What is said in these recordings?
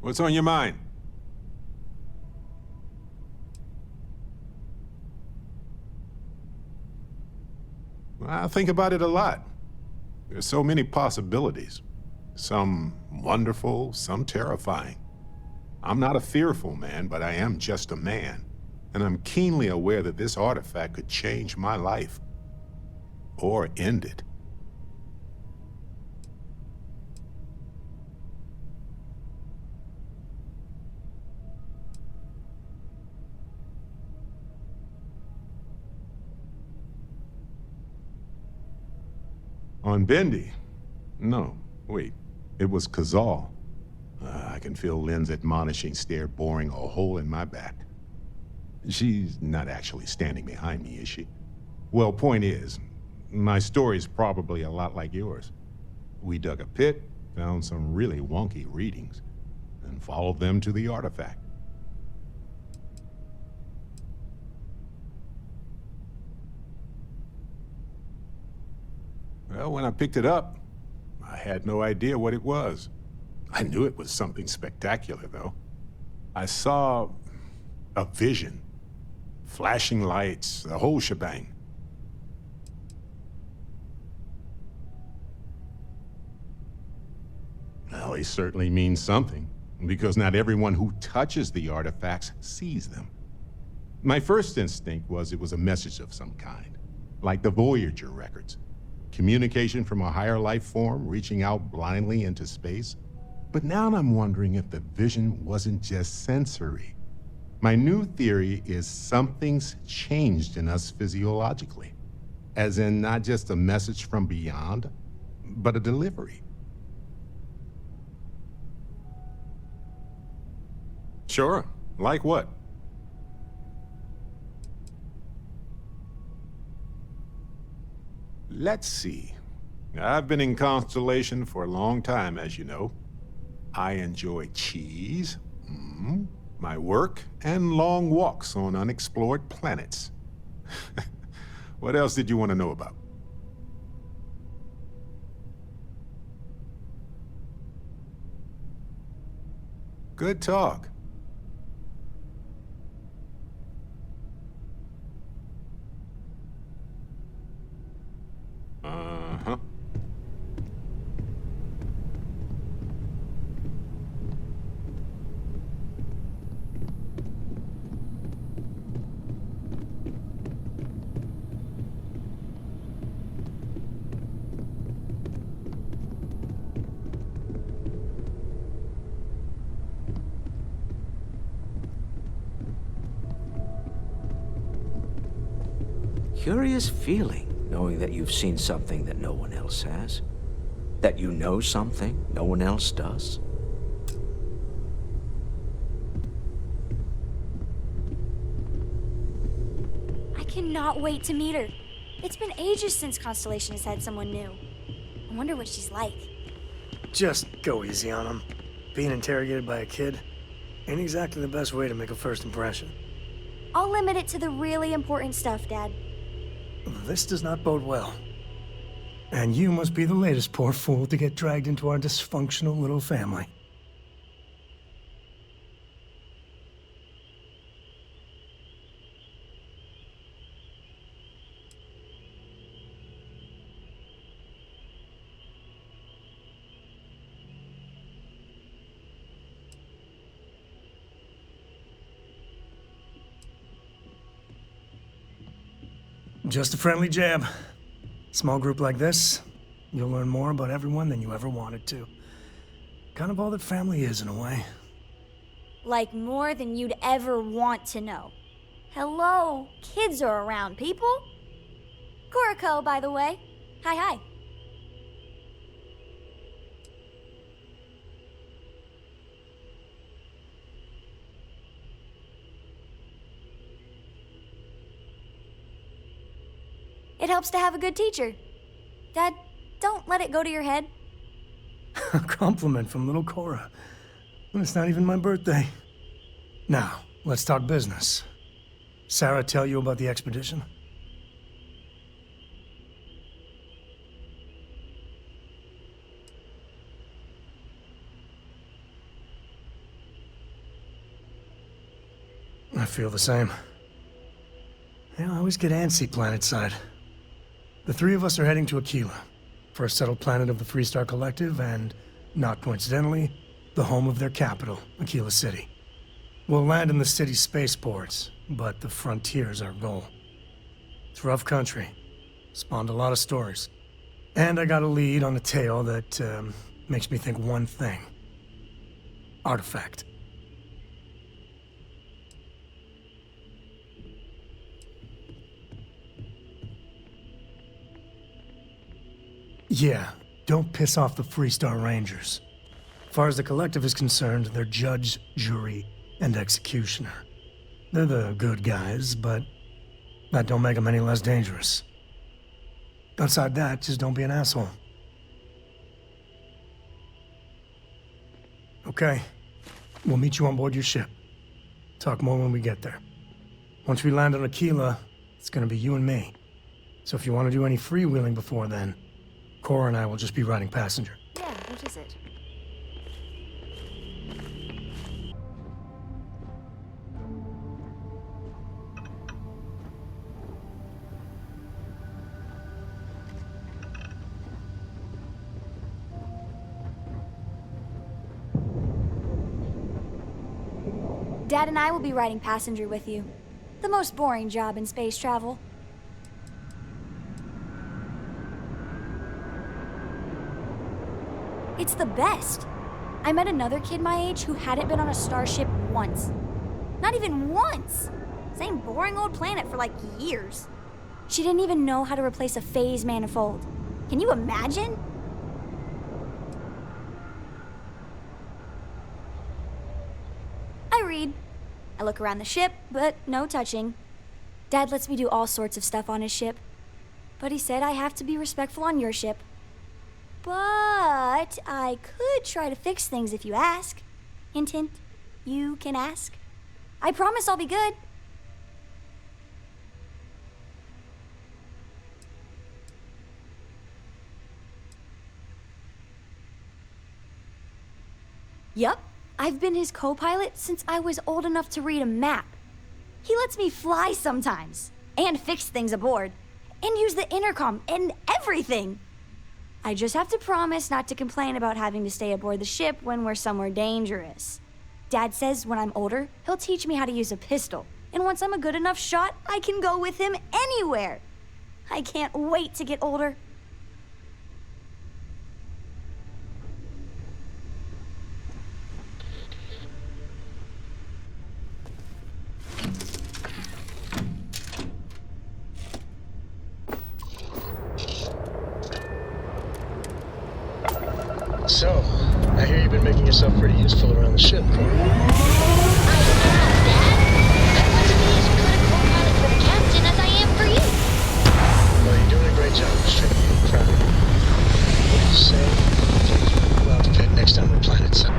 What's on your mind? I think about it a lot. There's so many possibilities. Some wonderful, some terrifying. I'm not a fearful man, but I am just a man. And I'm keenly aware that this artifact could change my life. Or end it. On Bendy? No, wait. It was Kazal. I can feel Lynn's admonishing stare boring a hole in my back. She's not actually standing behind me, is she? Well, point is, my story's probably a lot like yours. We dug a pit, found some really wonky readings, and followed them to the artifact. Well, when I picked it up, I had no idea what it was. I knew it was something spectacular, though. I saw a vision. Flashing lights, the whole shebang. Well, they certainly mean something, because not everyone who touches the artifacts sees them. My first instinct was it was a message of some kind, like the Voyager records. Communication from a higher life form reaching out blindly into space. But now I'm wondering if the vision wasn't just sensory. My new theory is something's changed in us physiologically. As in not just a message from beyond, but a delivery. Sure. Like what? Let's see. I've been in Constellation for a long time, as you know. I enjoy cheese, my work, and long walks on unexplored planets. What else did you want to know about? Good talk. Uh-huh. Curious feeling, knowing that you've seen something that no one else has. That you know something no one else does. I cannot wait to meet her. It's been ages since Constellation has had someone new. I wonder what she's like. Just go easy on him. Being interrogated by a kid ain't exactly the best way to make a first impression. I'll limit it to the really important stuff, Dad. This does not bode well. And you must be the latest poor fool to get dragged into our dysfunctional little family. Just a friendly jab. Small group like this, you'll learn more about everyone than you ever wanted to. Kind of all that family is in a way. Like more than you'd ever want to know. Hello, kids are around, people. Koriko, by the way. Hi. It helps to have a good teacher. Dad, don't let it go to your head. A compliment from little Cora. It's not even my birthday. Now, let's talk business. Sarah tell you about the expedition? I feel the same. Yeah, I always get antsy planetside. The three of us are heading to Akila, first settled planet of the Freestar Collective, and, not coincidentally, the home of their capital, Akila City. We'll land in the city's spaceports, but the frontier's our goal. It's rough country. Spawned a lot of stories. And I got a lead on a tale that makes me think one thing. Artifact. Yeah, don't piss off the Freestar Rangers. As far as the Collective is concerned, they're judge, jury, and executioner. They're the good guys, but that don't make them any less dangerous. Outside that, just don't be an asshole. Okay. We'll meet you on board your ship. Talk more when we get there. Once we land on Akila, it's gonna be you and me. So if you want to do any freewheeling before then, Cora and I will just be riding passenger. Yeah, what is it? Dad and I will be riding passenger with you. The most boring job in space travel. It's the best. I met another kid my age who hadn't been on a starship once. Not even once! Same boring old planet for like years. She didn't even know how to replace a phase manifold. Can you imagine? I read. I look around the ship, but no touching. Dad lets me do all sorts of stuff on his ship. But he said I have to be respectful on your ship. But I could try to fix things if you ask. Hint, hint. You can ask. I promise I'll be good. Yup. I've been his co-pilot since I was old enough to read a map. He lets me fly sometimes, and fix things aboard, and use the intercom and everything. I just have to promise not to complain about having to stay aboard the ship when we're somewhere dangerous. Dad says when I'm older, he'll teach me how to use a pistol, and once I'm a good enough shot, I can go with him anywhere. I can't wait to get older. So, I hear you've been making yourself pretty useful around the ship, Cora. I have, Dad. I want to be as good a co-pilot for the captain as I am for you. Well, you're doing a great job, Strippy. I'm proud of you. What did you say? We'll have to pit next time we're planetside.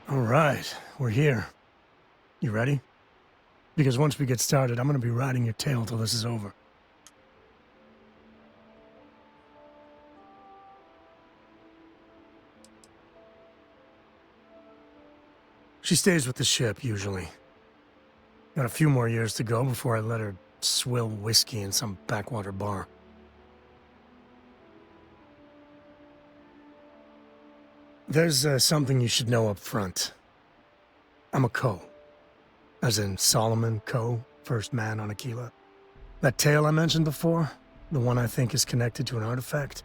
All right, we're here. You ready? Because once we get started, I'm gonna be riding your tail till this is over. She stays with the ship, usually. Got a few more years to go before I let her swill whiskey in some backwater bar. There's something you should know up front. I'm a Co. As in Solomon Co., first man on Akila. That tale I mentioned before, the one I think is connected to an artifact,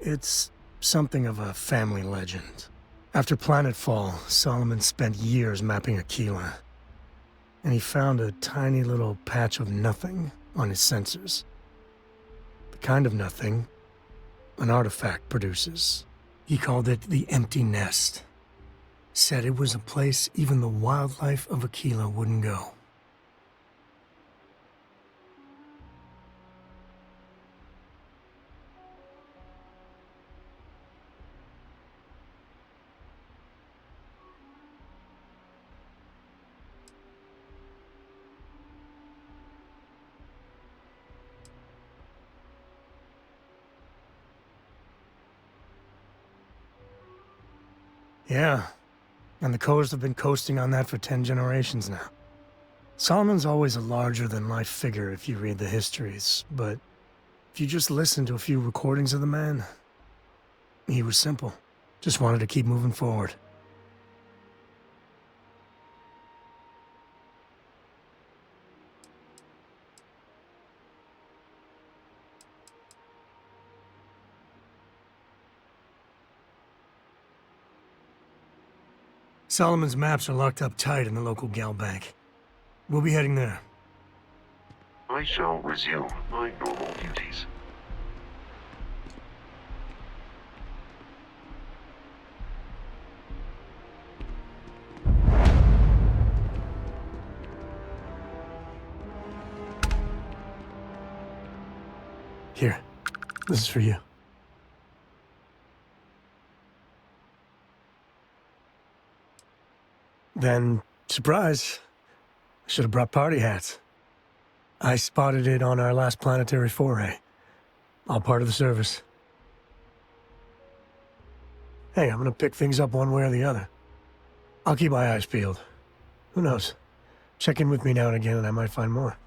it's something of a family legend. After planetfall, Solomon spent years mapping Akila, and he found a tiny little patch of nothing on his sensors. The kind of nothing an artifact produces. He called it the Empty Nest. Said it was a place even the wildlife of Akila wouldn't go. Yeah, and the Coast have been coasting on that for 10 generations now. Solomon's always a larger-than-life figure if you read the histories, but if you just listen to a few recordings of the man, he was simple. Just wanted to keep moving forward. Solomon's maps are locked up tight in the local gal bank. We'll be heading there. I shall resume my normal duties. Here, this is for you. Then, surprise, I should have brought party hats. I spotted it on our last planetary foray. All part of the service. Hey, I'm gonna pick things up one way or the other. I'll keep my eyes peeled. Who knows? Check in with me now and again and I might find more.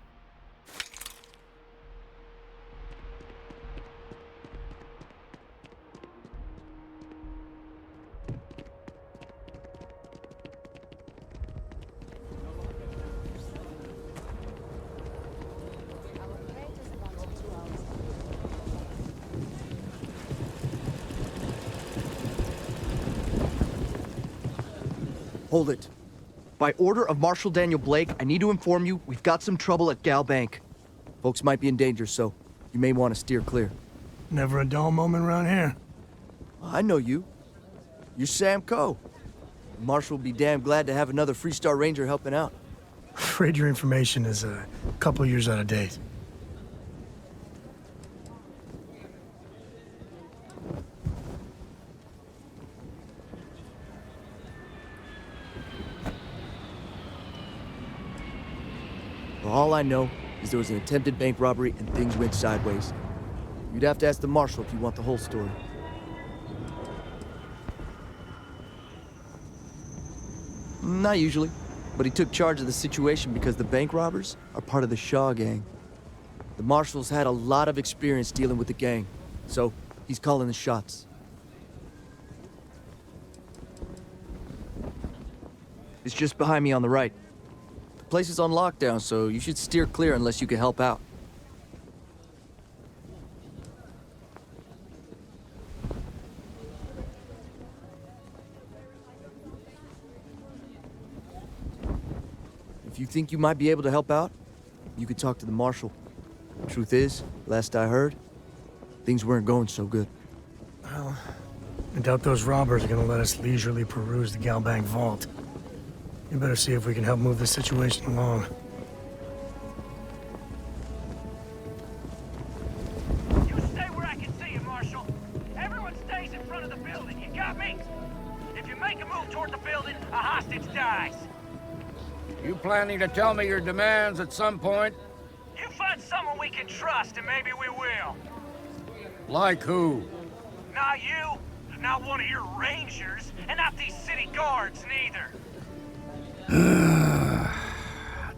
Hold it. By order of Marshal Daniel Blake, I need to inform you we've got some trouble at Gal Bank. Folks might be in danger, so you may want to steer clear. Never a dull moment around here. I know you. You're Sam Coe. Marshal will be damn glad to have another Freestar Ranger helping out. Afraid your information is a couple years out of date. Well, all I know is there was an attempted bank robbery and things went sideways. You'd have to ask the Marshal if you want the whole story. Not usually, but he took charge of the situation because the bank robbers are part of the Shaw gang. The Marshal's had a lot of experience dealing with the gang, so he's calling the shots. It's just behind me on the right. The place is on lockdown, so you should steer clear unless you can help out. If you think you might be able to help out, you could talk to the Marshal. Truth is, last I heard, things weren't going so good. Well, I doubt those robbers are gonna let us leisurely peruse the Galbank vault. You better see if we can help move this situation along. You stay where I can see you, Marshal. Everyone stays in front of the building, you got me? If you make a move toward the building, a hostage dies. You planning to tell me your demands at some point? You find someone we can trust, and maybe we will. Like who? Not you, not one of your rangers, and not these city guards, neither. What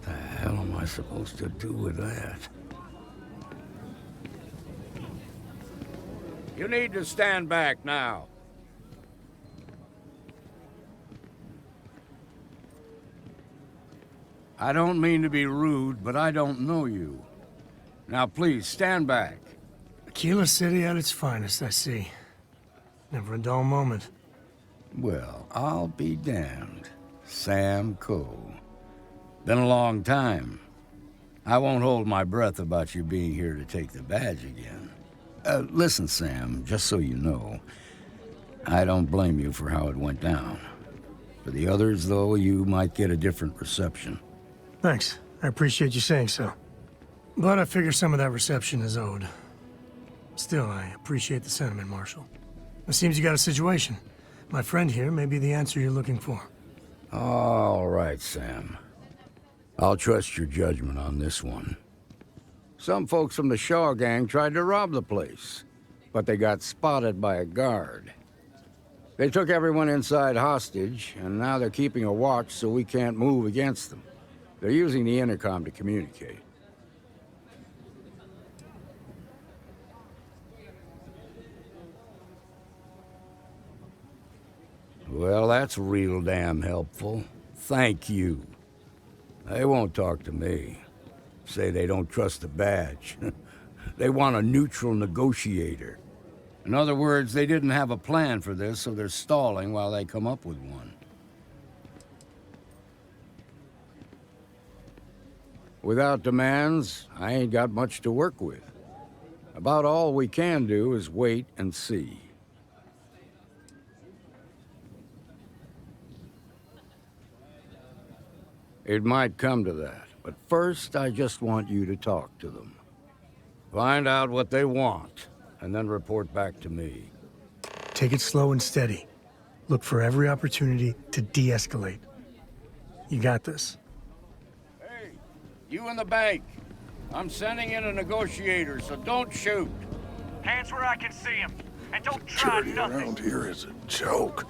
the hell am I supposed to do with that? You need to stand back now. I don't mean to be rude, but I don't know you. Now please, stand back. Akila City at its finest, I see. Never a dull moment. Well, I'll be damned. Sam Coe. Been a long time. I won't hold my breath about you being here to take the badge again. Listen, Sam, just so you know, I don't blame you for how it went down. For the others, though, you might get a different reception. Thanks. I appreciate you saying so. But I figure some of that reception is owed. Still, I appreciate the sentiment, Marshal. It seems you got a situation. My friend here may be the answer you're looking for. All right, Sam. I'll trust your judgment on this one. Some folks from the Shaw gang tried to rob the place, but they got spotted by a guard. They took everyone inside hostage, and now they're keeping a watch so we can't move against them. They're using the intercom to communicate. Well, that's real damn helpful. Thank you. They won't talk to me. Say they don't trust the badge. They want a neutral negotiator. In other words, they didn't have a plan for this, so they're stalling while they come up with one. Without demands, I ain't got much to work with. About all we can do is wait and see. It might come to that, but first I just want you to talk to them. Find out what they want, and then report back to me. Take it slow and steady. Look for every opportunity to de-escalate. You got this. Hey, you in the bank. I'm sending in a negotiator, so don't shoot. Hands where I can see him. And don't try nothing. Around here is a joke.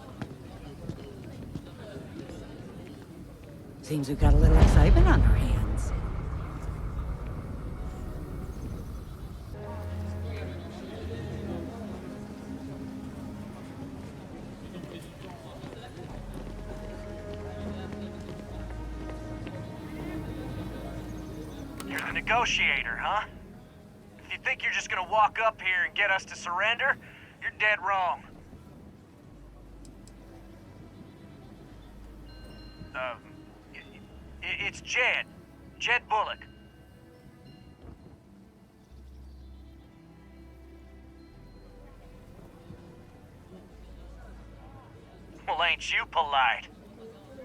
Seems we've got a little excitement on our hands. You're the negotiator, huh? If you think you're just gonna walk up here and get us to surrender, you're dead wrong. It's Jed. Jed Bullock. Well, ain't you polite?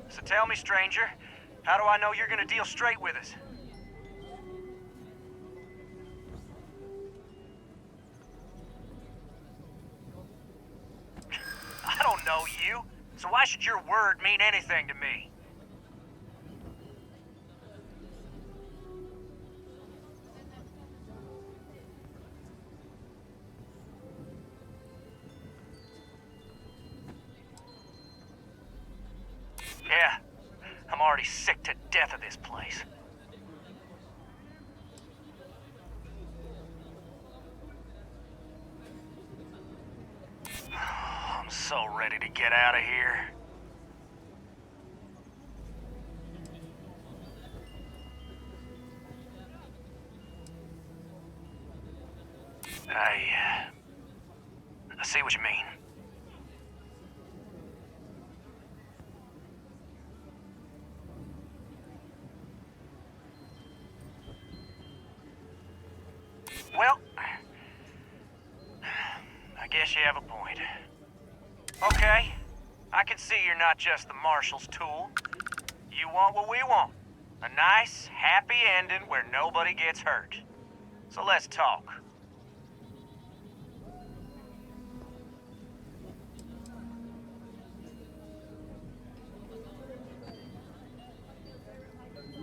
So tell me, stranger, how do I know you're gonna deal straight with us? I don't know you, so why should your word mean anything to me? Yeah, I'm already sick to death of this place. I'm so ready to get out of here. I see what you mean. Well, I guess you have a point. Okay, I can see you're not just the Marshal's tool. You want what we want. A nice, happy ending where nobody gets hurt. So let's talk.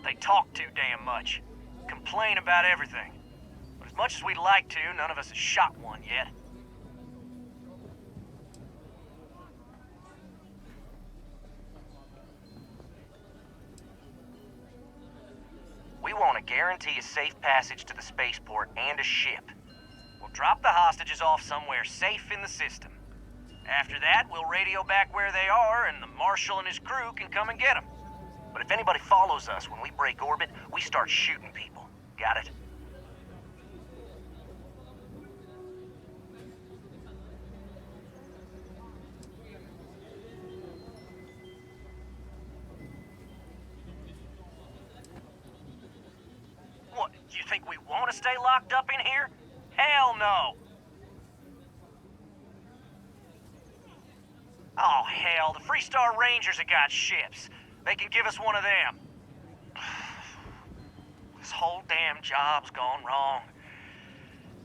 They talk too damn much. Complain about everything. But as much as we'd like to, none of us has shot one yet. We want to guarantee a safe passage to the spaceport and a ship. We'll drop the hostages off somewhere safe in the system. After that, we'll radio back where they are, and the Marshal and his crew can come and get them. But if anybody follows us when we break orbit, we start shooting people. Got it? What, you think we want to stay locked up in here? Hell no! Oh, hell, the Freestar Rangers have got ships. They can give us one of them. This whole damn job's gone wrong.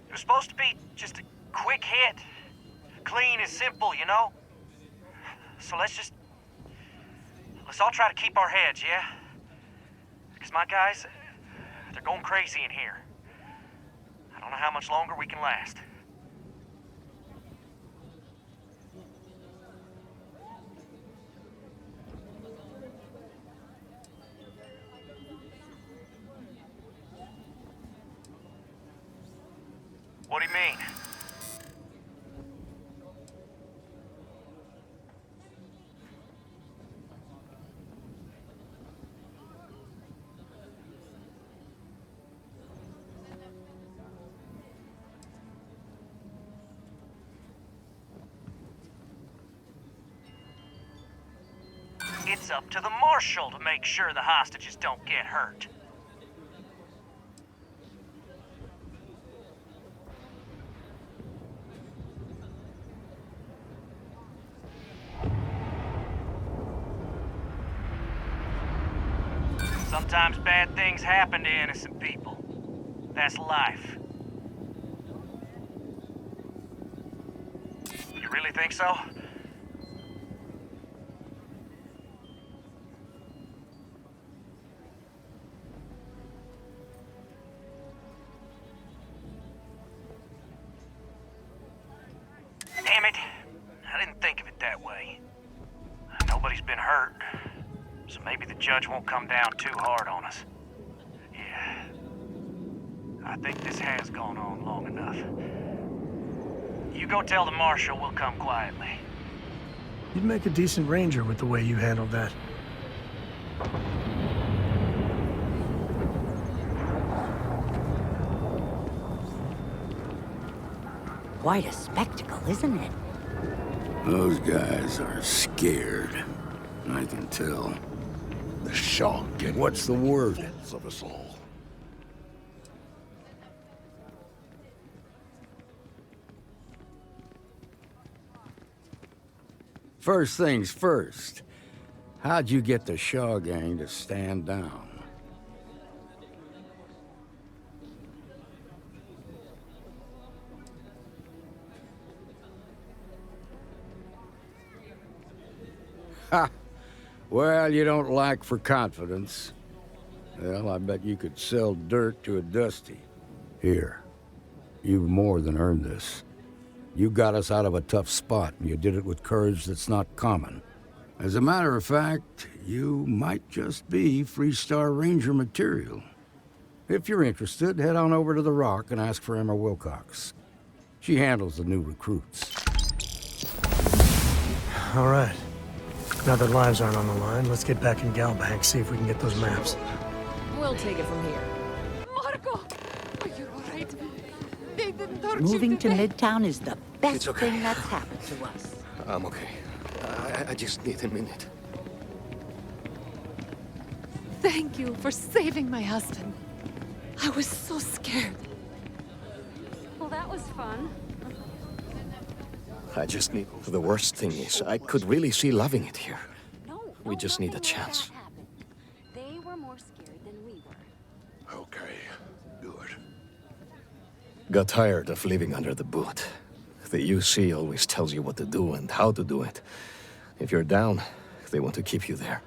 It was supposed to be just a quick hit. Clean and simple, you know? So let's all try to keep our heads, yeah? Because my guys, they're going crazy in here. I don't know how much longer we can last. What do you mean? It's up to the Marshal to make sure the hostages don't get hurt. Sometimes bad things happen to innocent people. That's life. You really think so? Damn it. I didn't think of it that way. Nobody's been hurt, so maybe the judge won't come down too hard on us. Yeah. I think this has gone on long enough. You go tell the Marshal we'll come quietly. You'd make a decent ranger with the way you handled that. Quite a spectacle, isn't it? Those guys are scared. I can tell. The shock and What's the word? of us all. First things first. How'd you get the Shaw gang to stand down? Ha! Well, you don't lack for confidence. Well, I bet you could sell dirt to a Dusty. Here, you've more than earned this. You got us out of a tough spot, and you did it with courage that's not common. As a matter of fact, you might just be Freestar Ranger material. If you're interested, head on over to the Rock and ask for Emma Wilcox. She handles the new recruits. All right. Now that lives aren't on the line, let's get back in Galbank, see if we can get those maps. We'll take it from here. Marco! Are you alright? They didn't torture Moving you to today. Midtown is the best It's okay. thing that's happened to us. I'm okay. I just need a minute. Thank you for saving my husband. I was so scared. Well, that was fun. I just need... The worst thing is, I could really see loving it here. No, We just need a nothing like chance. that happened. They were more scared than we were. Okay, good. Got tired of living under the boot. The UC always tells you what to do and how to do it. If you're down, they want to keep you there.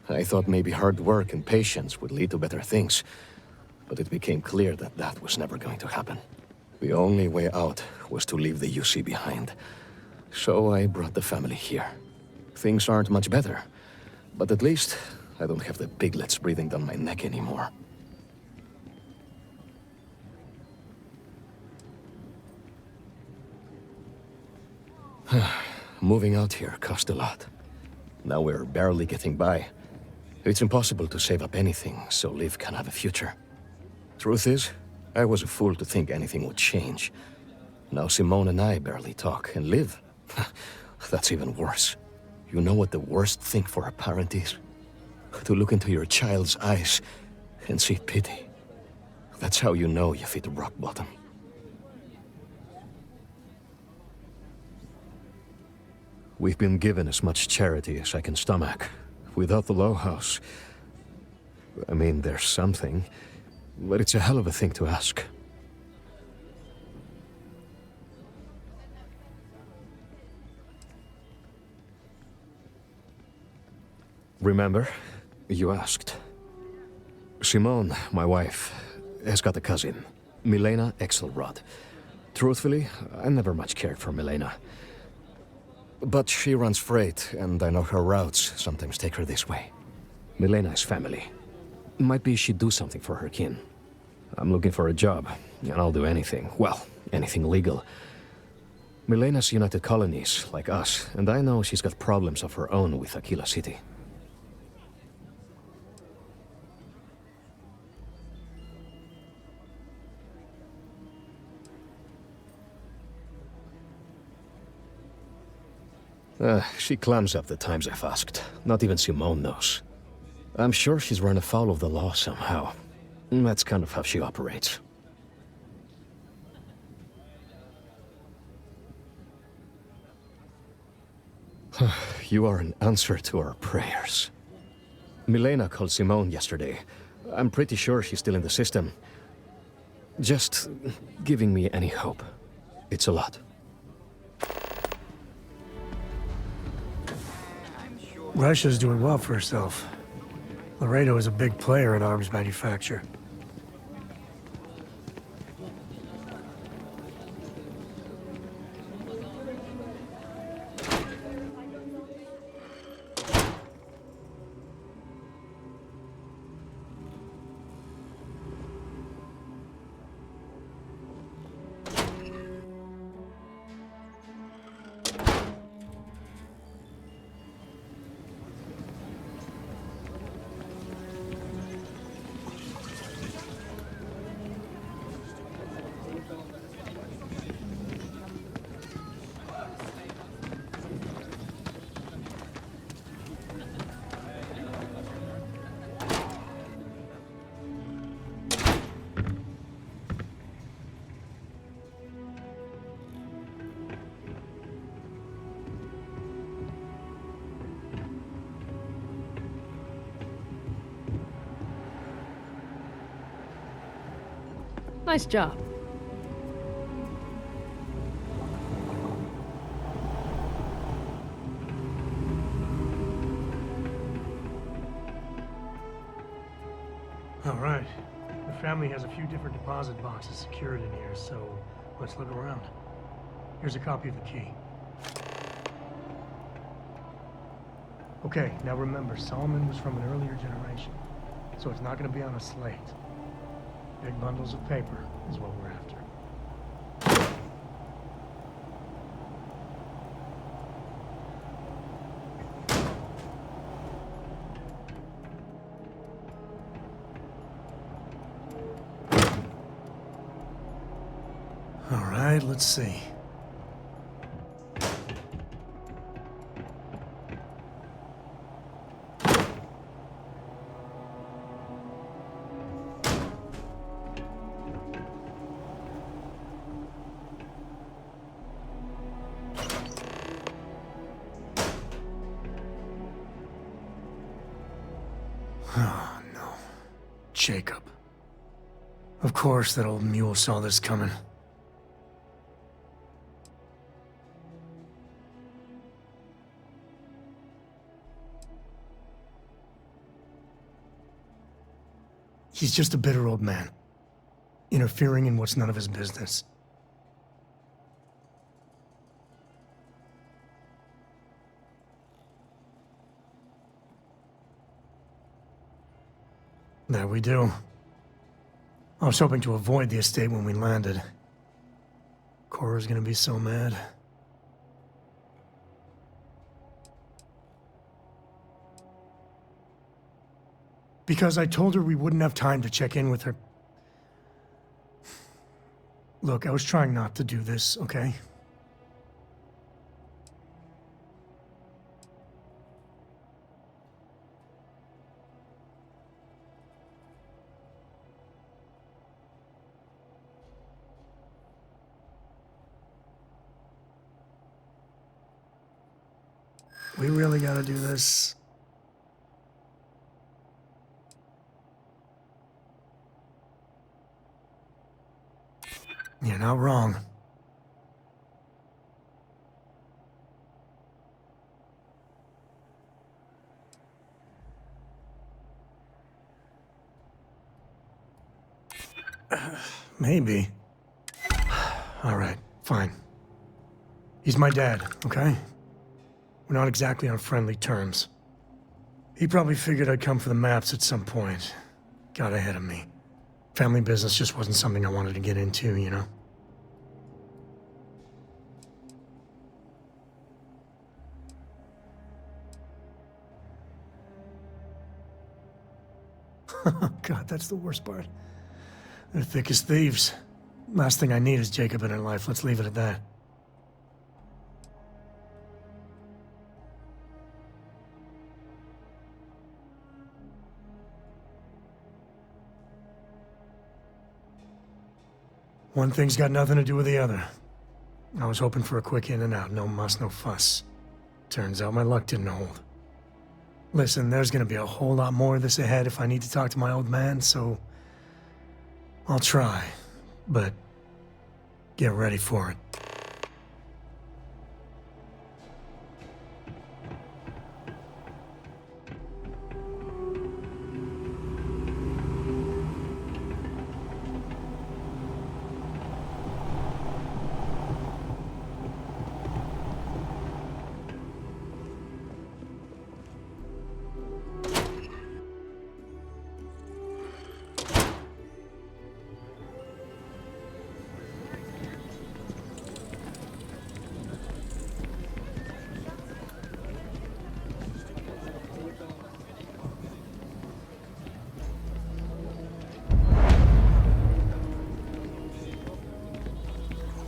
I thought maybe hard work and patience would lead to better things, but it became clear that that was never going to happen. The only way out was to leave the UC behind. So I brought the family here. Things aren't much better, but at least I don't have the piglets breathing down my neck anymore. Moving out here cost a lot. Now we're barely getting by. It's impossible to save up anything so Liv can have a future. Truth is, I was a fool to think anything would change. Now Simone and I barely talk, and Liv, that's even worse. You know what the worst thing for a parent is? To look into your child's eyes and see pity. That's how you know you've hit rock bottom. We've been given as much charity as I can stomach. Without the Low House, I mean, there's something, but it's a hell of a thing to ask. Remember, you asked. Simone, my wife, has got a cousin, Milena Axelrod. Truthfully, I never much cared for Milena. But she runs freight, and I know her routes sometimes take her this way. Milena is family. Might be she'd do something for her kin. I'm looking for a job, and I'll do anything. Well, anything legal. Milena's United Colonies, like us, and I know she's got problems of her own with Akila City. She clams up the times I've asked. Not even Simone knows. I'm sure she's run afoul of the law somehow. That's kind of how she operates. You are an answer to our prayers. Milena called Simone yesterday. I'm pretty sure she's still in the system. Just giving me any hope. It's a lot. Russia's doing well for herself. Laredo is a big player in arms manufacture. Nice job. All right. The family has a few different deposit boxes secured in here, so let's look around. Here's a copy of the key. Okay, now remember, Solomon was from an earlier generation, so it's not going to be on a slate. Big bundles of paper is what we're after. All right, let's see. Oh, no. Jacob. Of course that old mule saw this coming. He's just a bitter old man, interfering in what's none of his business. There we do. I was hoping to avoid the estate when we landed. Cora's gonna be so mad. Because I told her we wouldn't have time to check in with her. Look, I was trying not to do this, okay? We really gotta do this. You're not wrong. Maybe. All right, fine. He's my dad, okay? We're not exactly on friendly terms. He probably figured I'd come for the maps at some point. Got ahead of me. Family business just wasn't something I wanted to get into, you know? God, that's the worst part. They're thick as thieves. Last thing I need is Jacob in her life. Let's leave it at that. One thing's got nothing to do with the other. I was hoping for a quick in and out, no muss, no fuss. Turns out my luck didn't hold. Listen, there's gonna be a whole lot more of this ahead if I need to talk to my old man, so... I'll try, but... get ready for it.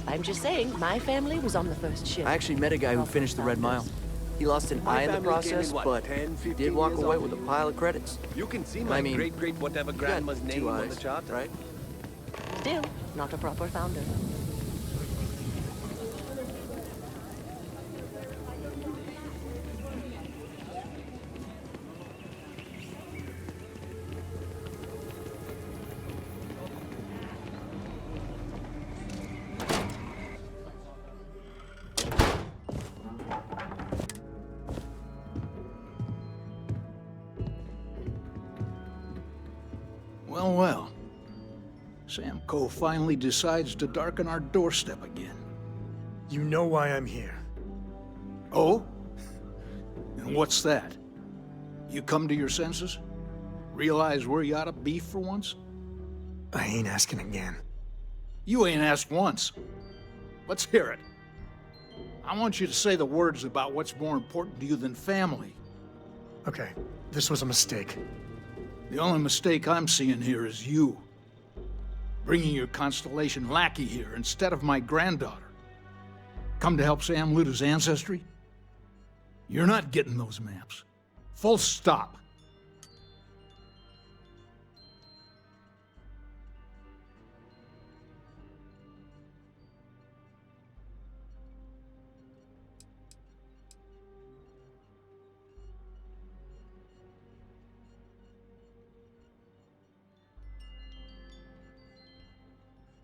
I'm just saying, my family was on the first ship. I actually met a guy who finished the Red Mile. He lost an eye in the process, but he did walk away with a pile of credits. You can see my great whatever grandma's name on the chart, right? Still, not a proper founder. Well. Sam Coe finally decides to darken our doorstep again. You know why I'm here. Oh? And what's that? You come to your senses? Realize where you ought to be for once? I ain't asking again. You ain't asked once. Let's hear it. I want you to say the words about what's more important to you than family. Okay, this was a mistake. The only mistake I'm seeing here is you. Bringing your Constellation lackey here instead of my granddaughter. Come to help Sam loot his ancestry? You're not getting those maps. Full stop.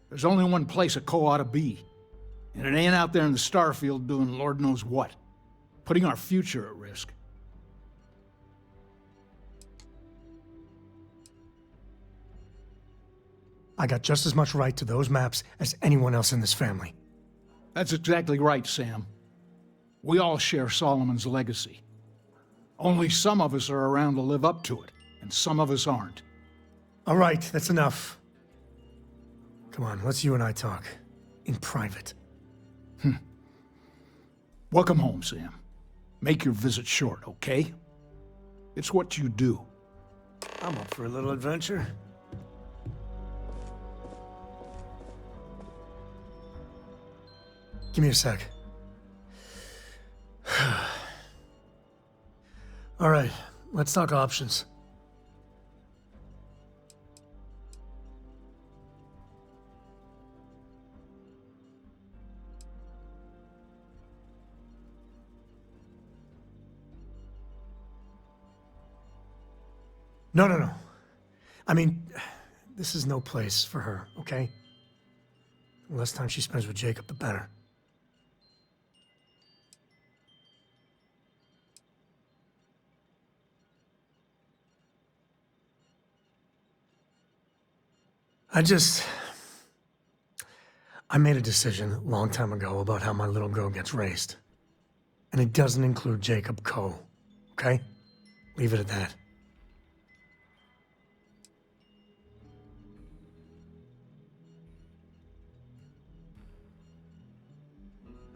There's only one place a Coe ought to be. And it ain't out there in the Starfield doing Lord knows what. Putting our future at risk. I got just as much right to those maps as anyone else in this family. That's exactly right, Sam. We all share Solomon's legacy. Only some of us are around to live up to it, and some of us aren't. All right, that's enough. Come on, let's you and I talk. In private. Welcome home, Sam. Make your visit short, okay? It's what you do. I'm up for a little adventure. Give me a sec. All right, let's talk options. No. I mean, this is no place for her, okay? The less time she spends with Jacob, the better. I made a decision a long time ago about how my little girl gets raised. And it doesn't include Jacob Coe, okay? Leave it at that.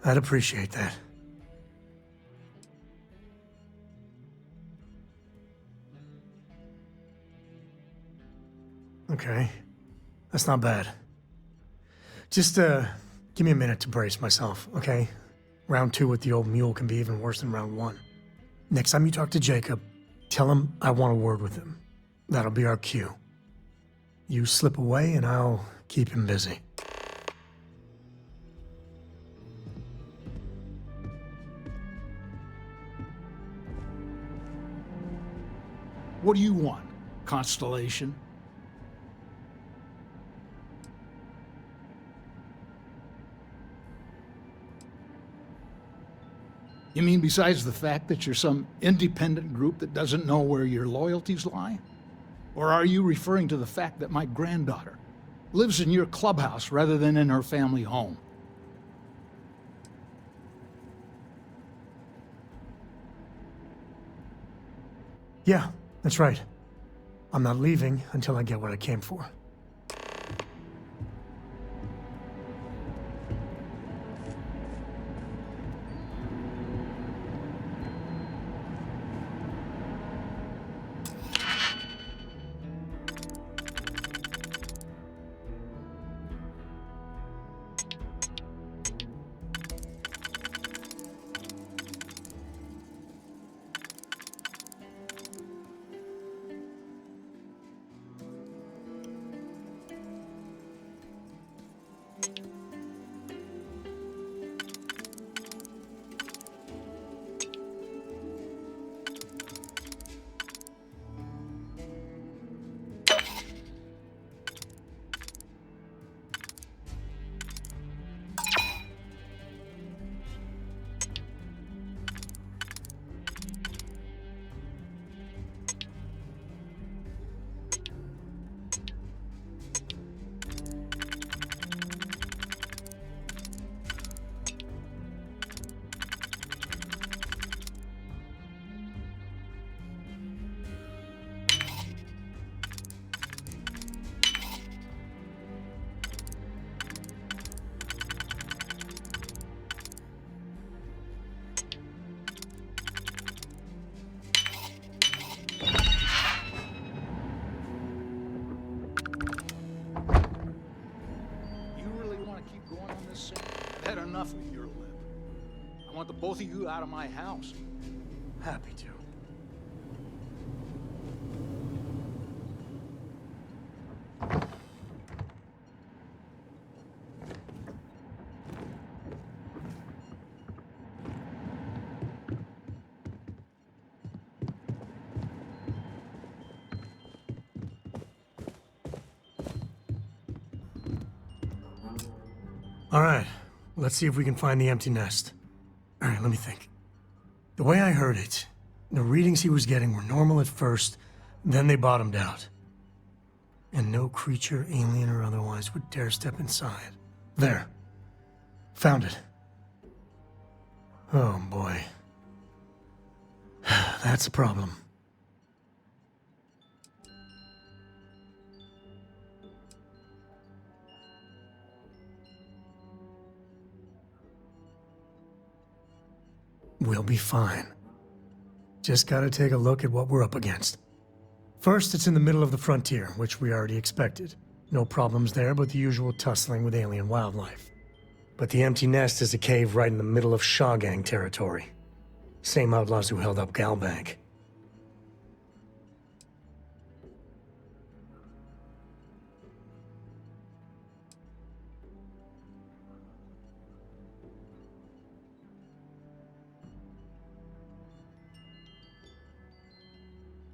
I'd appreciate that. Okay. That's not bad. Just, give me a minute to brace myself, okay? Round 2 with the old mule can be even worse than round 1. Next time you talk to Jacob, tell him I want a word with him. That'll be our cue. You slip away and I'll keep him busy. What do you want, Constellation? You mean besides the fact that you're some independent group that doesn't know where your loyalties lie? Or are you referring to the fact that my granddaughter lives in your clubhouse rather than in her family home? Yeah, that's right. I'm not leaving until I get what I came for. I've had enough of your lip. I want the both of you out of my house. Happy to. All right, let's see if we can find the empty nest. All right, let me think. The way I heard it, the readings he was getting were normal at first, then they bottomed out. And no creature, alien or otherwise, would dare step inside. There. Found it. Oh boy. That's a problem. We'll be fine. Just gotta take a look at what we're up against. First, it's in the middle of the frontier, which we already expected. No problems there, but the usual tussling with alien wildlife. But the empty nest is a cave right in the middle of Shaw Gang territory. Same outlaws who held up Galbank.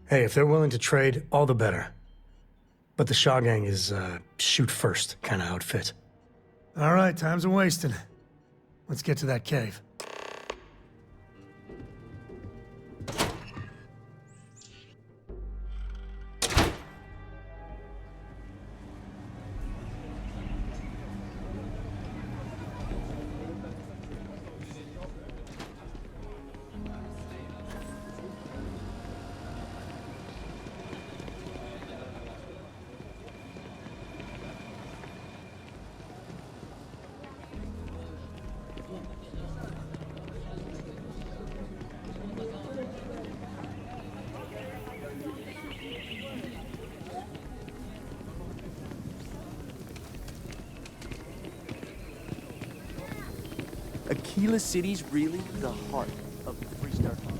Hey, if they're willing to trade, all the better. But the Shaw Gang is, shoot first kind of outfit. All right, time's a-wasting. Let's get to that cave. Akila City's really the heart of the Free Starfield.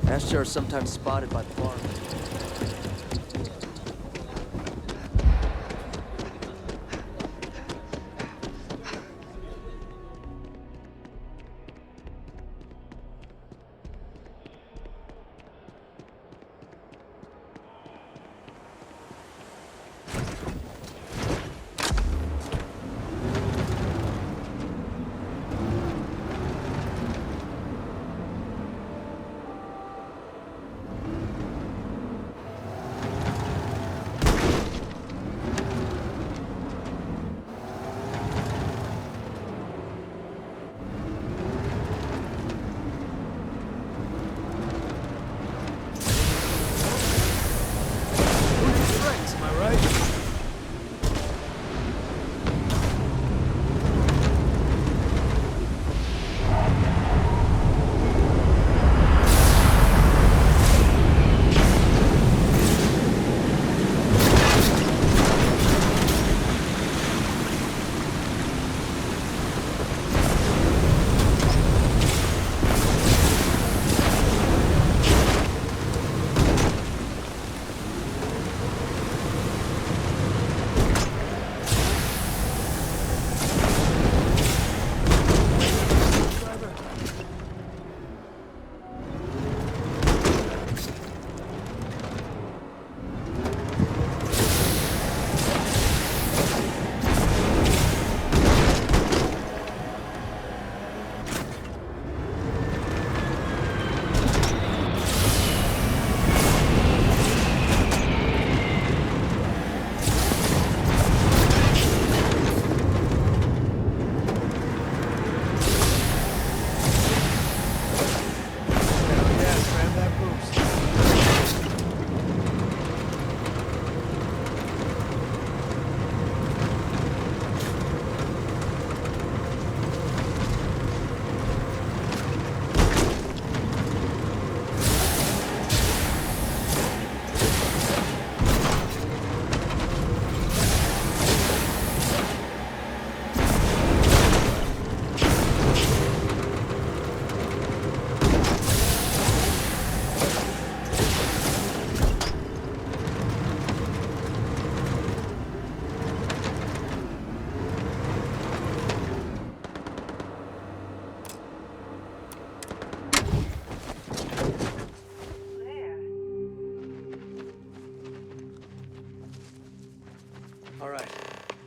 Asher are sometimes spotted by the farm.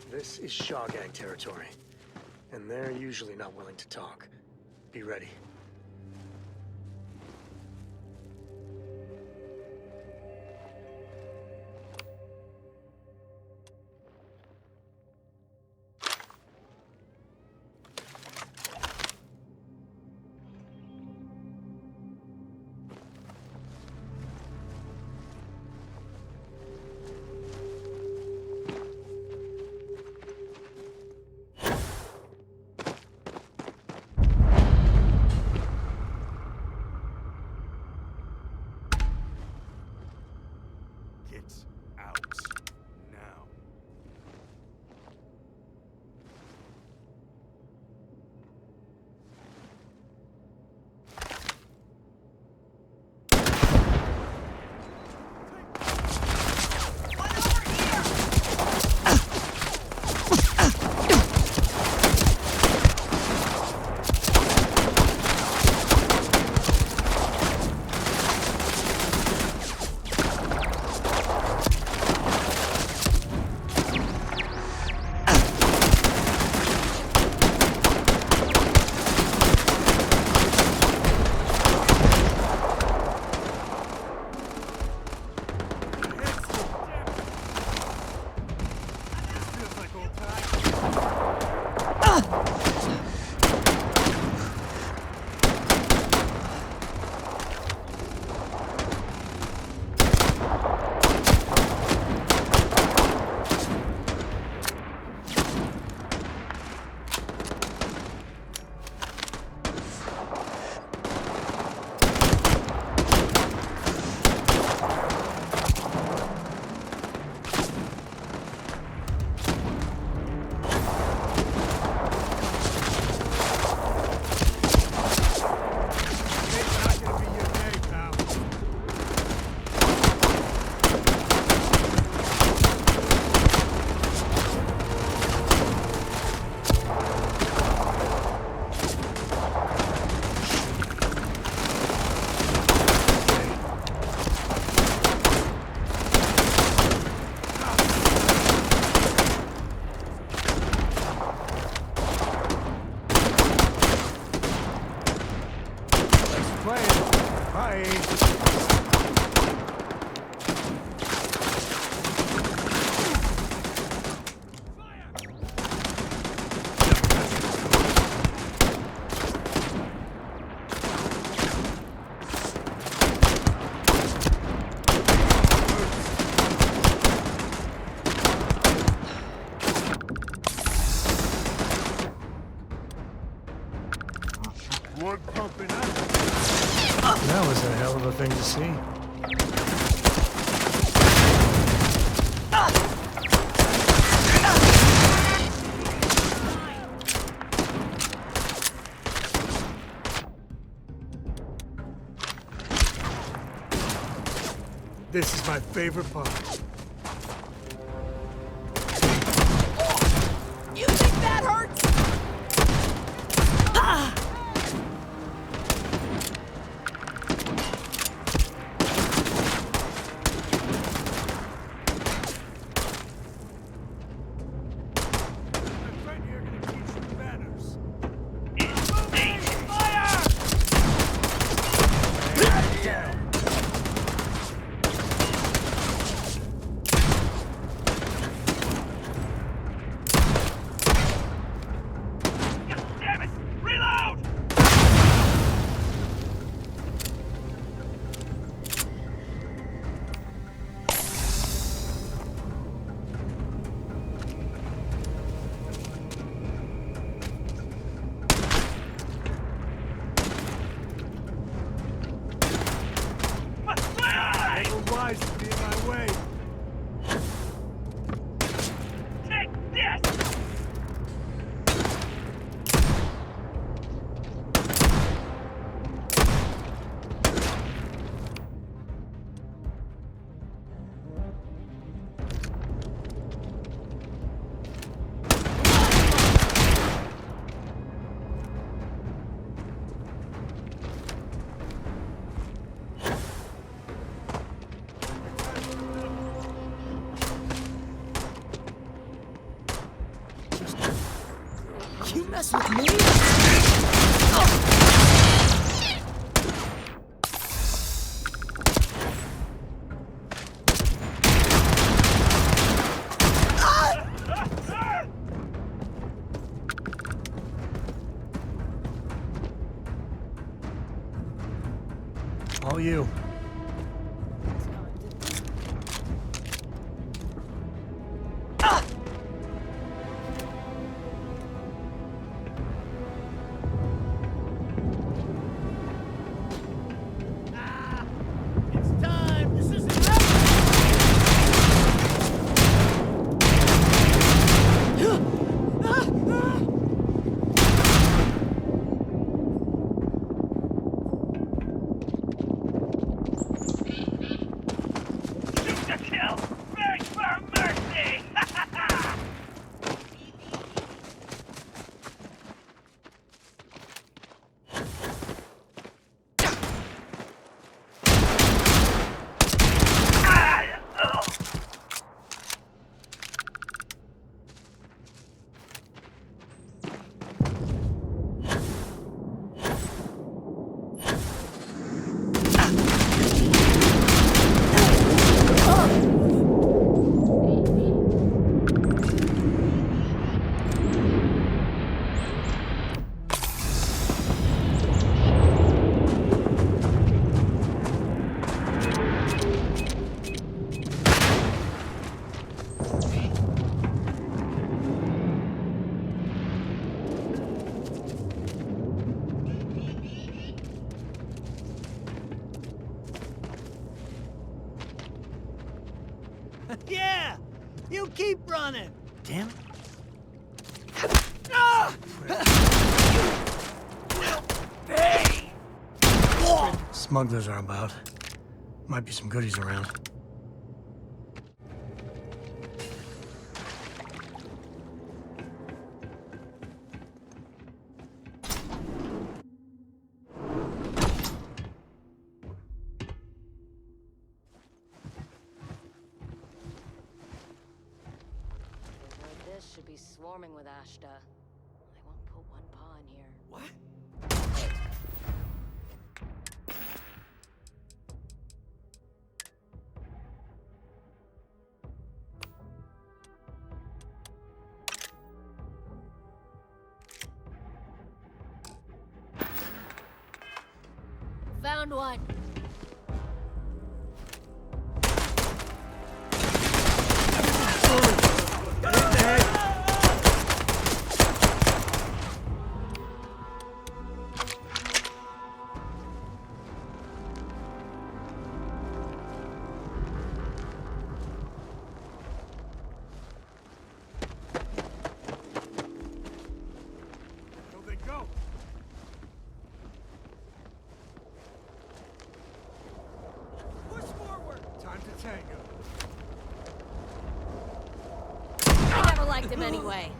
This is Shaw Gang territory, and they're usually not willing to talk. Be ready. playing. Bye. Blood pumping up. That was a hell of a thing to see. This is my favorite part. You think that hurts? Ah! Wise to be in my way. Take this! You mess with me? All you. Yeah! You keep running! Damn it. Hey! Smugglers are about. Might be some goodies around. This should be swarming with Ashta. I won't put one paw in here. What? Found one. I never liked him anyway.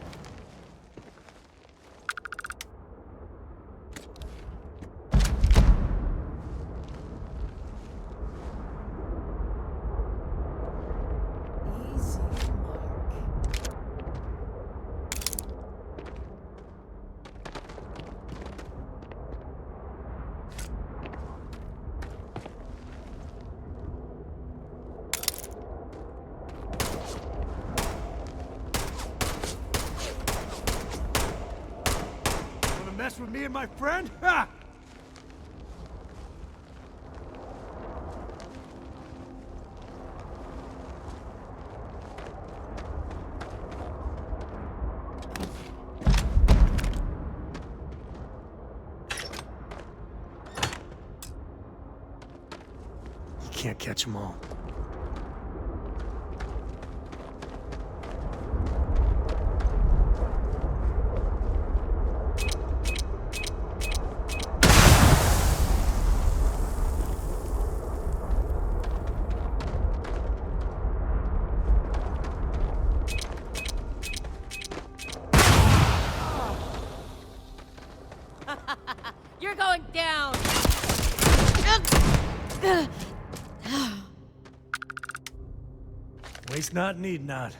Mess with me and my friend? Ha! You can't catch them all. You're going down. Waste not, need not.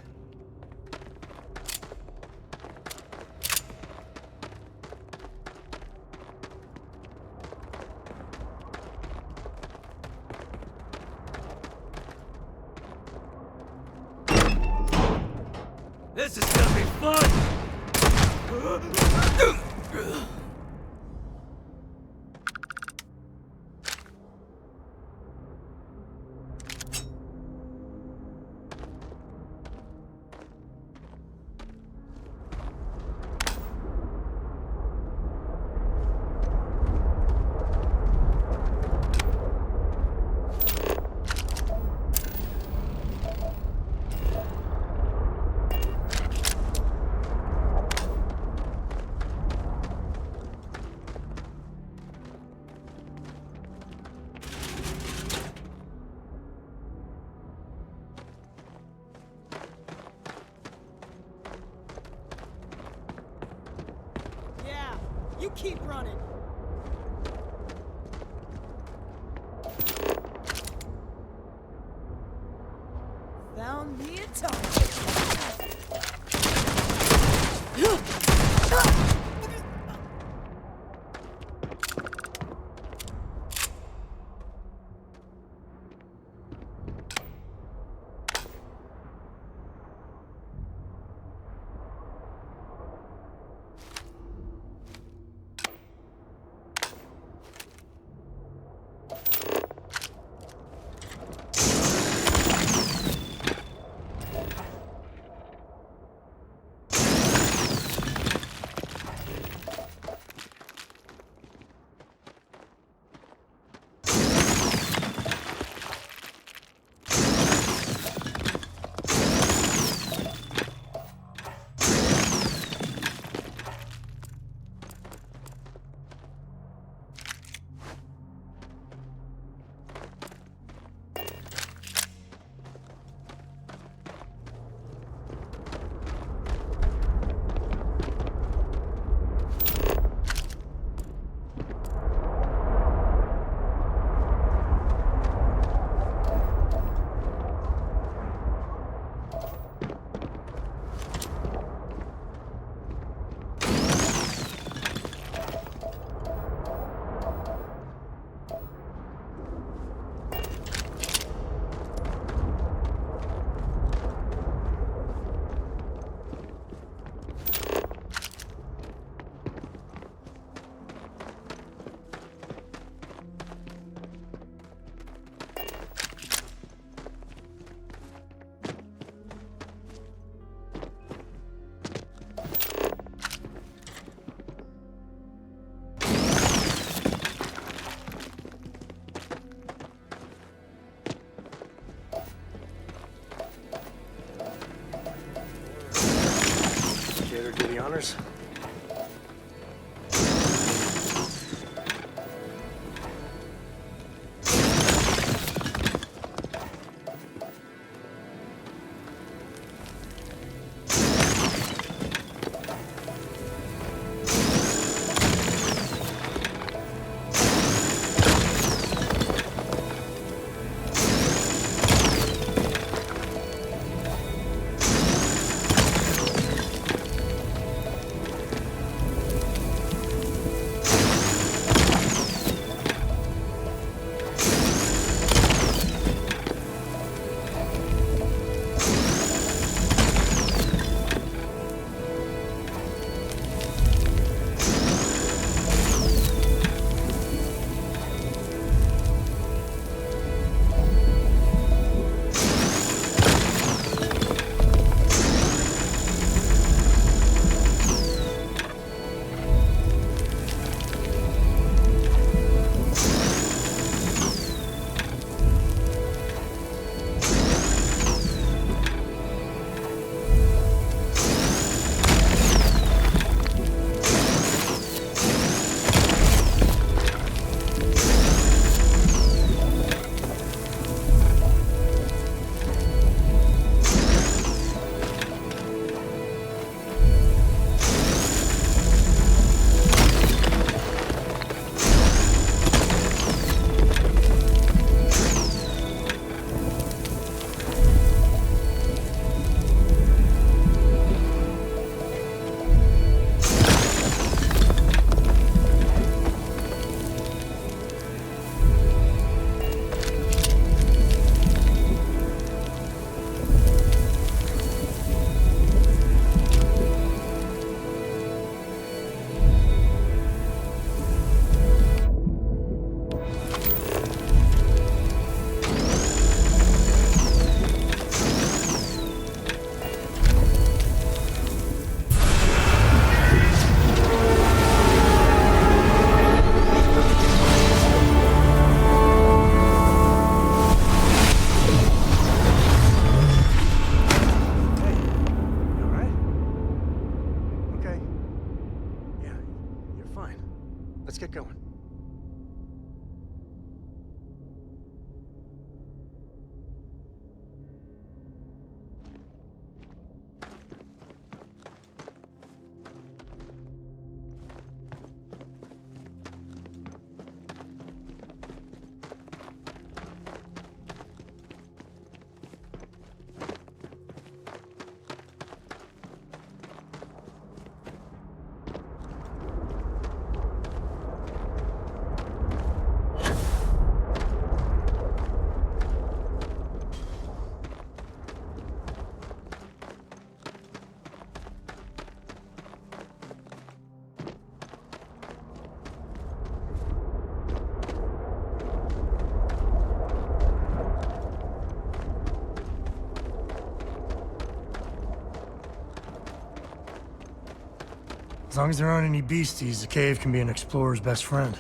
This is gonna be fun! You keep running. Found me a target. Connors. Let's get going. As long as there aren't any beasties, the cave can be an explorer's best friend.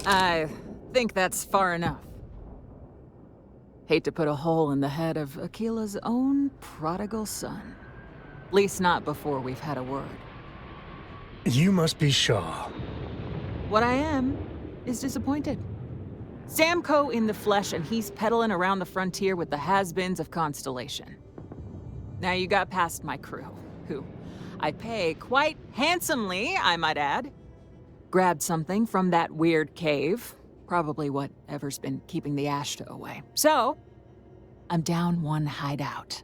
I think that's far enough. Hate to put a hole in the head of Akila's own prodigal son. At least not before we've had a word. You must be Shaw. What I am is disappointed. Sam Coe in the flesh, and he's peddling around the frontier with the has-beens of Constellation. Now you got past my crew, who I pay quite handsomely, I might add. Grabbed something from that weird cave, probably whatever's been keeping the Ashta away. So, I'm down one hideout.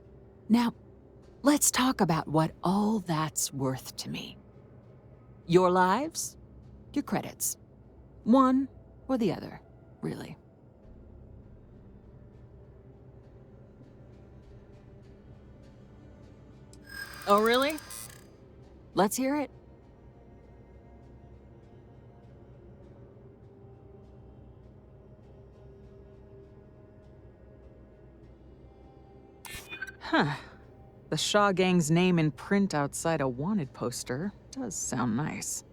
Now, let's talk about what all that's worth to me. Your lives, your credits. One or the other, really. Oh, really? Let's hear it. Huh. The Shaw Gang's name in print outside a wanted poster does sound nice.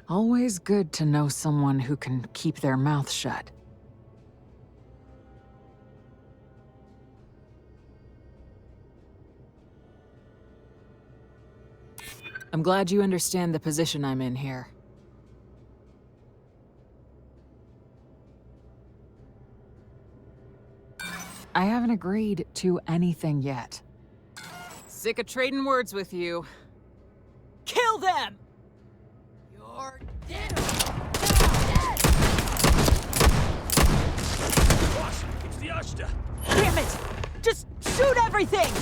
Always good to know someone who can keep their mouth shut. I'm glad you understand the position I'm in here. I haven't agreed to anything yet. Sick of trading words with you. Kill them! You're dead! Boss, it's the Ashta. Damn it! Just shoot everything!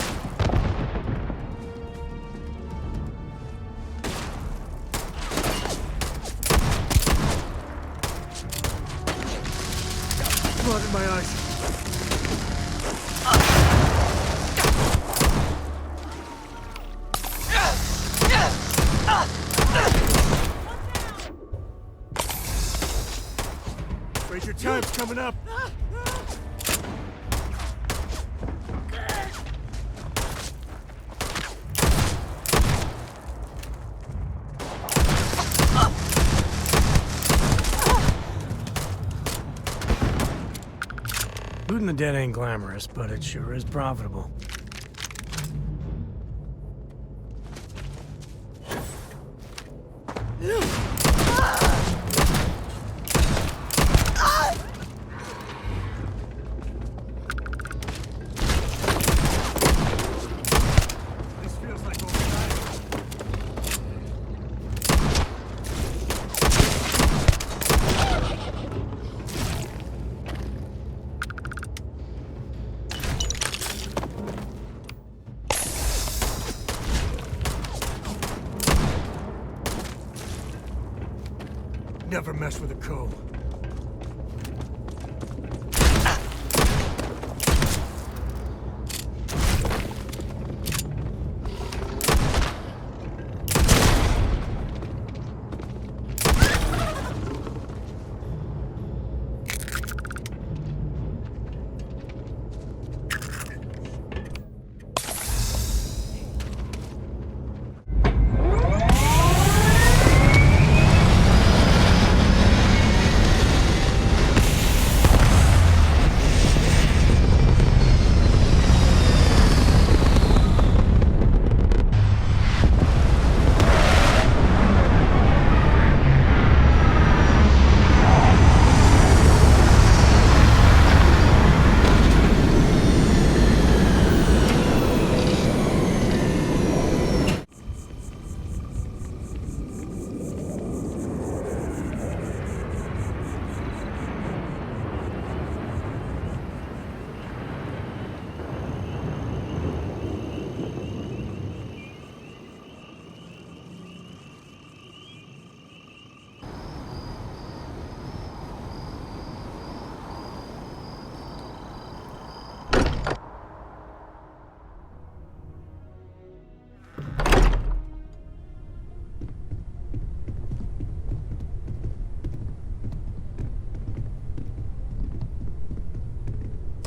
Blood in my eyes. Wait, your time's coming up. Looting the dead ain't glamorous, but it sure is profitable. This feels like overtime. Never mess with a Coe.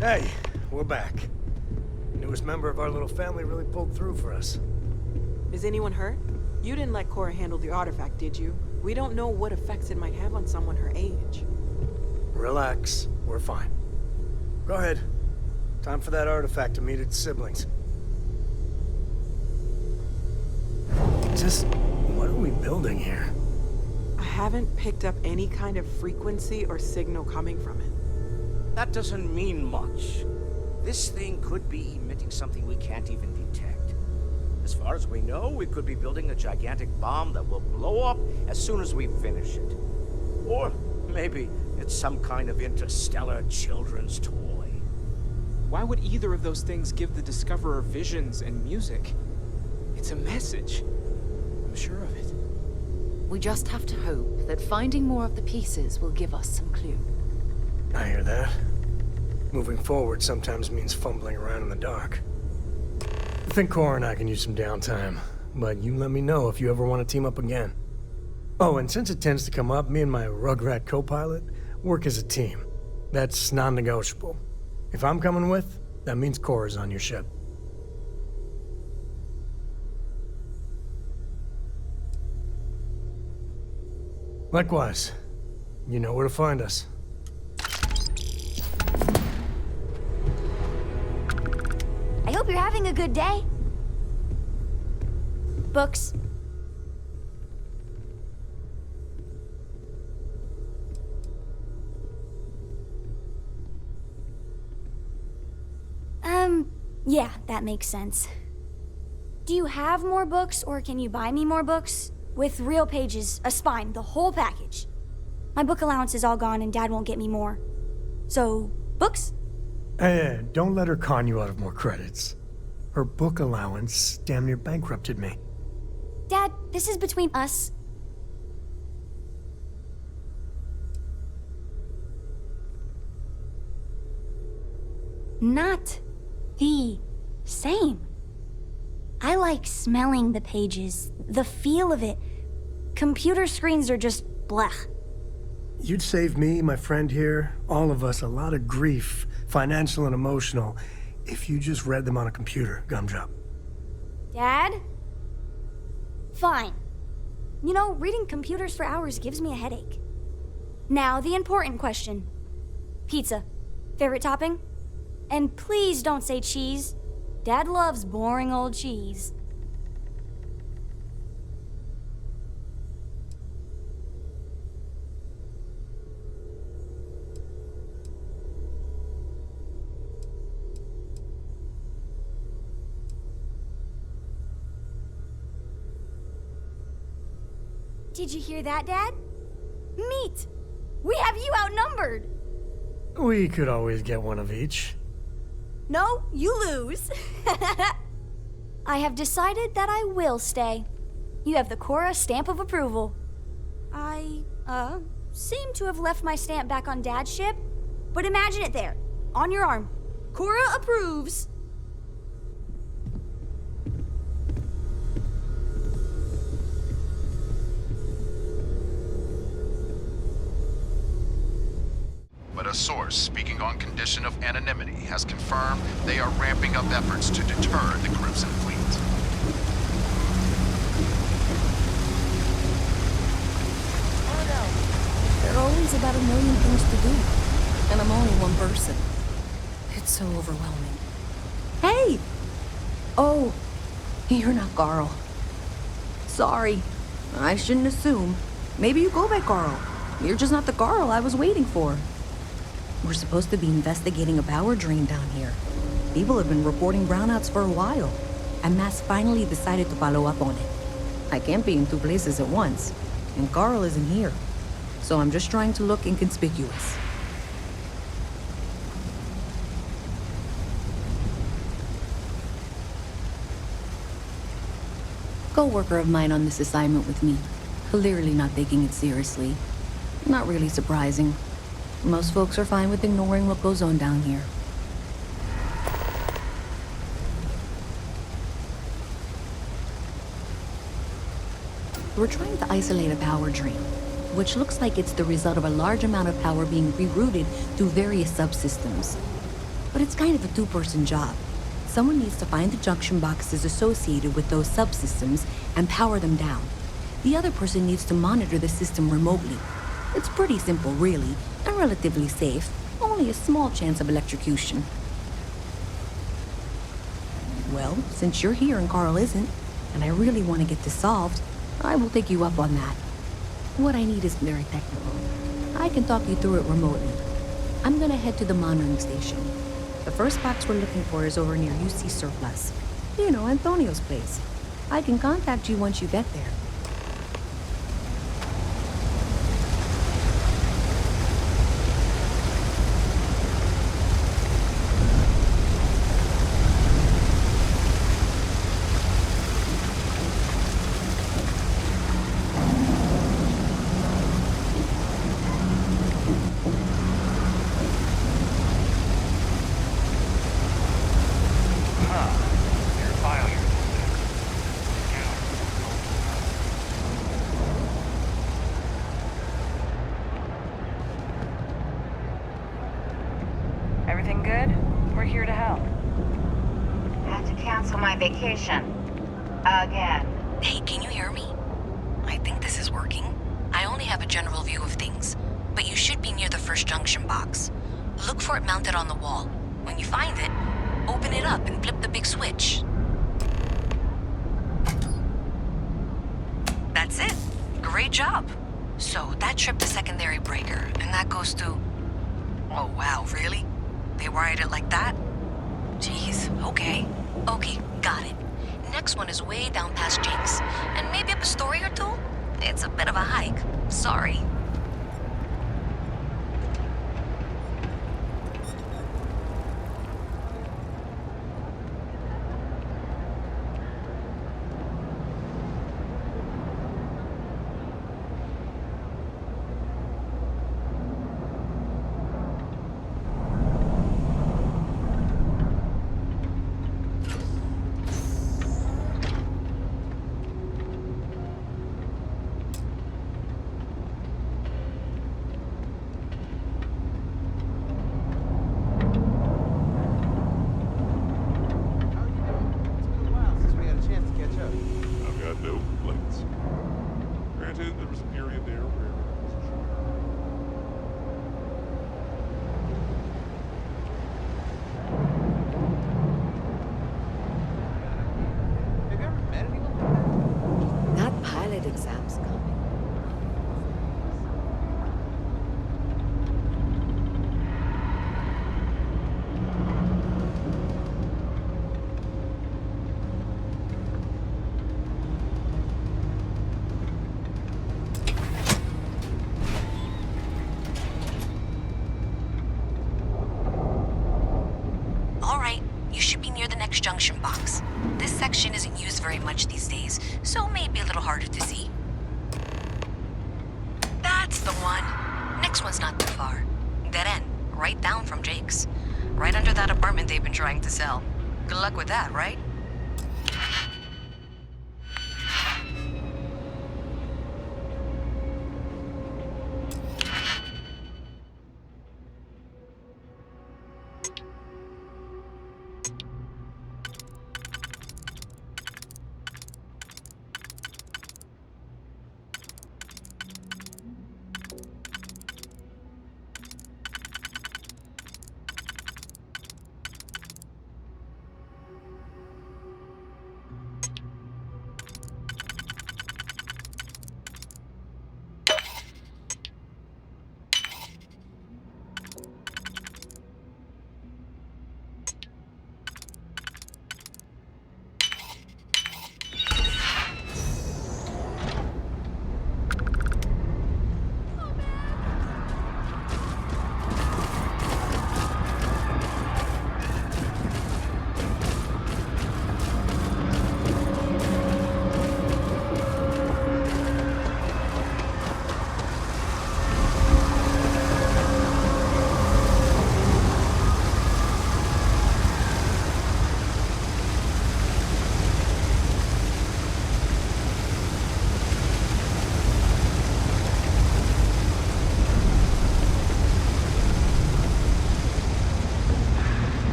Hey, we're back. Knew newest member of our little family really pulled through for us. Is anyone hurt? You didn't let Cora handle the artifact, did you? We don't know what effects it might have on someone her age. Relax. We're fine. Go ahead. Time for that artifact to meet its siblings. Just what are we building here? I haven't picked up any kind of frequency or signal coming from it. That doesn't mean much. This thing could be emitting something we can't even detect. As far as we know, we could be building a gigantic bomb that will blow up as soon as we finish it. Or maybe it's some kind of interstellar children's toy. Why would either of those things give the Discoverer visions and music? It's a message. I'm sure of it. We just have to hope that finding more of the pieces will give us some clue. I hear that. Moving forward sometimes means fumbling around in the dark. I think Cora and I can use some downtime, but you let me know if you ever want to team up again. Oh, and since it tends to come up, me and my Rugrat co-pilot work as a team. That's non-negotiable. If I'm coming with, that means Cora's on your ship. Likewise, you know where to find us. I hope you're having a good day. Books. Yeah, that makes sense. Do you have more books, or can you buy me more books? With real pages, a spine, the whole package. My book allowance is all gone and Dad won't get me more. So, books? Hey, don't let her con you out of more credits. Her book allowance damn near bankrupted me. Dad, this is between us. Not the same. I like smelling the pages, the feel of it. Computer screens are just blech. You'd save me, my friend here, all of us, a lot of grief, financial and emotional, if you just read them on a computer, Gumdrop. Dad? Fine. You know, reading computers for hours gives me a headache. Now, the important question. Pizza. Favorite topping? And please don't say cheese. Dad loves boring old cheese. Did you hear that, Dad? Meat! We have you outnumbered! We could always get one of each. No, you lose. I have decided that I will stay. You have the Cora stamp of approval. I, seem to have left my stamp back on Dad's ship, but imagine it there, on your arm. Cora approves. But a source speaking on condition of anonymity has confirmed they are ramping up efforts to deter the Crimson Fleet. There are always about 1 million things to do, and I'm only one person. It's so overwhelming. Hey! Oh, you're not Carl. Sorry, I shouldn't assume. Maybe you go by Carl. You're just not the Carl I was waiting for. We're supposed to be investigating a power drain down here. People have been reporting brownouts for a while, and Mass finally decided to follow up on it. I can't be in 2 places at once, and Carl isn't here, so I'm just trying to look inconspicuous. Co-worker of mine on this assignment with me, clearly not taking it seriously. Not really surprising. Most folks are fine with ignoring what goes on down here. We're trying to isolate a power drain, which looks like it's the result of a large amount of power being rerouted through various subsystems. But it's kind of a 2-person job, Someone needs to find the junction boxes associated with those subsystems and power them down. The other person needs to monitor the system remotely. It's pretty simple, really, and relatively safe. Only a small chance of electrocution. Well, since you're here and Carl isn't, and I really want to get this solved, I will take you up on that. What I need is very technical. I can talk you through it remotely. I'm gonna head to the monitoring station. The first box we're looking for is over near UC Surplus. You know, Antonio's place. I can contact you once you get there. Everything good? We're here to help. Had to cancel my vacation. Again. Hey, can you hear me? I think this is working. I only have a general view of things, but you should be near the first junction box. Look for it mounted on the wall. When you find it, open it up and flip the big switch. That's it. Great job. So that tripped the secondary breaker, and that goes to... Oh wow, really? They wired it like that? Jeez, okay. Okay, got it. Next one is way down past Jake's, and maybe up a story or two? It's a bit of a hike. Sorry. Exams coming. All right, you should be near the next junction box. This section isn't used very much these days, so it may be a little harder to see. That's the one. Next one's not too far. Dead end, right down from Jake's. Right under that apartment they've been trying to sell. Good luck with that, right?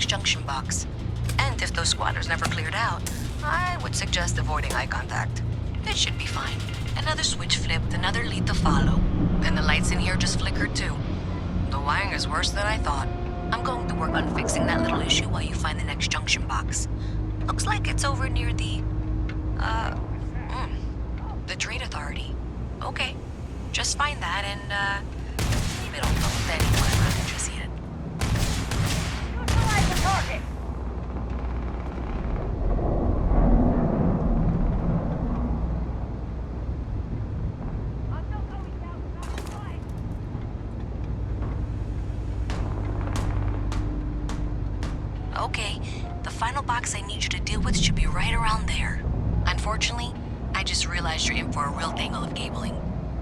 junction box. And if those squatters never cleared out, I would suggest avoiding eye contact. It should be fine. Another switch flipped, another lead to follow. And the lights in here just flickered too. The wiring is worse than I thought. I'm going to work on fixing that little issue while you find the next junction box. Looks like it's over near the Trade Authority. Okay, just find that and, leave it on the anyone I'm not interested in. Neutralize the target! Okay, the final box I need you to deal with should be right around there. Unfortunately, I just realized you're in for a real tangle of cabling.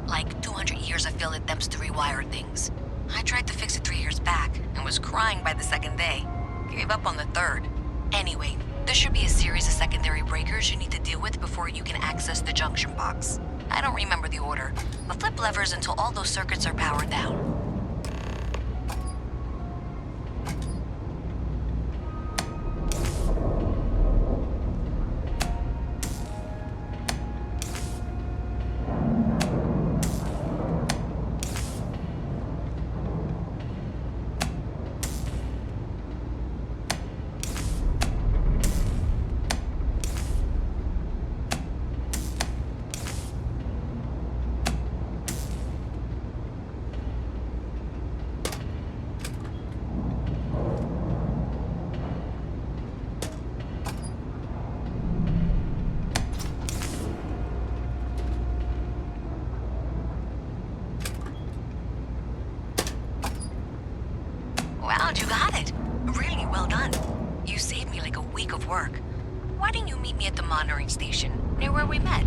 Like 200 years of field attempts to rewire things. I tried to fix it 3 years back and was crying by the second day. Gave up on the third. Anyway, there should be a series of secondary breakers you need to deal with before you can access the junction box. I don't remember the order, but flip levers until all those circuits are powered down. Wow, you got it. Really well done. You saved me like a week of work. Why didn't you meet me at the monitoring station, near where we met?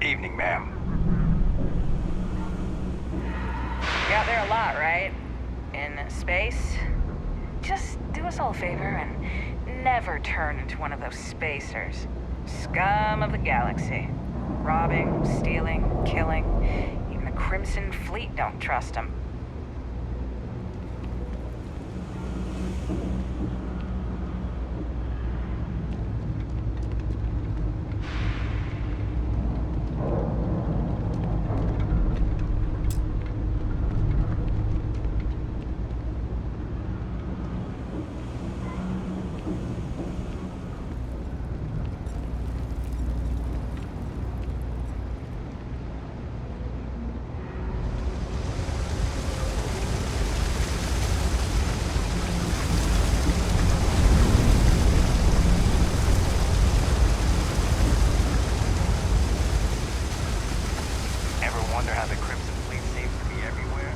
Evening, ma'am. You're out there a lot, right? In space? Just do us all a favor and never turn into one of those spacers. Scum of the galaxy. Robbing, stealing, killing. Even the Crimson Fleet don't trust them. Wonder how the Crimson Fleet seems to be everywhere.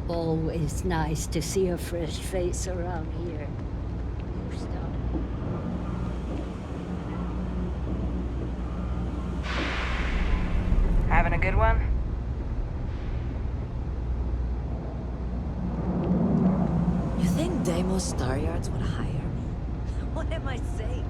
Always nice to see a fresh face around here. You stop. Having a good one? You think Deimos Star Yards would hire me? What am I saying?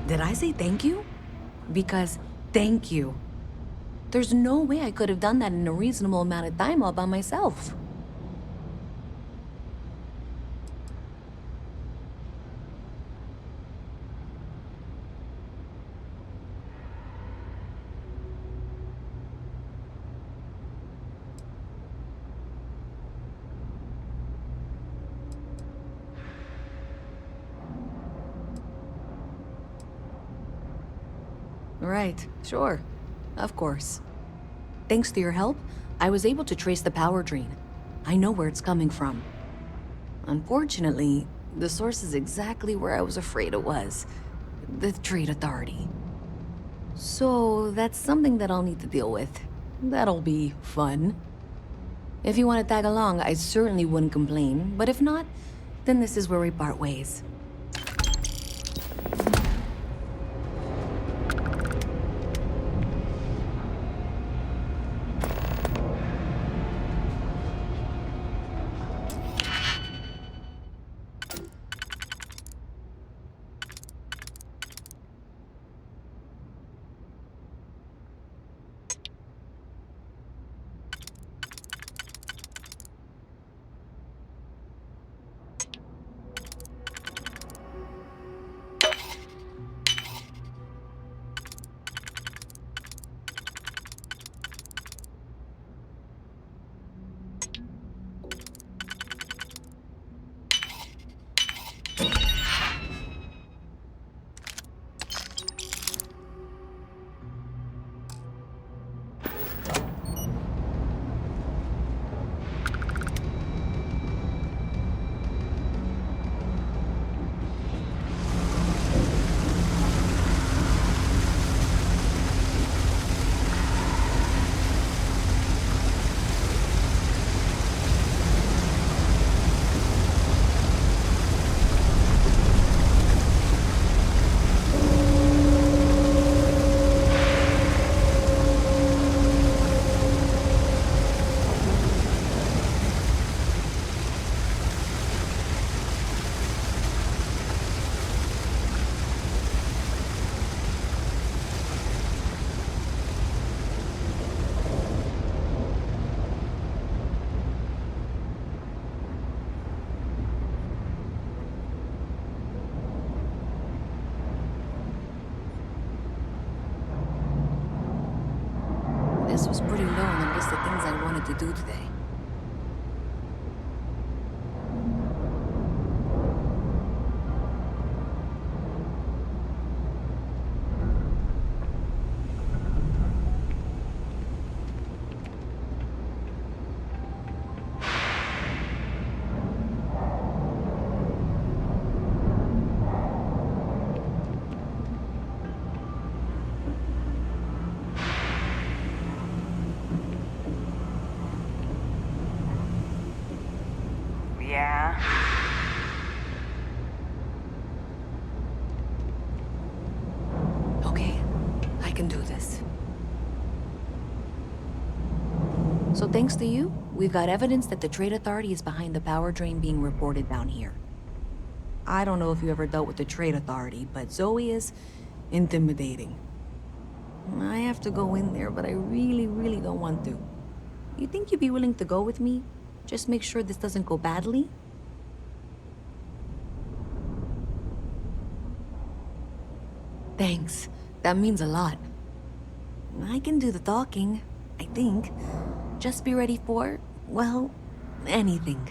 Did I say thank you? Because thank you. There's no way I could have done that in a reasonable amount of time all by myself. Right, sure. Of course. Thanks to your help, I was able to trace the power drain. I know where it's coming from. Unfortunately, the source is exactly where I was afraid it was. The Trade Authority. So, that's something that I'll need to deal with. That'll be fun. If you want to tag along, I certainly wouldn't complain, but if not, then this is where we part ways. This was pretty low on the list of things I wanted to do today. Yeah. Okay, I can do this. So thanks to you, we've got evidence that the Trade Authority is behind the power drain being reported down here. I don't know if you ever dealt with the Trade Authority, but Zoe is intimidating. I have to go in there, but I really don't want to. You think you'd be willing to go with me? Just make sure this doesn't go badly? Thanks. That means a lot. I can do the talking, I think. Just be ready for, well, anything.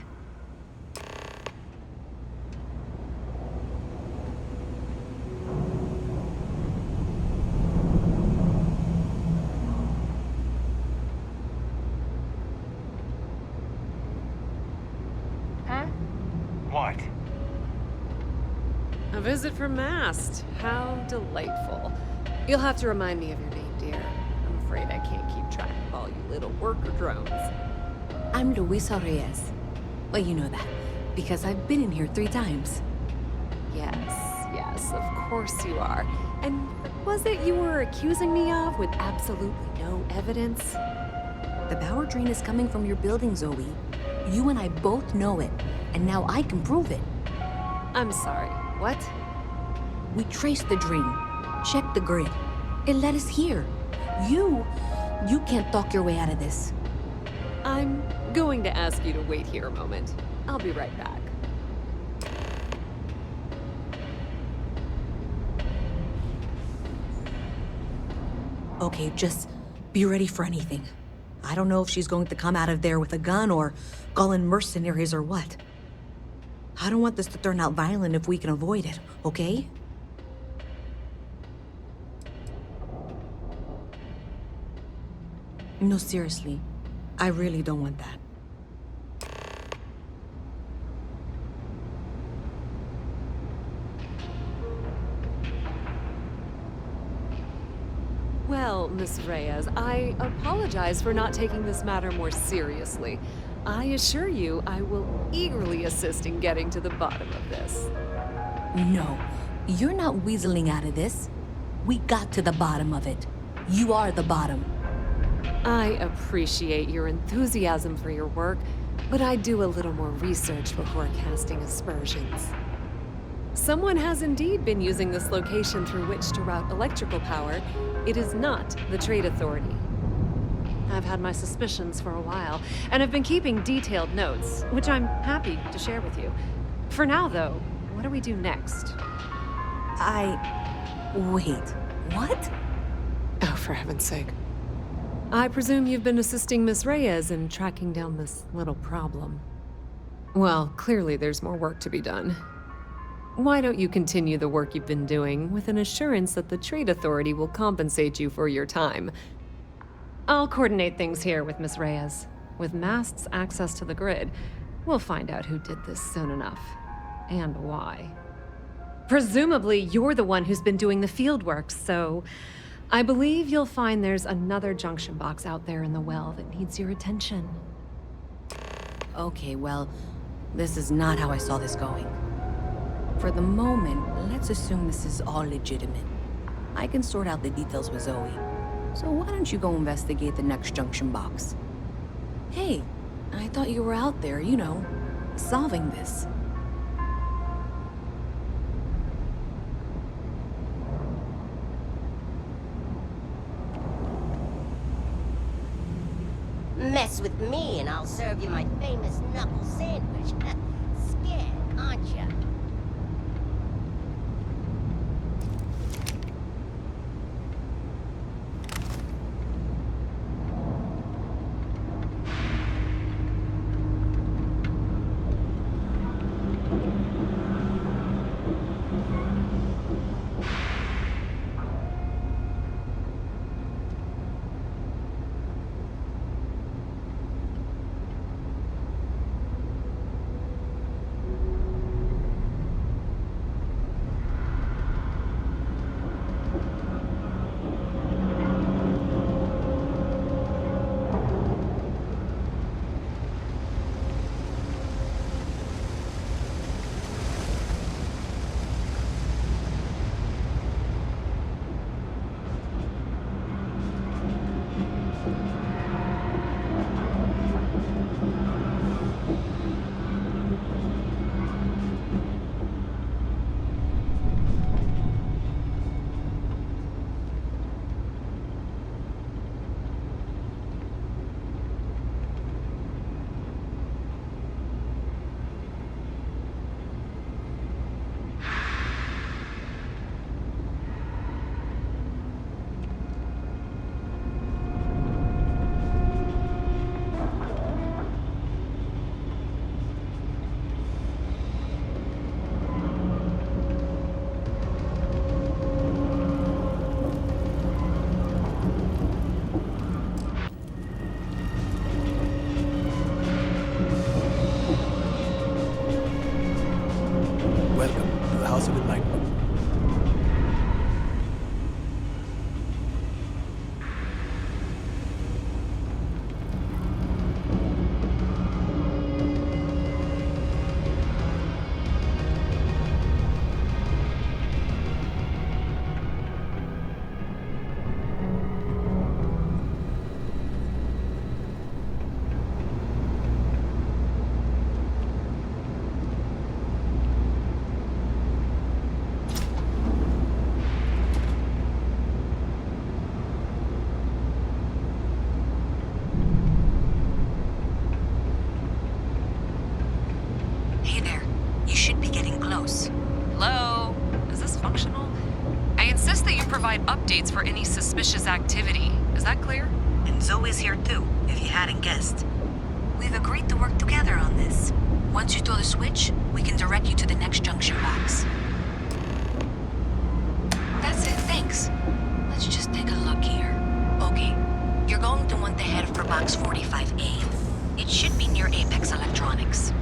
What? A visit from Mast. How delightful. You'll have to remind me of your name, dear. I'm afraid I can't keep track of all you little worker drones. I'm Luisa Reyes. Well, you know that, because I've been in here 3 times. Yes, of course you are. And what was it you were accusing me of with absolutely no evidence? The power drain is coming from your building, Zoe. You and I both know it, and now I can prove it. I'm sorry, what? We traced the dream, checked the grid. It led us here. You can't talk your way out of this. I'm going to ask you to wait here a moment. I'll be right back. Okay, just be ready for anything. I don't know if she's going to come out of there with a gun or call in mercenaries or what. I don't want this to turn out violent if we can avoid it, okay? No, seriously. I really don't want that. Well, Miss Reyes, I apologize for not taking this matter more seriously. I assure you I will eagerly assist in getting to the bottom of this. No, you're not weaseling out of this. We got to the bottom of it. You are the bottom. I appreciate your enthusiasm for your work, but I do a little more research before casting aspersions. Someone has indeed been using this location through which to route electrical power. It is not the Trade Authority. I've had my suspicions for a while, and have been keeping detailed notes, which I'm happy to share with you. For now, though, what do we do next? Wait, what? Oh, for heaven's sake. I presume you've been assisting Miss Reyes in tracking down this little problem. Well, clearly there's more work to be done. Why don't you continue the work you've been doing with an assurance that the Trade Authority will compensate you for your time? I'll coordinate things here with Miss Reyes. With Mast's access to the grid, we'll find out who did this soon enough, and why. Presumably, you're the one who's been doing the field work, so I believe you'll find there's another junction box out there in the well that needs your attention. Okay, well, this is not how I saw this going. For the moment, let's assume this is all legitimate. I can sort out the details with Zoe. So why don't you go investigate the next junction box? Hey, I thought you were out there, you know, solving this. Mess with me and I'll serve you my famous knuckle sandwich. Scared, aren't ya? provide updates for any suspicious activity. Is that clear? And Zoe's here too, if you hadn't guessed. We've agreed to work together on this. Once you throw the switch, we can direct you to the next junction box. That's it, thanks. Let's just take a look here. Okay, you're going to want to head for box 45A. It should be near Apex Electronics.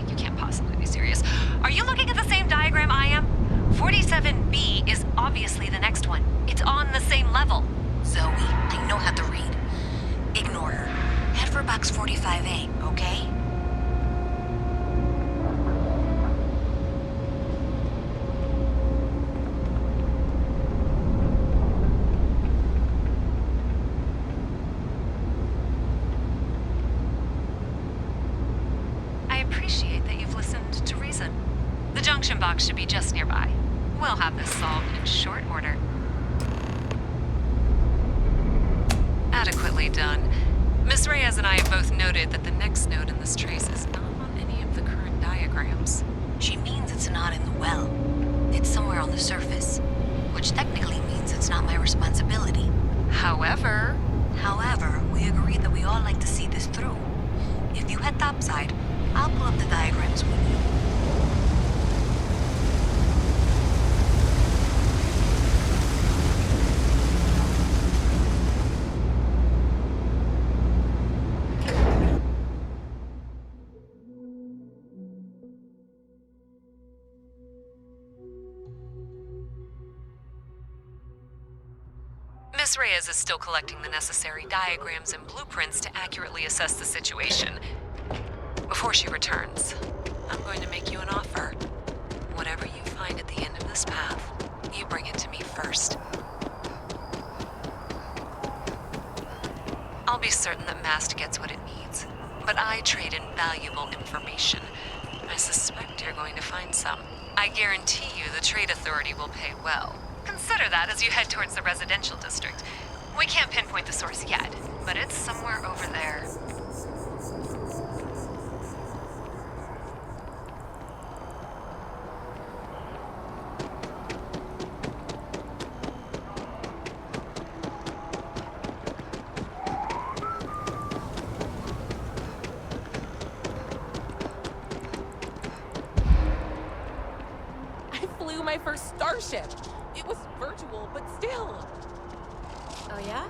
You can't possibly be serious. Are you looking at the same diagram I am? 47B is obviously the next one. It's on the same level. Zoe, I know how to read. Ignore her. Head for box 45A, okay? I appreciate that you've listened to reason. The junction box should be just nearby. We'll have this solved in short order. Adequately done. Miss Reyes and I have both noted that the next node in this trace is not on any of the current diagrams. She means it's not in the well. It's somewhere on the surface. Which technically means it's not my responsibility. However, we agreed that we all like to see this through. If you head topside, I'll pull up the diagrams with you. Miss Reyes is still collecting the necessary diagrams and blueprints to accurately assess the situation. Before she returns, I'm going to make you an offer. Whatever you find at the end of this path, you bring it to me first. I'll be certain that Mast gets what it needs, but I trade in valuable information. I suspect you're going to find some. I guarantee you the Trade Authority will pay well. Consider that as you head towards the residential district. We can't pinpoint the source yet, but it's somewhere over there. I flew my first starship. It was virtual, but still. Oh yeah?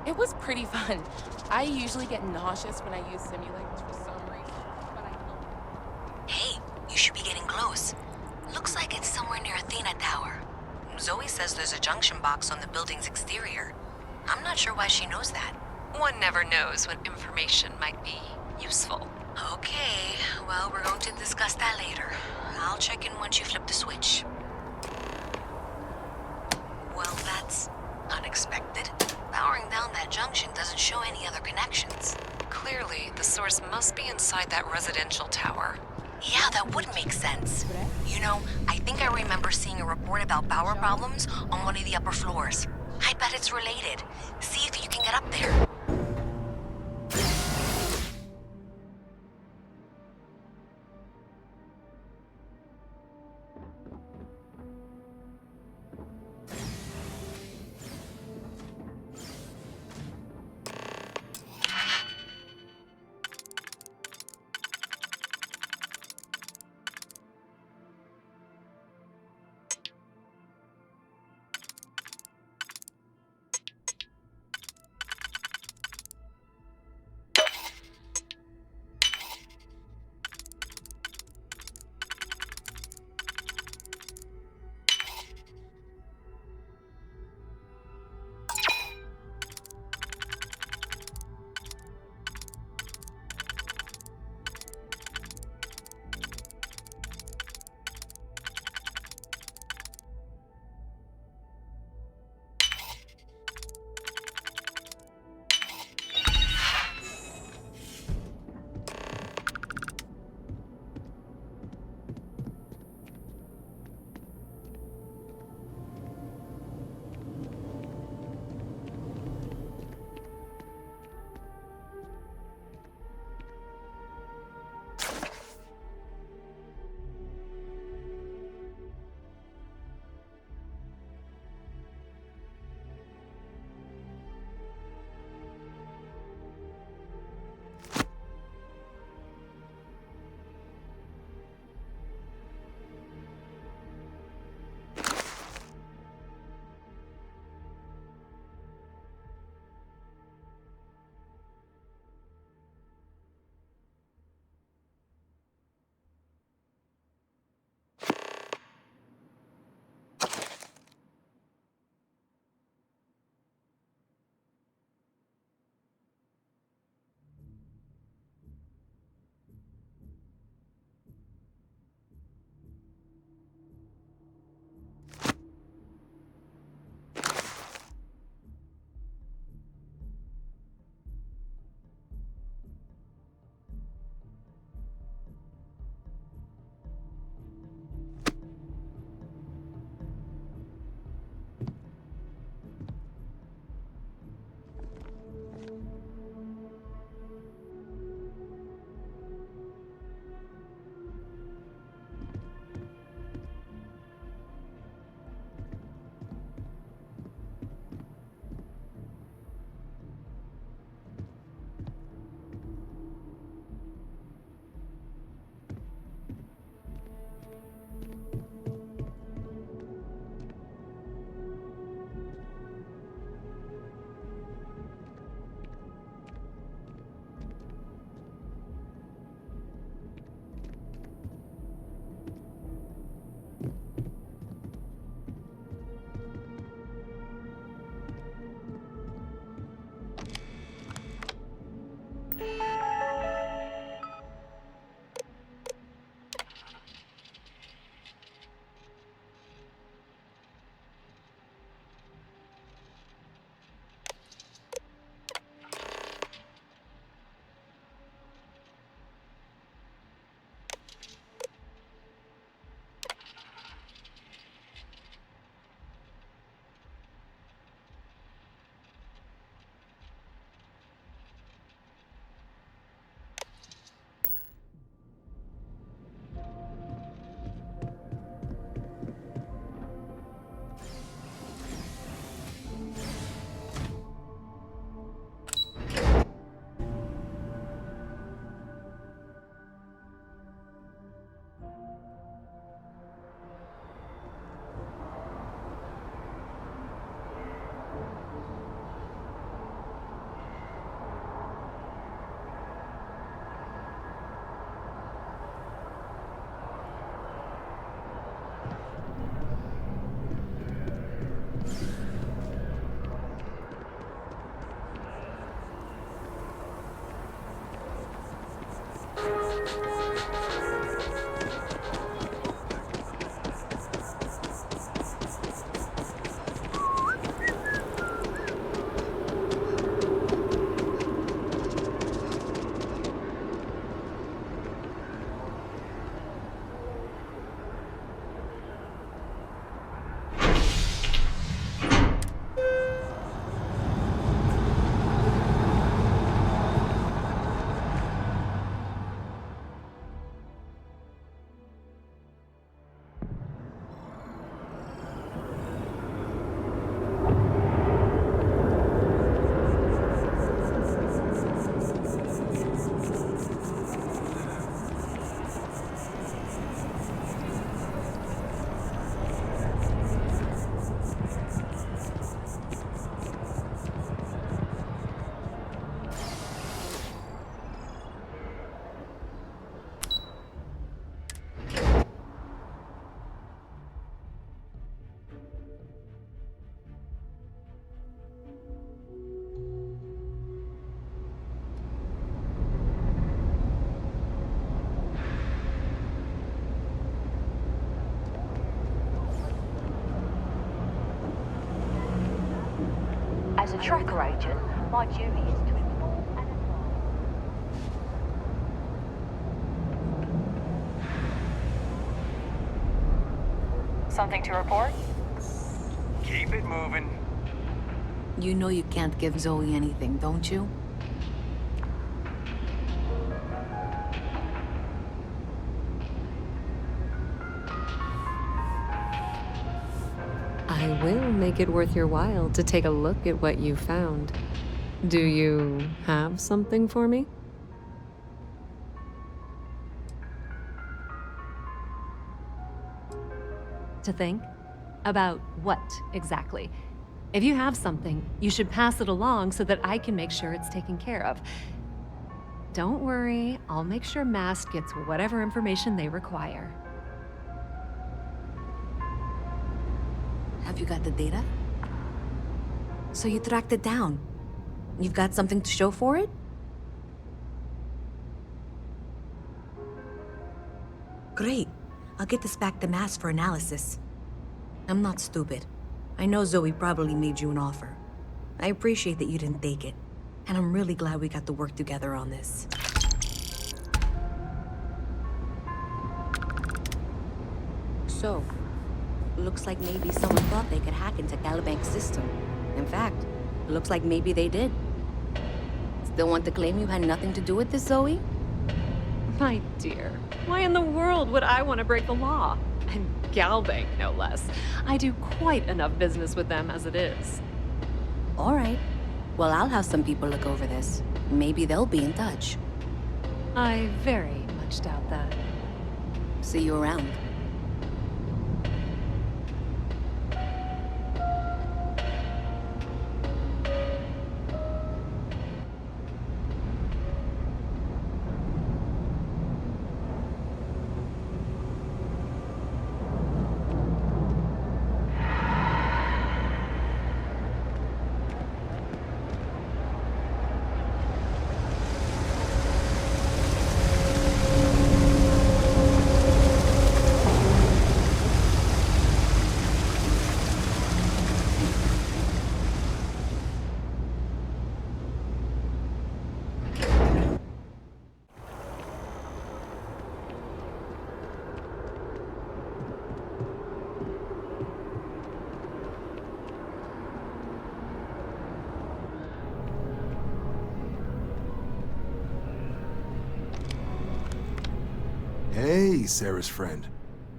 It was pretty fun. I usually get nauseous when I use simulators for some reason, but I don't. Hey, you should be getting close. Looks like it's somewhere near Athena Tower. Zoe says there's a junction box on the building's exterior. I'm not sure why she knows that. One never knows when information might be useful. Okay, well, we're going to discuss that later. I'll check in once you flip the switch. Well, that's unexpected. Powering down that junction doesn't show any other connections. Clearly, the source must be inside that residential tower. Yeah, that would make sense. You know, I think I remember seeing a report about power problems on one of the upper floors. I bet it's related. See if you can get up there. As a tracker agent, my duty is to inform and advise. Something to report? Keep it moving. You know you can't give Zoe anything, don't you? I will make it worth your while to take a look at what you found. Do you have something for me? To think? About what, exactly? If you have something, you should pass it along so that I can make sure it's taken care of. Don't worry, I'll make sure Mast gets whatever information they require. Have you got the data? So you tracked it down. You've got something to show for it? Great. I'll get this back to Mass for analysis. I'm not stupid. I know Zoe probably made you an offer. I appreciate that you didn't take it. And I'm really glad we got to work together on this. So, looks like maybe someone thought they could hack into Calibank's system. In fact, looks like maybe they did. Still want to claim you had nothing to do with this, Zoe? My dear, why in the world would I want to break the law? And Galbank, no less. I do quite enough business with them as it is. All right. Well, I'll have some people look over this. Maybe they'll be in touch. I very much doubt that. See you around. Hey, Sarah's friend.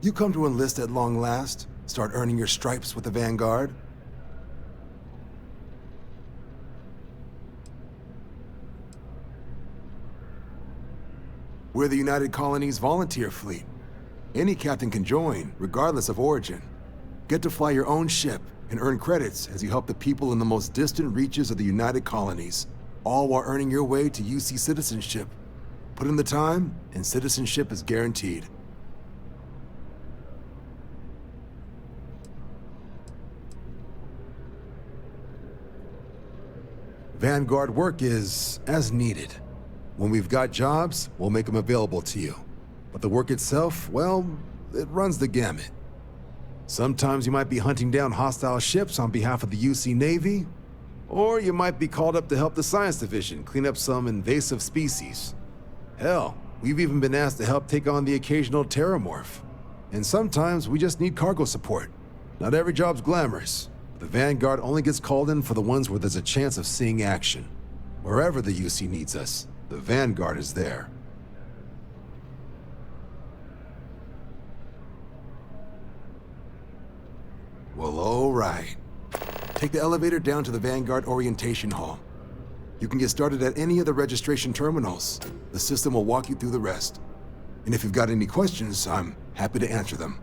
You come to enlist at long last? Start earning your stripes with the Vanguard? We're the United Colonies Volunteer Fleet. Any captain can join, regardless of origin. Get to fly your own ship and earn credits as you help the people in the most distant reaches of the United Colonies, all while earning your way to UC citizenship. Put in the time, and citizenship is guaranteed. Vanguard work is as needed. When we've got jobs, we'll make them available to you. But the work itself, well, it runs the gamut. Sometimes you might be hunting down hostile ships on behalf of the UC Navy, or you might be called up to help the Science Division clean up some invasive species. Hell, we've even been asked to help take on the occasional terramorph. And sometimes we just need cargo support. Not every job's glamorous. The Vanguard only gets called in for the ones where there's a chance of seeing action. Wherever the UC needs us, the Vanguard is there. Well, all right. Take the elevator down to the Vanguard Orientation Hall. You can get started at any of the registration terminals. The system will walk you through the rest. And if you've got any questions, I'm happy to answer them.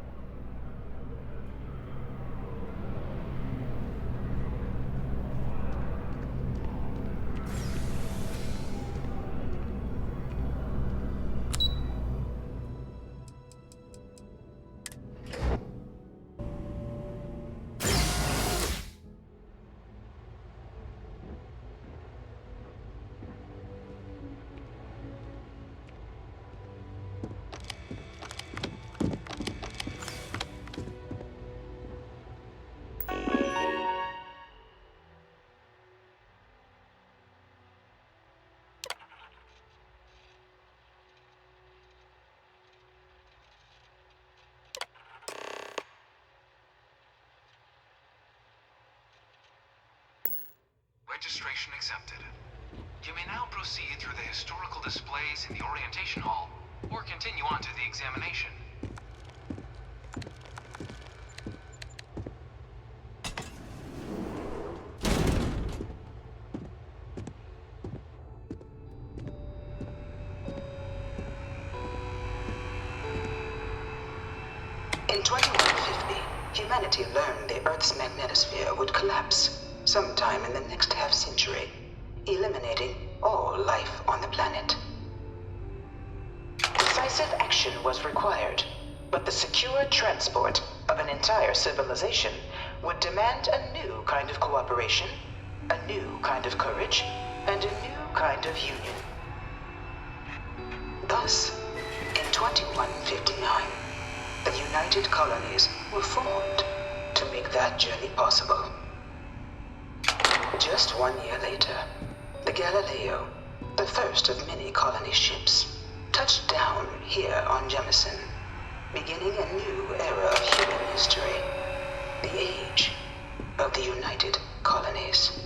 registration accepted. You may now proceed through the historical displays in the orientation hall, or continue on to the examination. In 2150, humanity learned the Earth's magnetosphere would collapse sometime in the next half-century, eliminating all life on the planet. Decisive action was required, but the secure transport of an entire civilization would demand a new kind of cooperation, a new kind of courage, and a new kind of union. Thus, in 2159, the United Colonies were formed to make that journey possible. Just 1 year later, the Galileo, the first of many colony ships, touched down here on Jemison, beginning a new era of human history, the age of the United Colonies.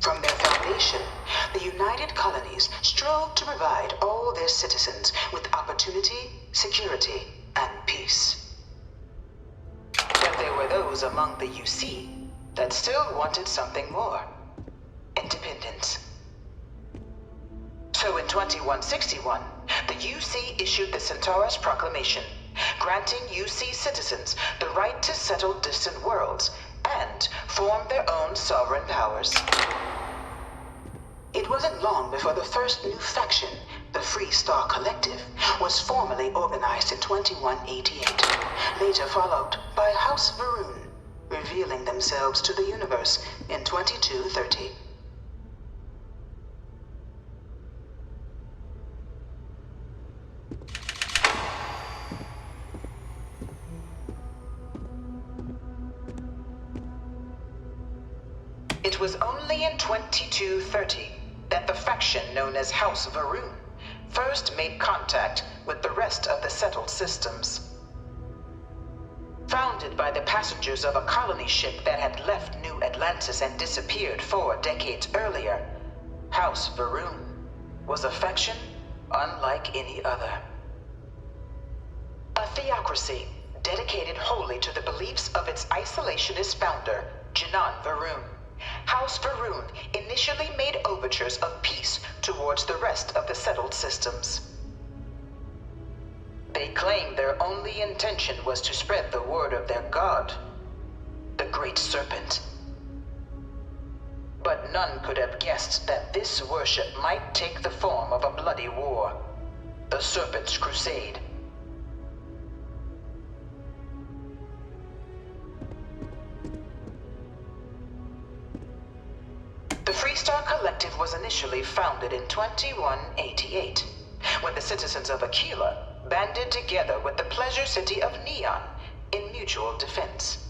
From their foundation, the United Colonies strove to provide all their citizens with opportunity, security, and peace. But there were those among the UC that still wanted something more: independence. So in 2161, the UC issued the Centaurus Proclamation, granting UC citizens the right to settle distant worlds and form their own sovereign powers. It wasn't long before the first new faction, the Free Star Collective, was formally organized in 2188, later followed by House Varun, revealing themselves to the universe in 2230. It was only in 2230 that the faction known as House Varun first made contact with the rest of the settled systems. Founded by the passengers of a colony ship that had left New Atlantis and disappeared 4 decades earlier, House Varun was a faction unlike any other. A theocracy dedicated wholly to the beliefs of its isolationist founder, Janan Varun. House Varun initially made overtures of peace towards the rest of the settled systems. They claimed their only intention was to spread the word of their god, the Great Serpent. But none could have guessed that this worship might take the form of a bloody war, the Serpent's Crusade. The Freestar Collective was initially founded in 2188, when the citizens of Akila banded together with the Pleasure City of Neon in mutual defense.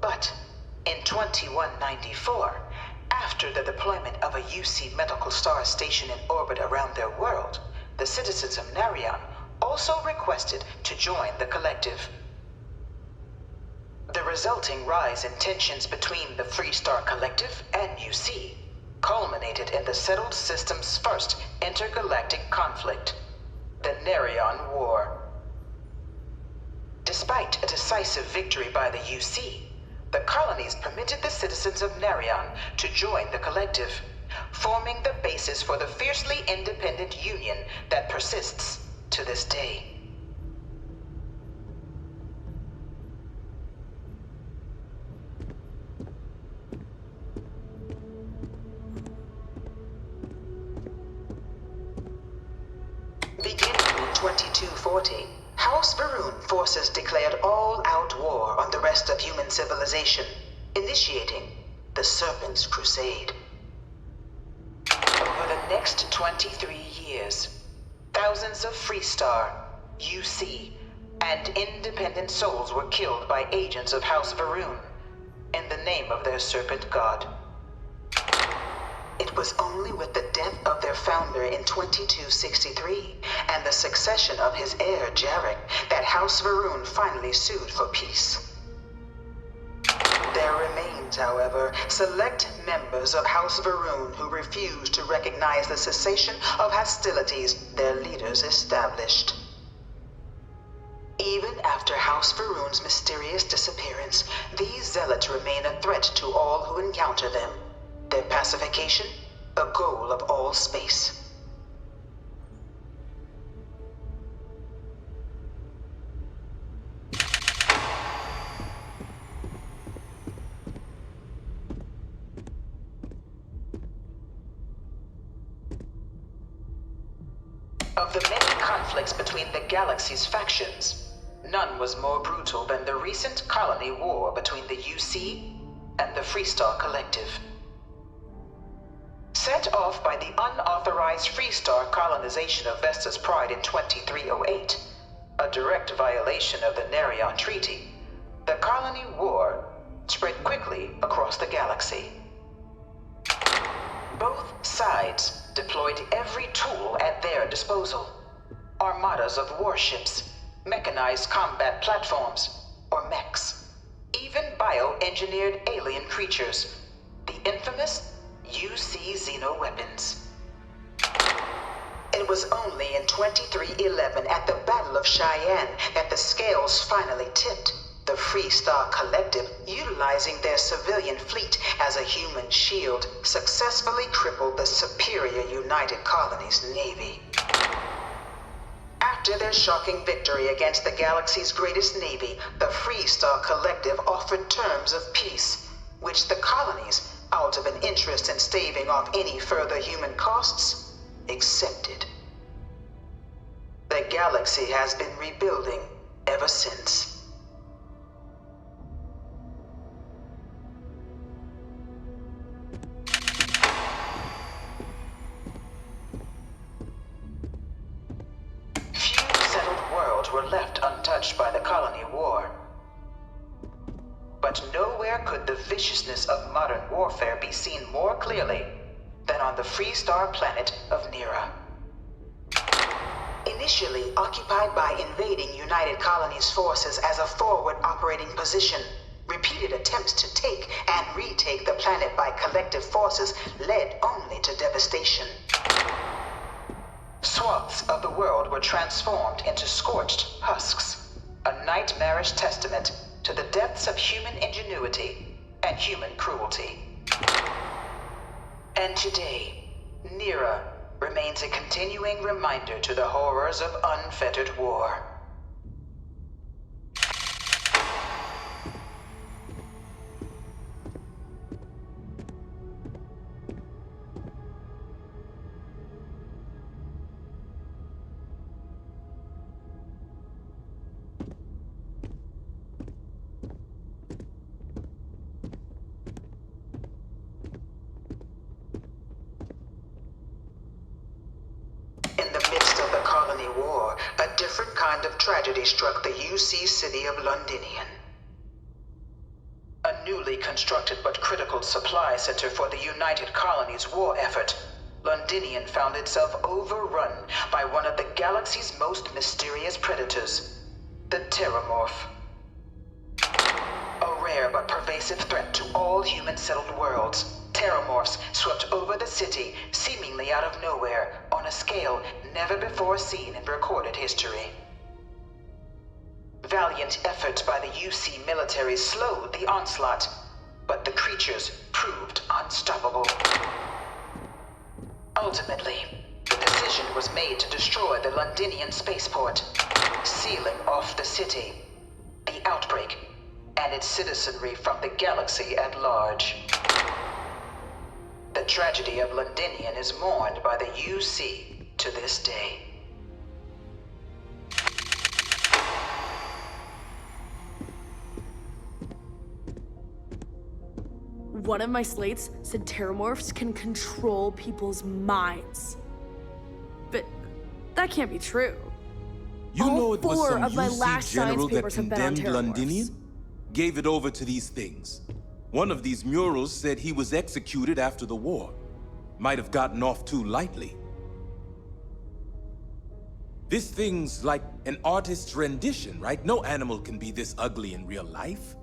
But in 2194, after the deployment of a UC medical star station in orbit around their world, the citizens of Narion also requested to join the collective. The resulting rise in tensions between the Freestar Collective and UC culminated in the settled system's first intergalactic conflict, the Narion War. Despite a decisive victory by the UC, the colonies permitted the citizens of Narion to join the collective, forming the basis for the fiercely independent union that persists to this day. Beginning in 2240, House Varun forces declared all-out war on the rest of human civilization, initiating the Serpent's Crusade. Over the next 23 years, thousands of Freestar, UC, and independent souls were killed by agents of House Va'ruun in the name of their serpent god. It was only with the death of their founder in 2263 and the succession of his heir, Jarek, that House Va'ruun finally sued for peace. There remains, however, select members of House Va'ruun who refuse to recognize the cessation of hostilities their leaders established. Even after House Va'ruun's mysterious disappearance, these zealots remain a threat to all who encounter them. Their pacification, a goal of all space. Of the many conflicts between the galaxy's factions, none was more brutal than the recent colony war between the UC and the Freestar Collective. Set off by the unauthorized Freestar colonization of Vesta's Pride in 2308, a direct violation of the Nerion Treaty, the colony war spread quickly across the galaxy. Both sides deployed every tool at their disposal. Armadas of warships, mechanized combat platforms, or mechs, even bioengineered alien creatures, the infamous UC xenoweapons. It was only in 2311 at the Battle of Cheyenne that the scales finally tipped, the Freestar Collective, utilizing their civilian fleet as a human shield, successfully crippled the superior United Colonies Navy. After their shocking victory against the galaxy's greatest navy, the Freestar Collective offered terms of peace, which the colonies, out of an interest in staving off any further human costs, accepted. The galaxy has been rebuilding ever since. Few settled worlds were left untouched by the colony war. But nowhere could the viciousness of modern warfare be seen more clearly than on the Freestar planet of Nera. Initially occupied by invading United Colonies forces as a forward operating position, repeated attempts to take and retake the planet by collective forces led only to devastation. Swaths of the world were transformed into scorched husks, a nightmarish testament to the depths of human ingenuity and human cruelty. And today, Nera remains a continuing reminder to the horrors of unfettered war. A different kind of tragedy struck the UC city of Londinian. A newly constructed but critical supply center for the United Colonies' war effort, Londinian found itself overrun by one of the galaxy's most mysterious predators, the Terramorph. A rare but pervasive threat to all human-settled worlds, Terramorphs swept over the city, seemingly out of nowhere, on a scale never before seen in recorded history. Valiant efforts by the UC military slowed the onslaught, but the creatures proved unstoppable. Ultimately, the decision was made to destroy the Londinian spaceport, sealing off the city, the outbreak, and its citizenry from the galaxy at large. The tragedy of Londinian is mourned by the UC to this day. One of my slates said Terramorphs can control people's minds. But that can't be true. You know know it was 4 some of my last UC science general that papers have been on condemned terramorphs. Londinian? Gave it over to these things. One of these murals said he was executed after the war. Might have gotten off too lightly. This thing's like an artist's rendition, right? No animal can be this ugly in real life.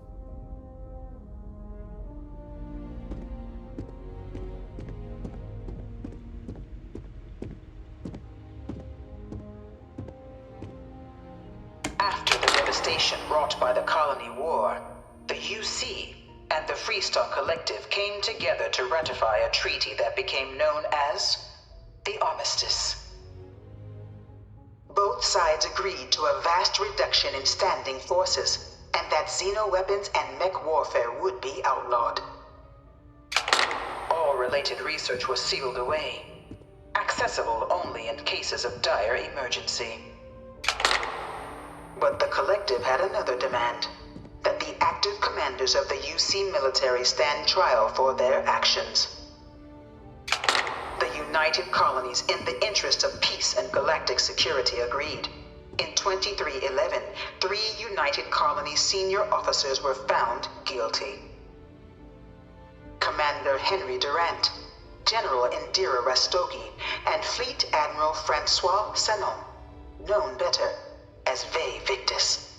After the devastation wrought by the Colony War, the UC and the Freestar Collective came together to ratify a treaty that became known as the Armistice. Both sides agreed to a vast reduction in standing forces, and that xeno-weapons and mech warfare would be outlawed. All related research was sealed away, accessible only in cases of dire emergency. But the Collective had another demand, that the active commanders of the UC military stand trial for their actions. The United Colonies, in the interest of peace and galactic security, agreed. In 2311, 3 United Colonies senior officers were found guilty. Commander Henry Durant, General Indira Rastogi, and Fleet Admiral Francois Sanon, known better as Ve Victus.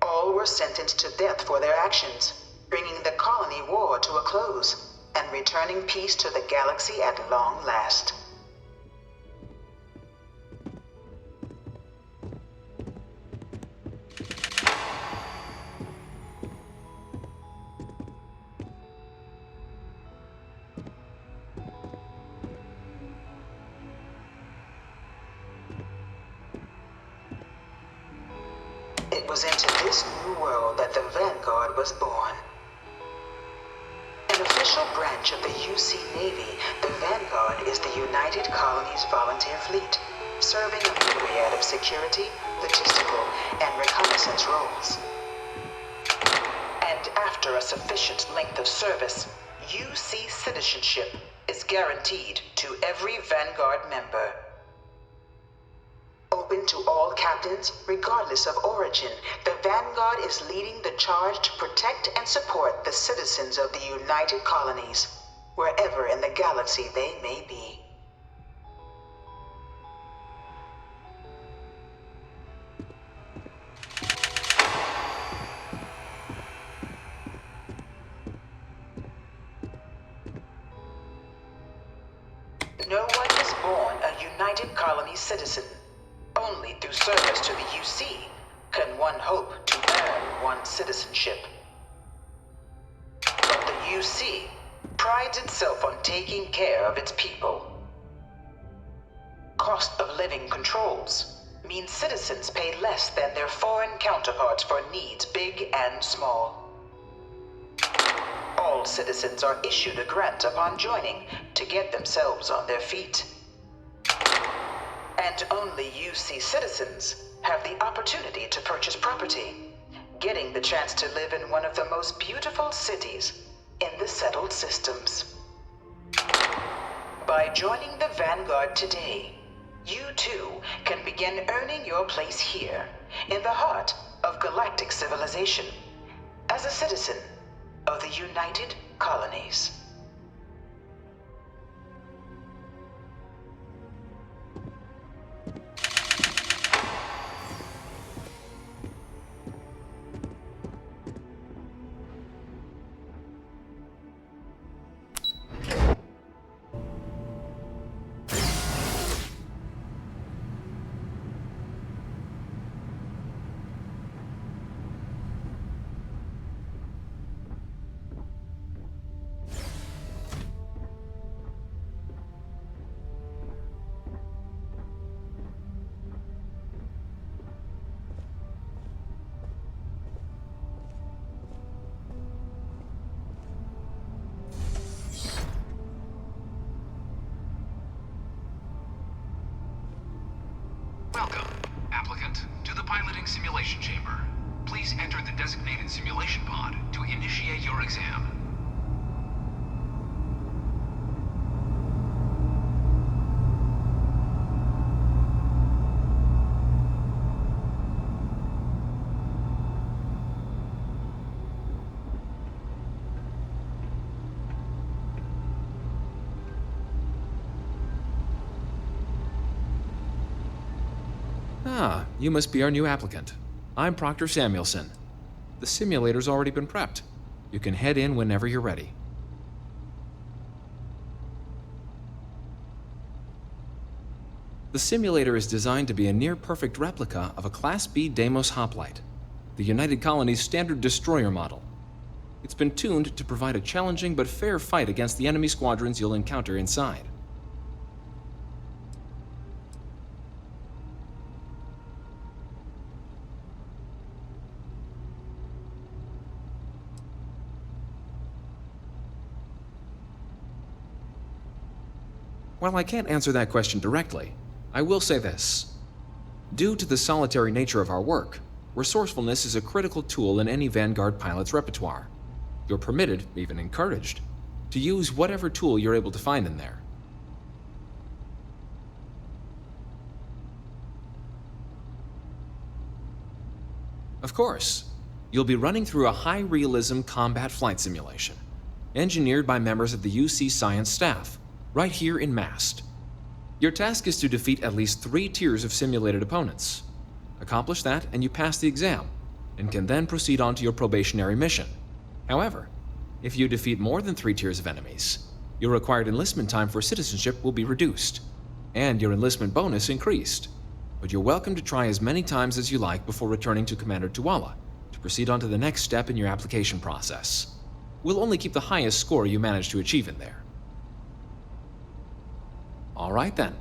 All were sentenced to death for their actions, bringing the colony war to a close and returning peace to the galaxy at long last. It was into this new world that the Vanguard was born. An official branch of the UC Navy, the Vanguard is the United Colonies Volunteer Fleet, serving a myriad of security, logistical, and reconnaissance roles. And after a sufficient length of service, UC citizenship is guaranteed to every Vanguard member. Open to all captains, regardless of origin, the Vanguard is leading the charge to protect and support the citizens of the United Colonies, wherever in the galaxy they may be. No one is born a United Colonies citizen. Only through service to the UC can one hope to earn one's citizenship. But the UC prides itself on taking care of its people. Cost of living controls mean citizens pay less than their foreign counterparts for needs big and small. All citizens are issued a grant upon joining to get themselves on their feet. And only UC citizens have the opportunity to purchase property, getting the chance to live in one of the most beautiful cities in the settled systems. By joining the Vanguard today, you too can begin earning your place here, in the heart of galactic civilization, as a citizen of the United Colonies. Welcome, applicant, to the piloting simulation chamber. Please enter the designated simulation pod to initiate your exam. Ah, you must be our new applicant. I'm Proctor Samuelson. The simulator's already been prepped. You can head in whenever you're ready. The simulator is designed to be a near-perfect replica of a Class B Deimos hoplite, the United Colony's standard destroyer model. It's been tuned to provide a challenging but fair fight against the enemy squadrons you'll encounter inside. While I can't answer that question directly, I will say this. Due to the solitary nature of our work, resourcefulness is a critical tool in any Vanguard pilot's repertoire. You're permitted, even encouraged, to use whatever tool you're able to find in there. Of course, you'll be running through a high-realism combat flight simulation, engineered by members of the UC Science staff, right here in Mast. Your task is to defeat at least 3 tiers of simulated opponents. Accomplish that and you pass the exam, and can then proceed on to your probationary mission. However, if you defeat more than 3 tiers of enemies, your required enlistment time for citizenship will be reduced, and your enlistment bonus increased. But you're welcome to try as many times as you like before returning to Commander Tuala to proceed on to the next step in your application process. We'll only keep the highest score you manage to achieve in there. All right then.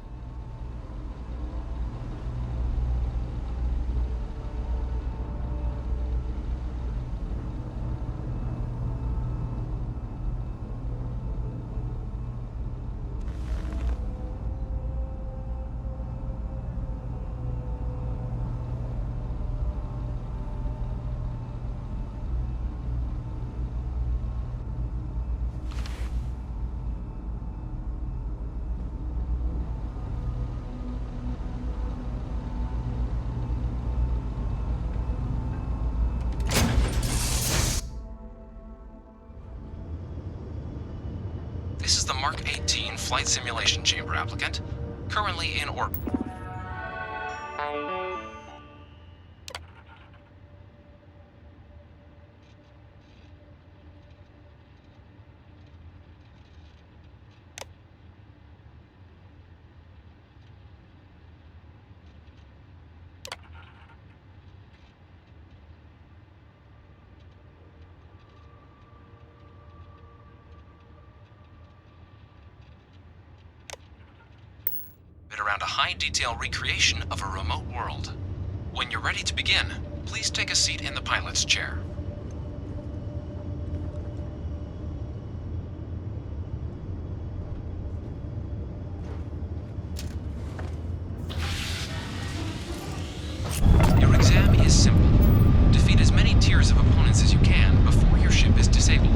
This is the Mark 18 Flight Simulation Chamber applicant, currently in orbit. Around a high-detail recreation of a remote world. When you're ready to begin, please take a seat in the pilot's chair. Your exam is simple. Defeat as many tiers of opponents as you can before your ship is disabled.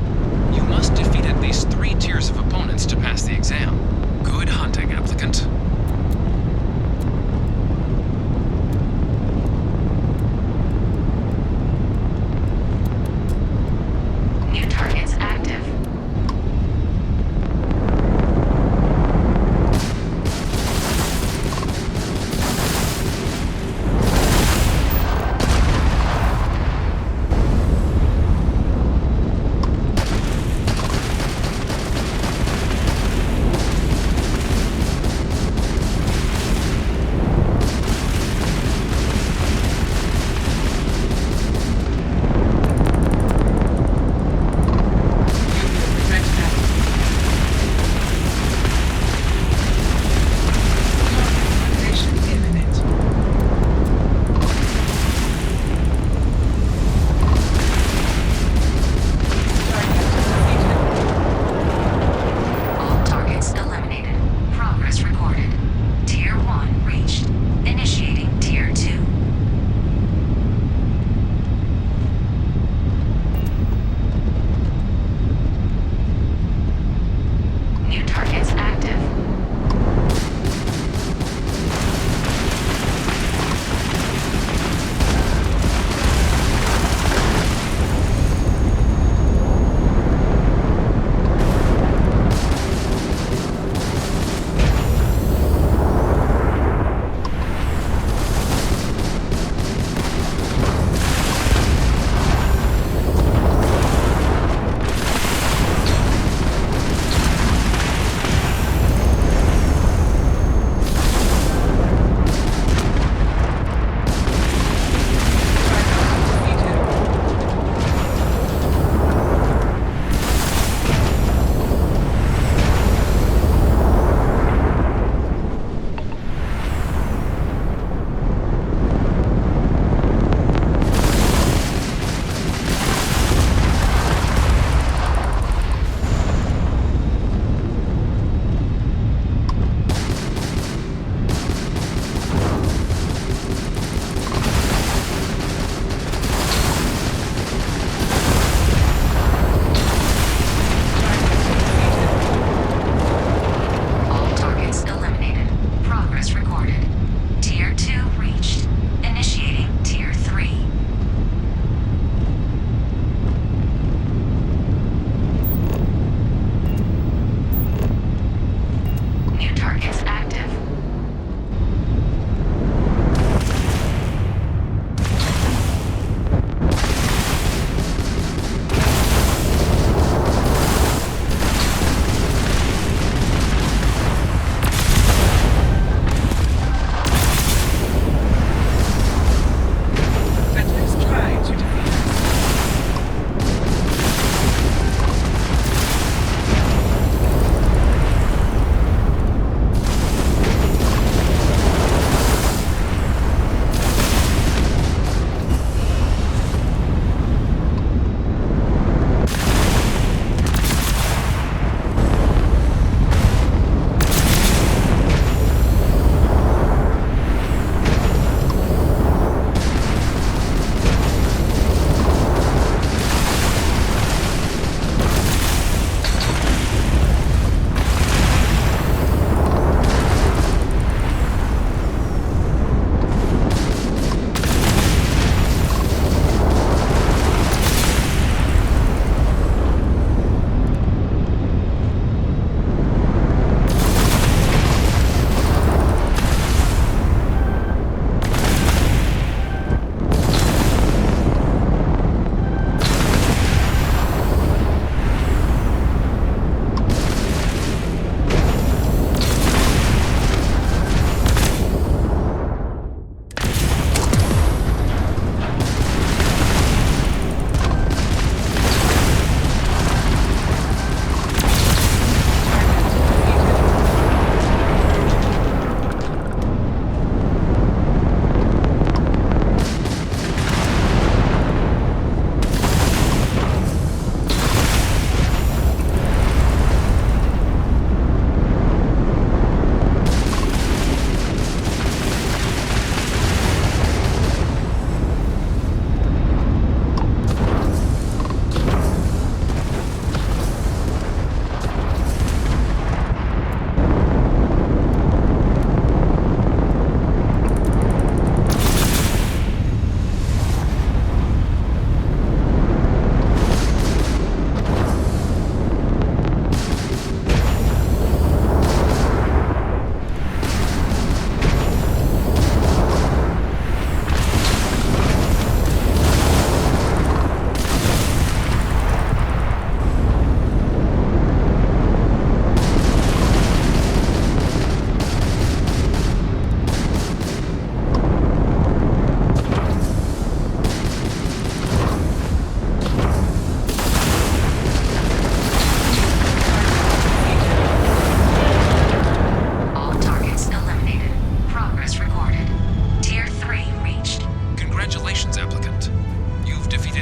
You must defeat at least 3 tiers of opponents to pass the exam. Good hunting, applicant.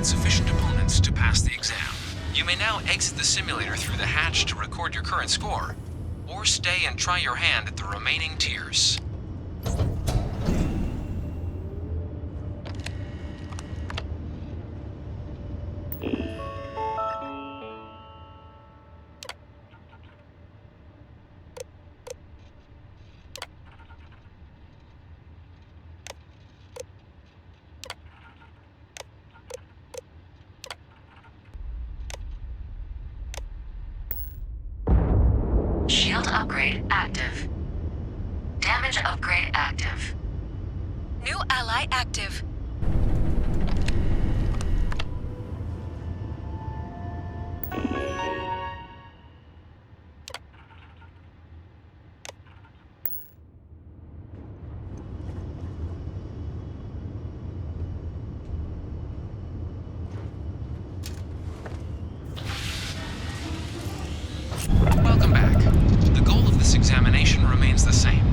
defeated sufficient opponents to pass the exam. You may now exit the simulator through the hatch to record your current score, or stay and try your hand at the remaining tiers. Shield upgrade active. Damage upgrade active. New ally active. Welcome back. The goal of this examination remains the same.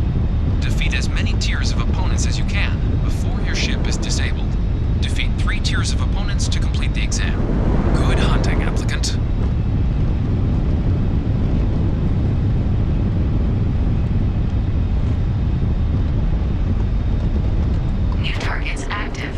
Defeat as many tiers of opponents as you can before your ship is disabled. Defeat 3 tiers of opponents to complete the exam. Good hunting, applicant. New targets active.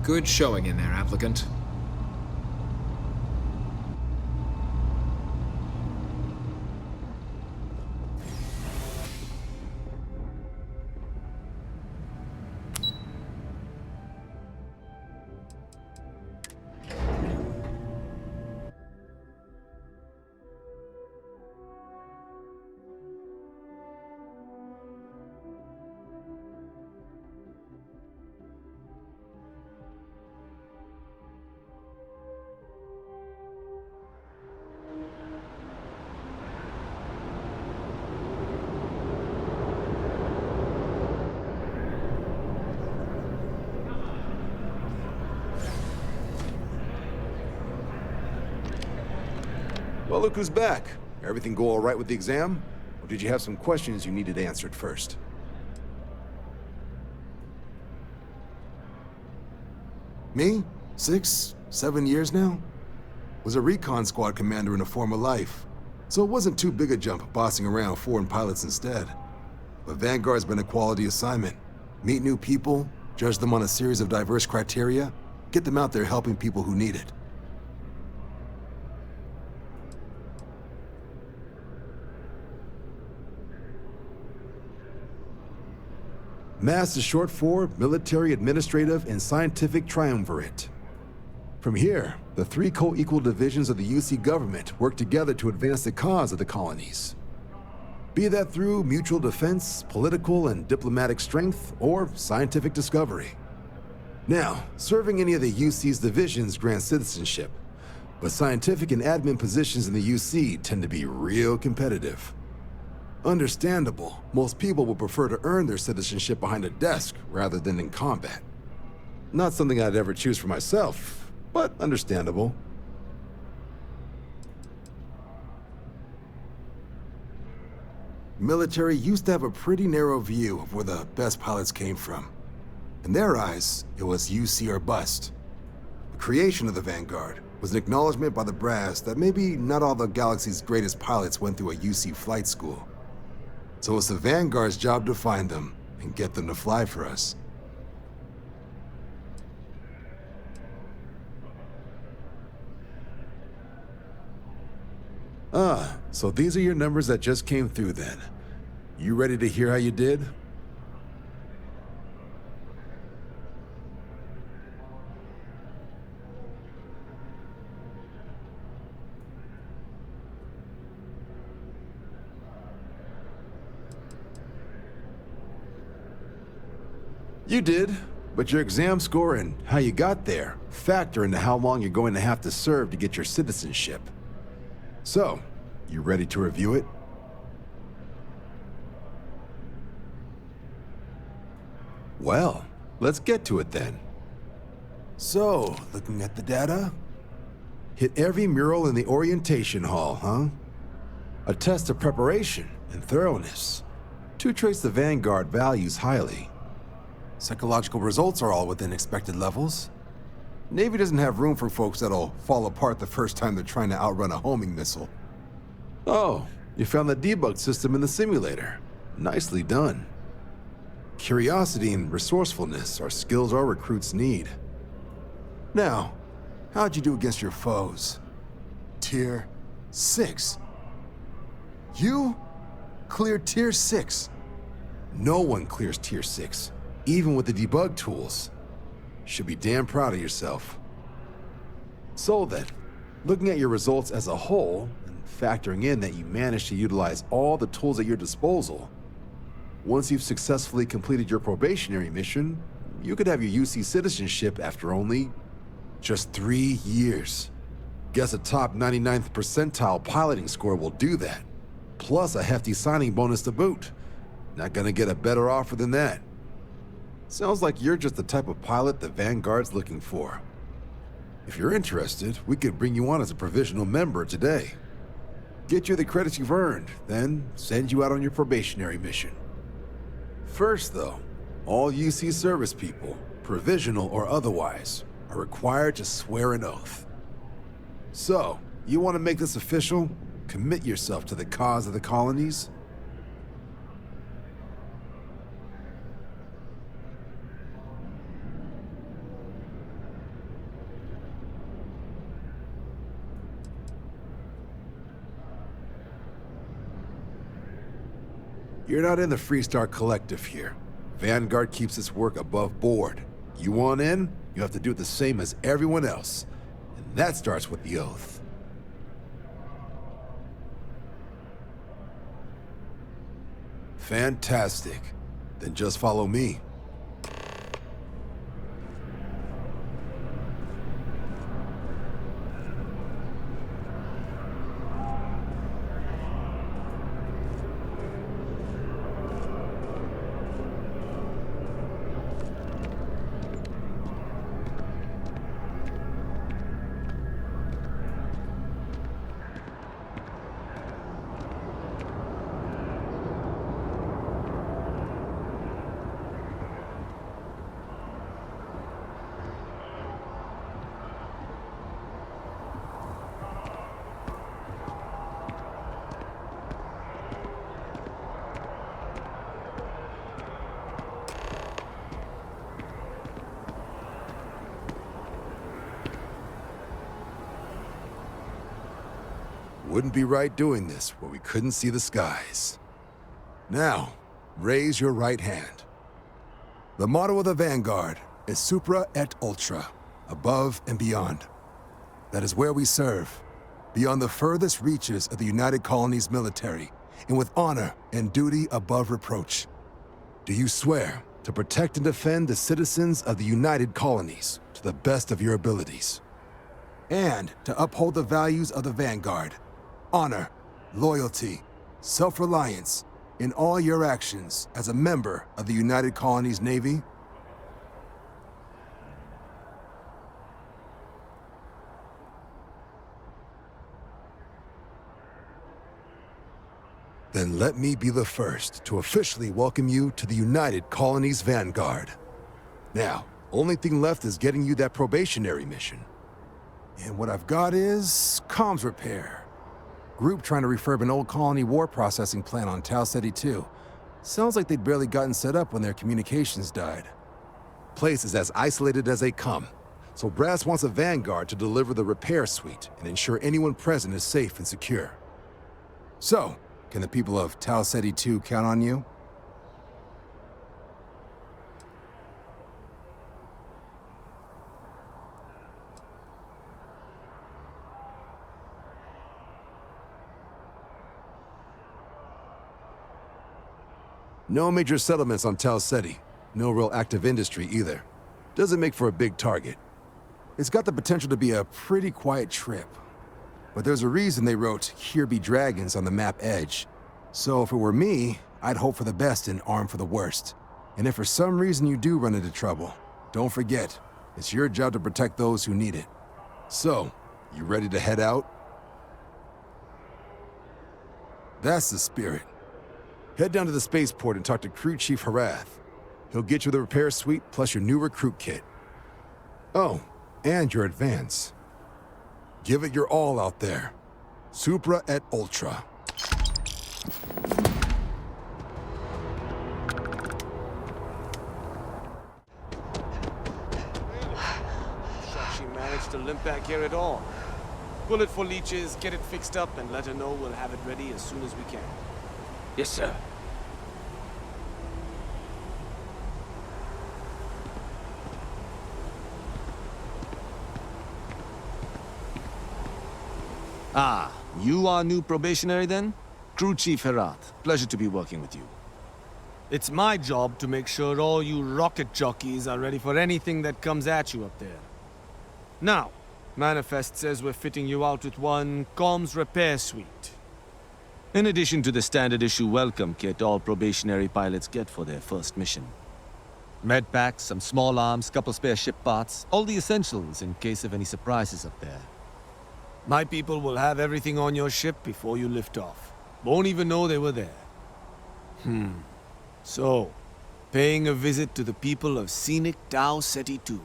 Good showing in there, applicant. Well, look who's back. Everything go all right with the exam? Or did you have some questions you needed answered first? Me? 6, 7 years now? Was a recon squad commander in a former life, so it wasn't too big a jump bossing around foreign pilots instead. But Vanguard's been a quality assignment. Meet new people, judge them on a series of diverse criteria, get them out there helping people who need it. MAST is short for Military, Administrative, and Scientific Triumvirate. From here, the 3 co-equal divisions of the UC government work together to advance the cause of the colonies. Be that through mutual defense, political and diplomatic strength, or scientific discovery. Now, serving any of the UC's divisions grants citizenship, but scientific and admin positions in the UC tend to be real competitive. Understandable, most people would prefer to earn their citizenship behind a desk rather than in combat. Not something I'd ever choose for myself, but understandable. Military used to have a pretty narrow view of where the best pilots came from. In their eyes, it was UC or bust. The creation of the Vanguard was an acknowledgement by the brass that maybe not all the galaxy's greatest pilots went through a UC flight school. So it's the Vanguard's job to find them and get them to fly for us. Ah, so these are your numbers that just came through then. You ready to hear how you did? You did, but your exam score and how you got there factor into how long you're going to have to serve to get your citizenship. So, you ready to review it? Well, let's get to it then. So, looking at the data? Hit every mural in the orientation hall, huh? A test of preparation and thoroughness. 2 traits the Vanguard values highly. Psychological results are all within expected levels. Navy doesn't have room for folks that'll fall apart the first time they're trying to outrun a homing missile. Oh, you found the debug system in the simulator. Nicely done. Curiosity and resourcefulness are skills our recruits need. Now, how'd you do against your foes? Tier 6. You cleared Tier 6. No one clears Tier 6. Even with the debug tools. Should be damn proud of yourself. So then, looking at your results as a whole, and factoring in that you managed to utilize all the tools at your disposal, once you've successfully completed your probationary mission, you could have your UC citizenship after only just 3 years. Guess a top 99th percentile piloting score will do that, plus a hefty signing bonus to boot. Not gonna get a better offer than that. Sounds like you're just the type of pilot the Vanguard's looking for. If you're interested, we could bring you on as a provisional member today. Get you the credits you've earned, then send you out on your probationary mission. First though, all UC service people, provisional or otherwise, are required to swear an oath. So, you want to make this official? Commit yourself to the cause of the colonies? You're not in the Freestar Collective here. Vanguard keeps its work above board. You want in, you have to do it the same as everyone else. And that starts with the oath. Fantastic. Then just follow me. Wouldn't be right doing this where we couldn't see the skies. Now, raise your right hand. The motto of the Vanguard is Supra et Ultra, above and beyond. That is where we serve, beyond the furthest reaches of the United Colonies military, and with honor and duty above reproach. Do you swear to protect and defend the citizens of the United Colonies to the best of your abilities? And to uphold the values of the Vanguard, honor, loyalty, self-reliance in all your actions as a member of the United Colonies Navy? Then let me be the first to officially welcome you to the United Colonies Vanguard. Now, only thing left is getting you that probationary mission. And what I've got is comms repair. Group trying to refurb an old colony war processing plant on Tau Ceti 2. Sounds like they'd barely gotten set up when their communications died. Place is as isolated as they come, so Brass wants a Vanguard to deliver the repair suite and ensure anyone present is safe and secure. So, can the people of Tau Ceti 2 count on you? No major settlements on Tau Ceti. No real active industry either. Doesn't make for a big target. It's got the potential to be a pretty quiet trip. But there's a reason they wrote, "Here be dragons" on the map edge. So if it were me, I'd hope for the best and arm for the worst. And if for some reason you do run into trouble, don't forget, it's your job to protect those who need it. So, you ready to head out? That's the spirit. Head down to the spaceport and talk to Crew Chief Harath. He'll get you the repair suite plus your new recruit kit. Oh, and your advance. Give it your all out there. Supra et Ultra. She managed to limp back here at all. Bullet for leeches, get it fixed up, and let her know we'll have it ready as soon as we can. Yes, sir. Ah, you are new probationary then? Crew Chief Herath, pleasure to be working with you. It's my job to make sure all you rocket jockeys are ready for anything that comes at you up there. Now, Manifest says we're fitting you out with one comms repair suite. In addition to the standard issue welcome kit all probationary pilots get for their first mission. Med packs, some small arms, couple spare ship parts, all the essentials in case of any surprises up there. My people will have everything on your ship before you lift off. Won't even know they were there. So, paying a visit to the people of scenic Tau Ceti 2.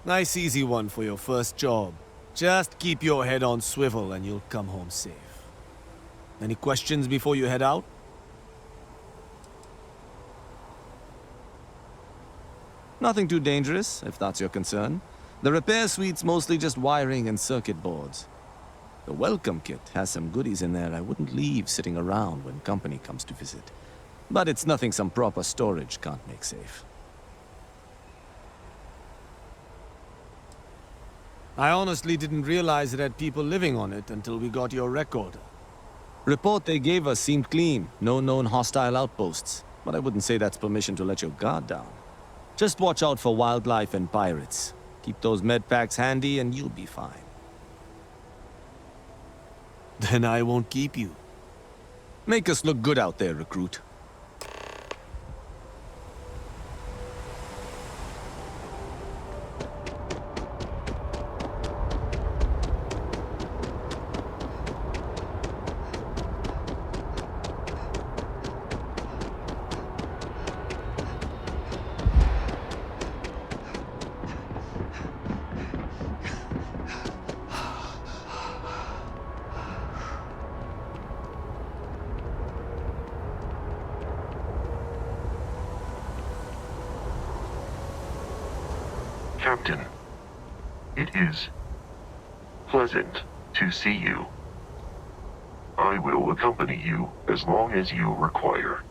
Nice easy one for your first job. Just keep your head on swivel and you'll come home safe. Any questions before you head out? Nothing too dangerous, if that's your concern. The repair suite's mostly just wiring and circuit boards. The welcome kit has some goodies in there I wouldn't leave sitting around when company comes to visit. But it's nothing some proper storage can't make safe. I honestly didn't realize it had people living on it until we got your recorder. Report they gave us seemed clean, no known hostile outposts. But I wouldn't say that's permission to let your guard down. Just watch out for wildlife and pirates. Keep those med packs handy and you'll be fine. Then I won't keep you. Make us look good out there, recruit. Captain, it is pleasant to see you. I will accompany you as long as you require.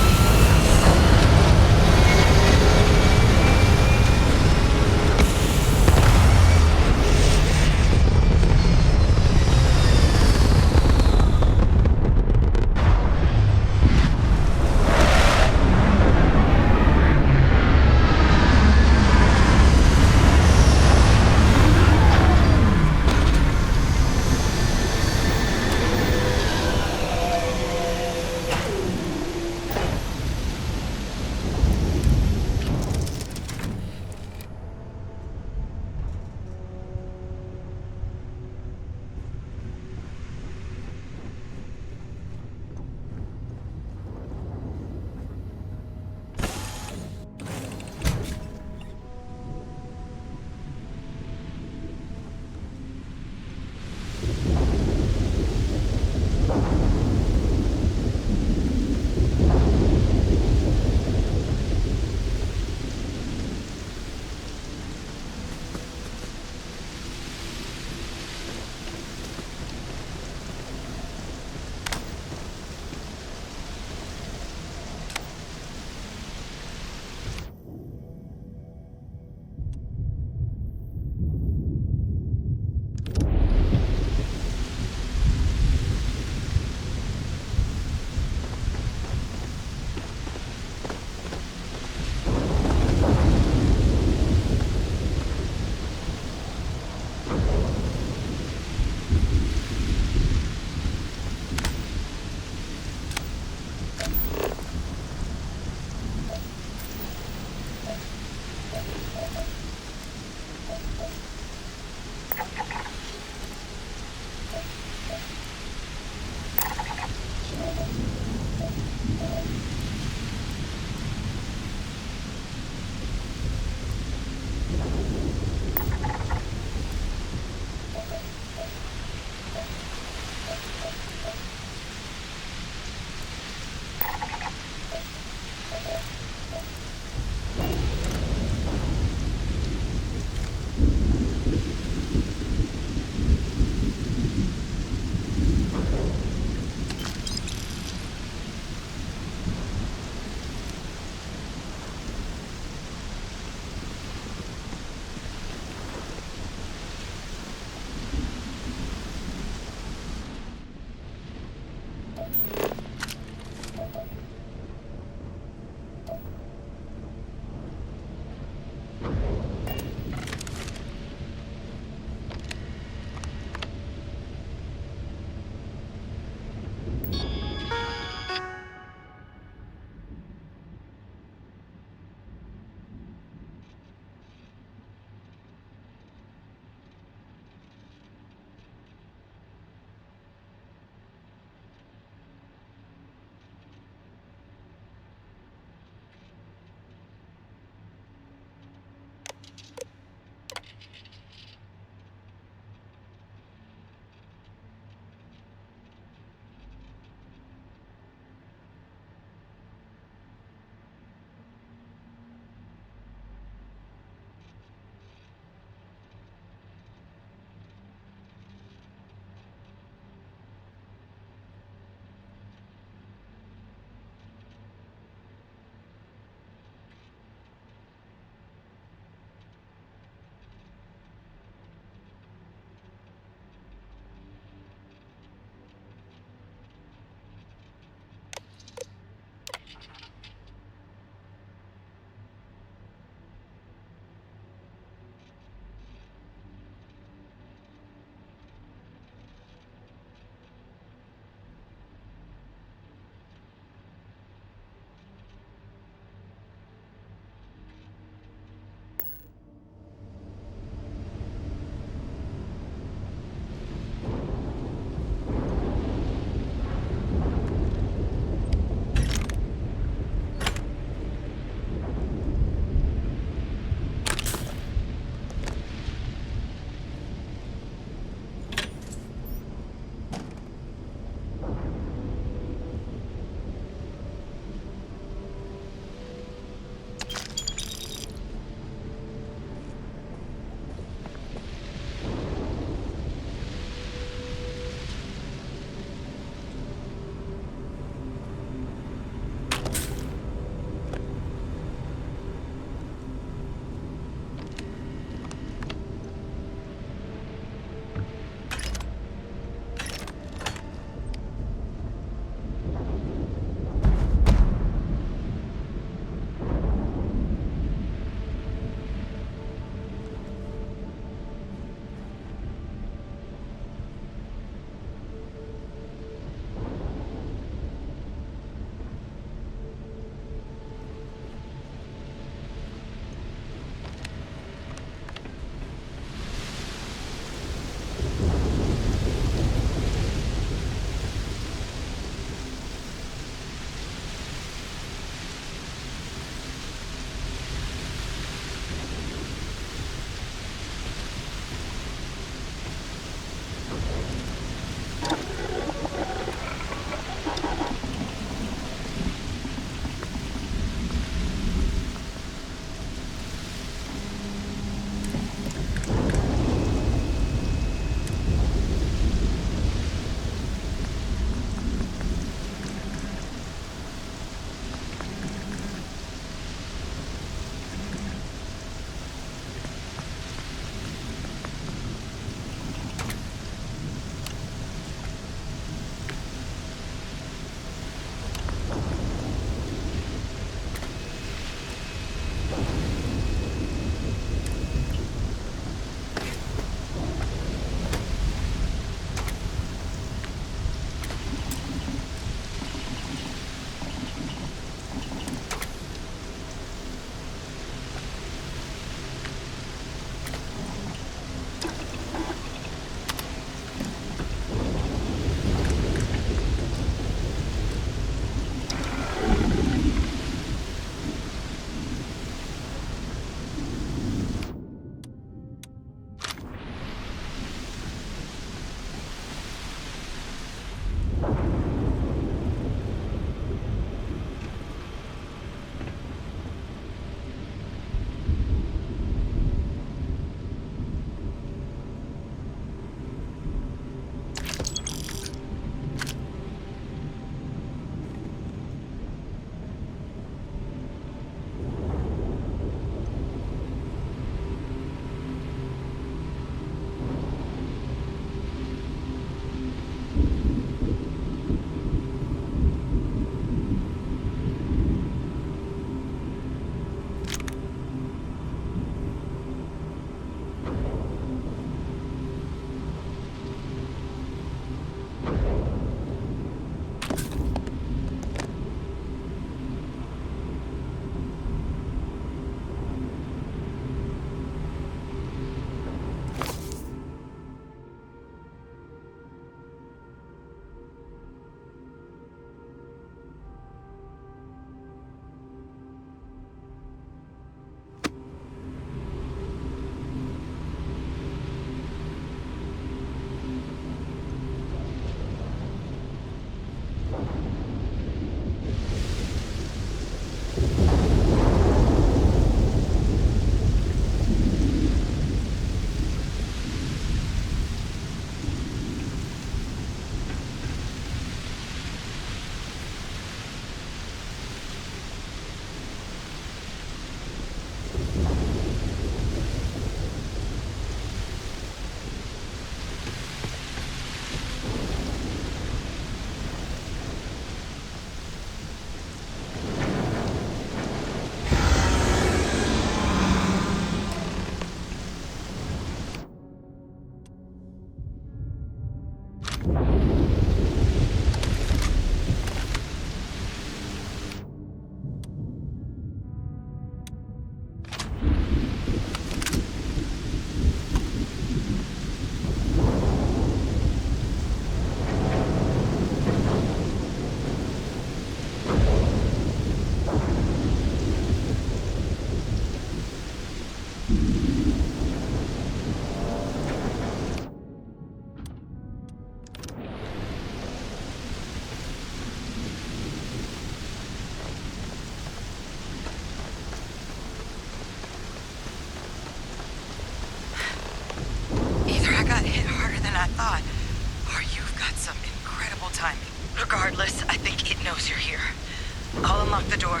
I'll unlock the door.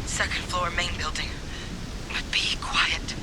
Second floor, main building. But be quiet.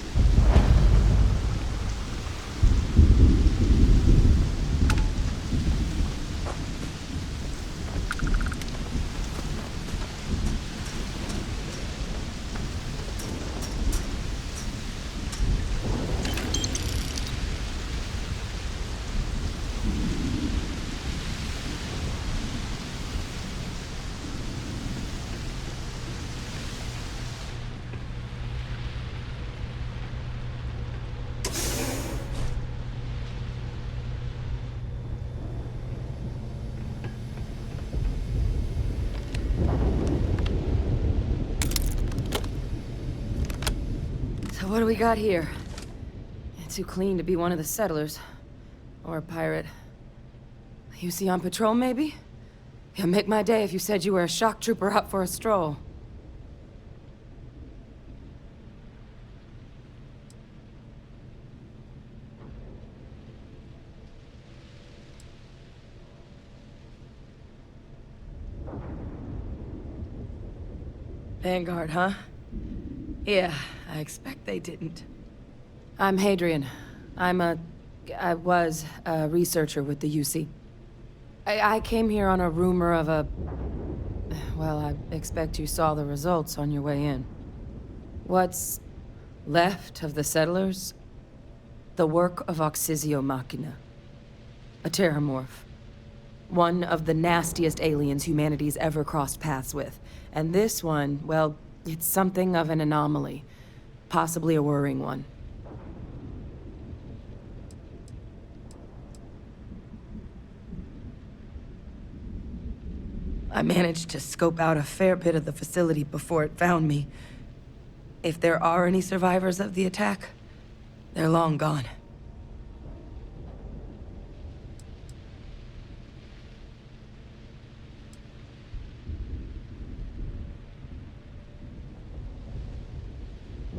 So what do we got here? Too clean to be one of the settlers. Or a pirate. You see on patrol, maybe? It'd make my day if you said you were a shock trooper out for a stroll. Vanguard, huh? Yeah, I expect they didn't. I'm Hadrian. I was a researcher with the UC. I came here on a rumor of a... Well, I expect you saw the results on your way in. What's left of the settlers? The work of Oxysio Machina. A terramorph. One of the nastiest aliens humanity's ever crossed paths with. And this one, well, it's something of an anomaly. Possibly a worrying one. I managed to scope out a fair bit of the facility before it found me. If there are any survivors of the attack, they're long gone.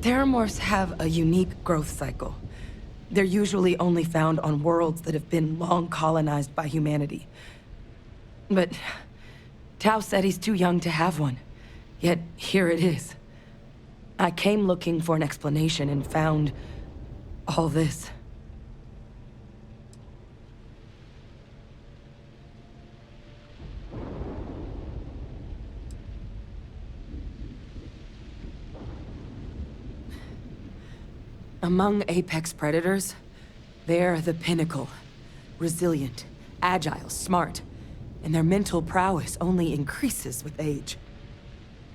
Terramorphs have a unique growth cycle. They're usually only found on worlds that have been long colonized by humanity. But Tao said he's too young to have one. Yet, here it is. I came looking for an explanation and found all this. Among apex predators, they're the pinnacle. Resilient, agile, smart. And their mental prowess only increases with age.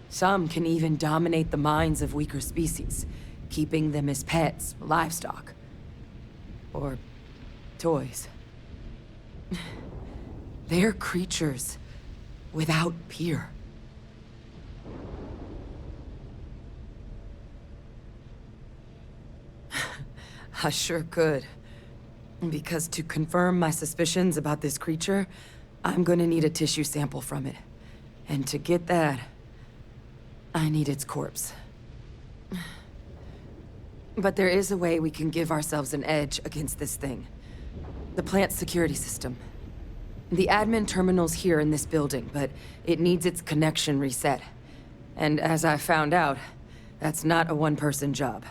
Some can even dominate the minds of weaker species, keeping them as pets, livestock, or toys. They're creatures without peer. I sure could. Because to confirm my suspicions about this creature, I'm gonna need a tissue sample from it. And to get that, I need its corpse. But there is a way we can give ourselves an edge against this thing. The plant's security system. The admin terminal's here in this building, but it needs its connection reset. And as I found out, that's not a one-person job.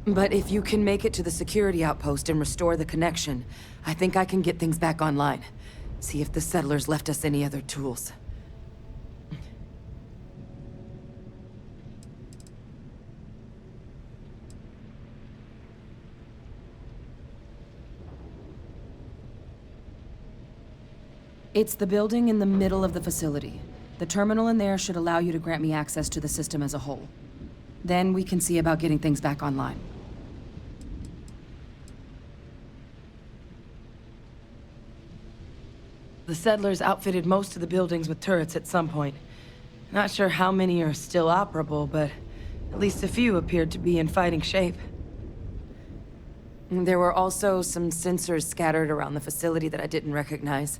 But if you can make it to the security outpost and restore the connection, I think I can get things back online. See if the settlers left us any other tools. It's the building in the middle of the facility. The terminal in there should allow you to grant me access to the system as a whole. Then we can see about getting things back online. The settlers outfitted most of the buildings with turrets at some point. Not sure how many are still operable, but at least a few appeared to be in fighting shape. There were also some sensors scattered around the facility that I didn't recognize.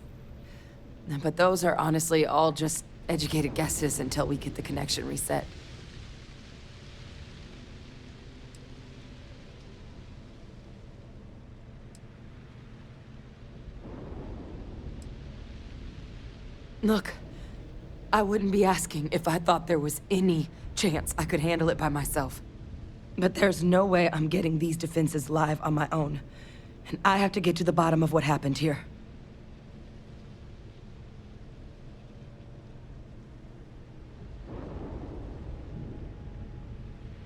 But those are honestly all just educated guesses until we get the connection reset. Look, I wouldn't be asking if I thought there was any chance I could handle it by myself. But there's no way I'm getting these defenses live on my own. And I have to get to the bottom of what happened here.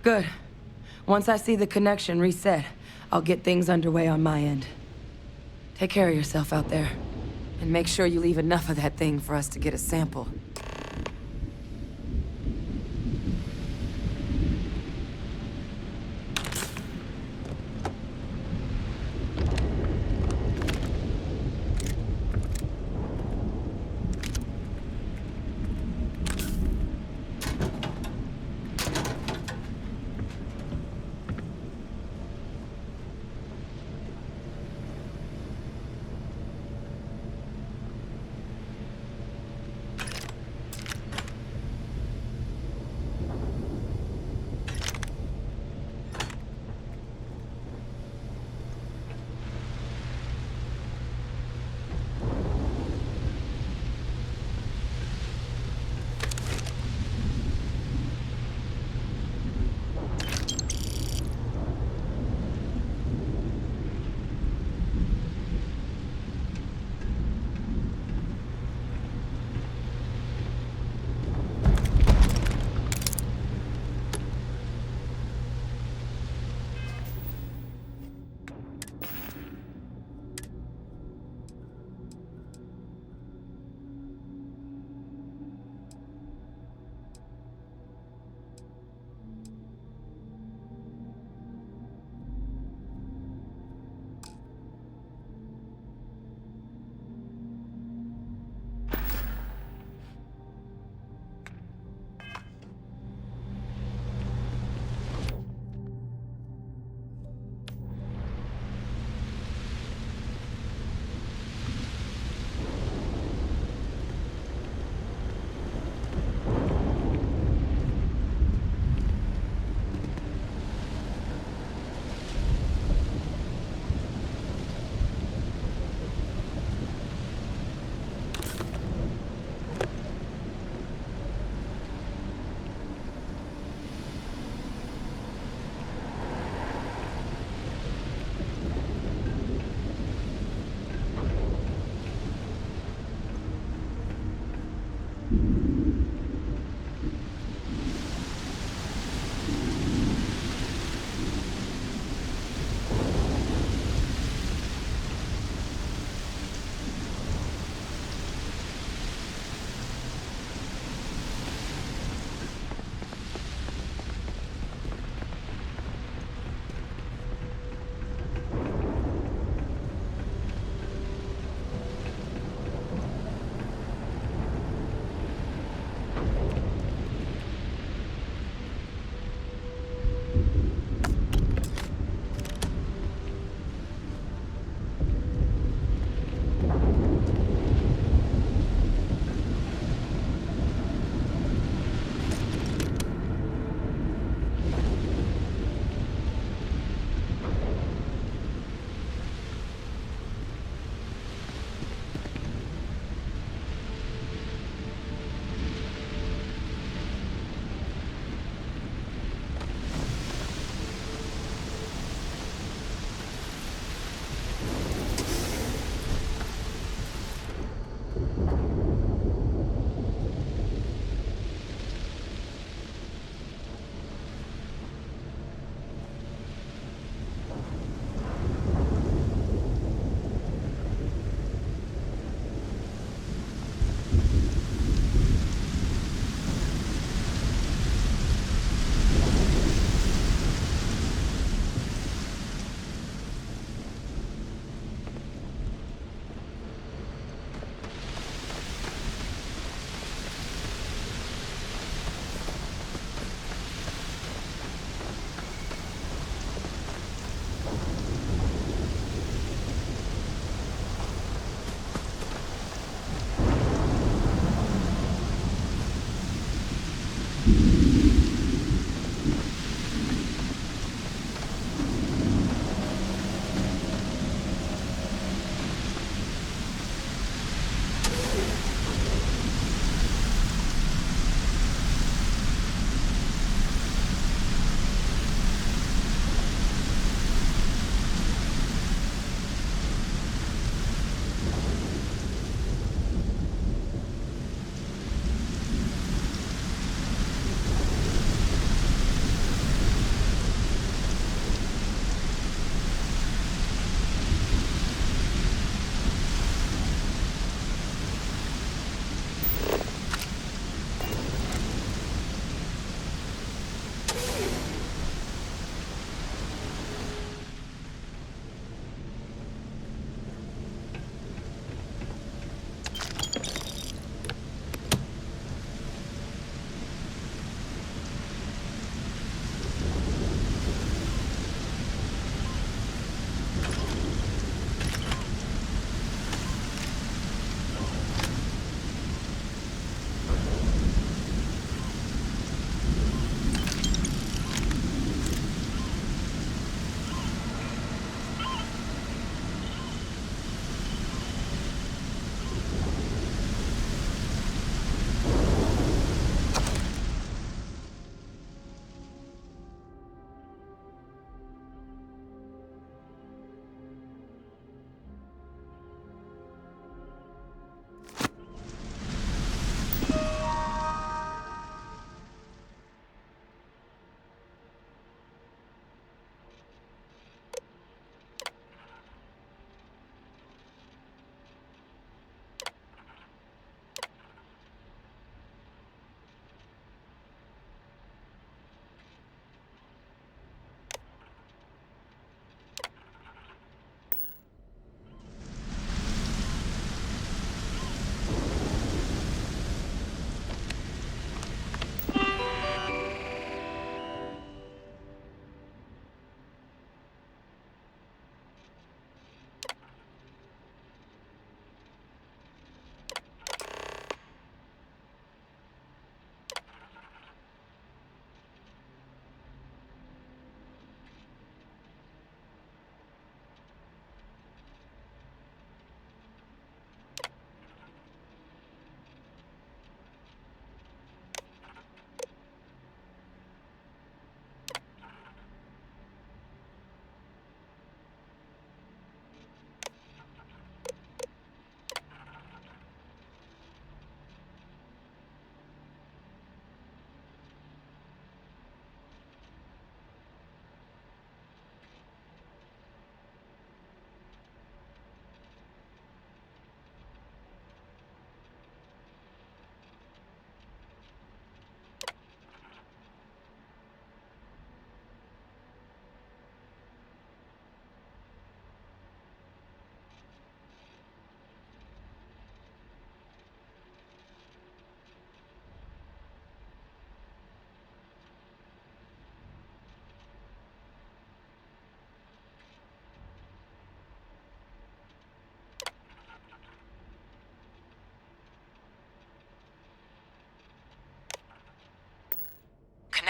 Good. Once I see the connection reset, I'll get things underway on my end. Take care of yourself out there. And make sure you leave enough of that thing for us to get a sample.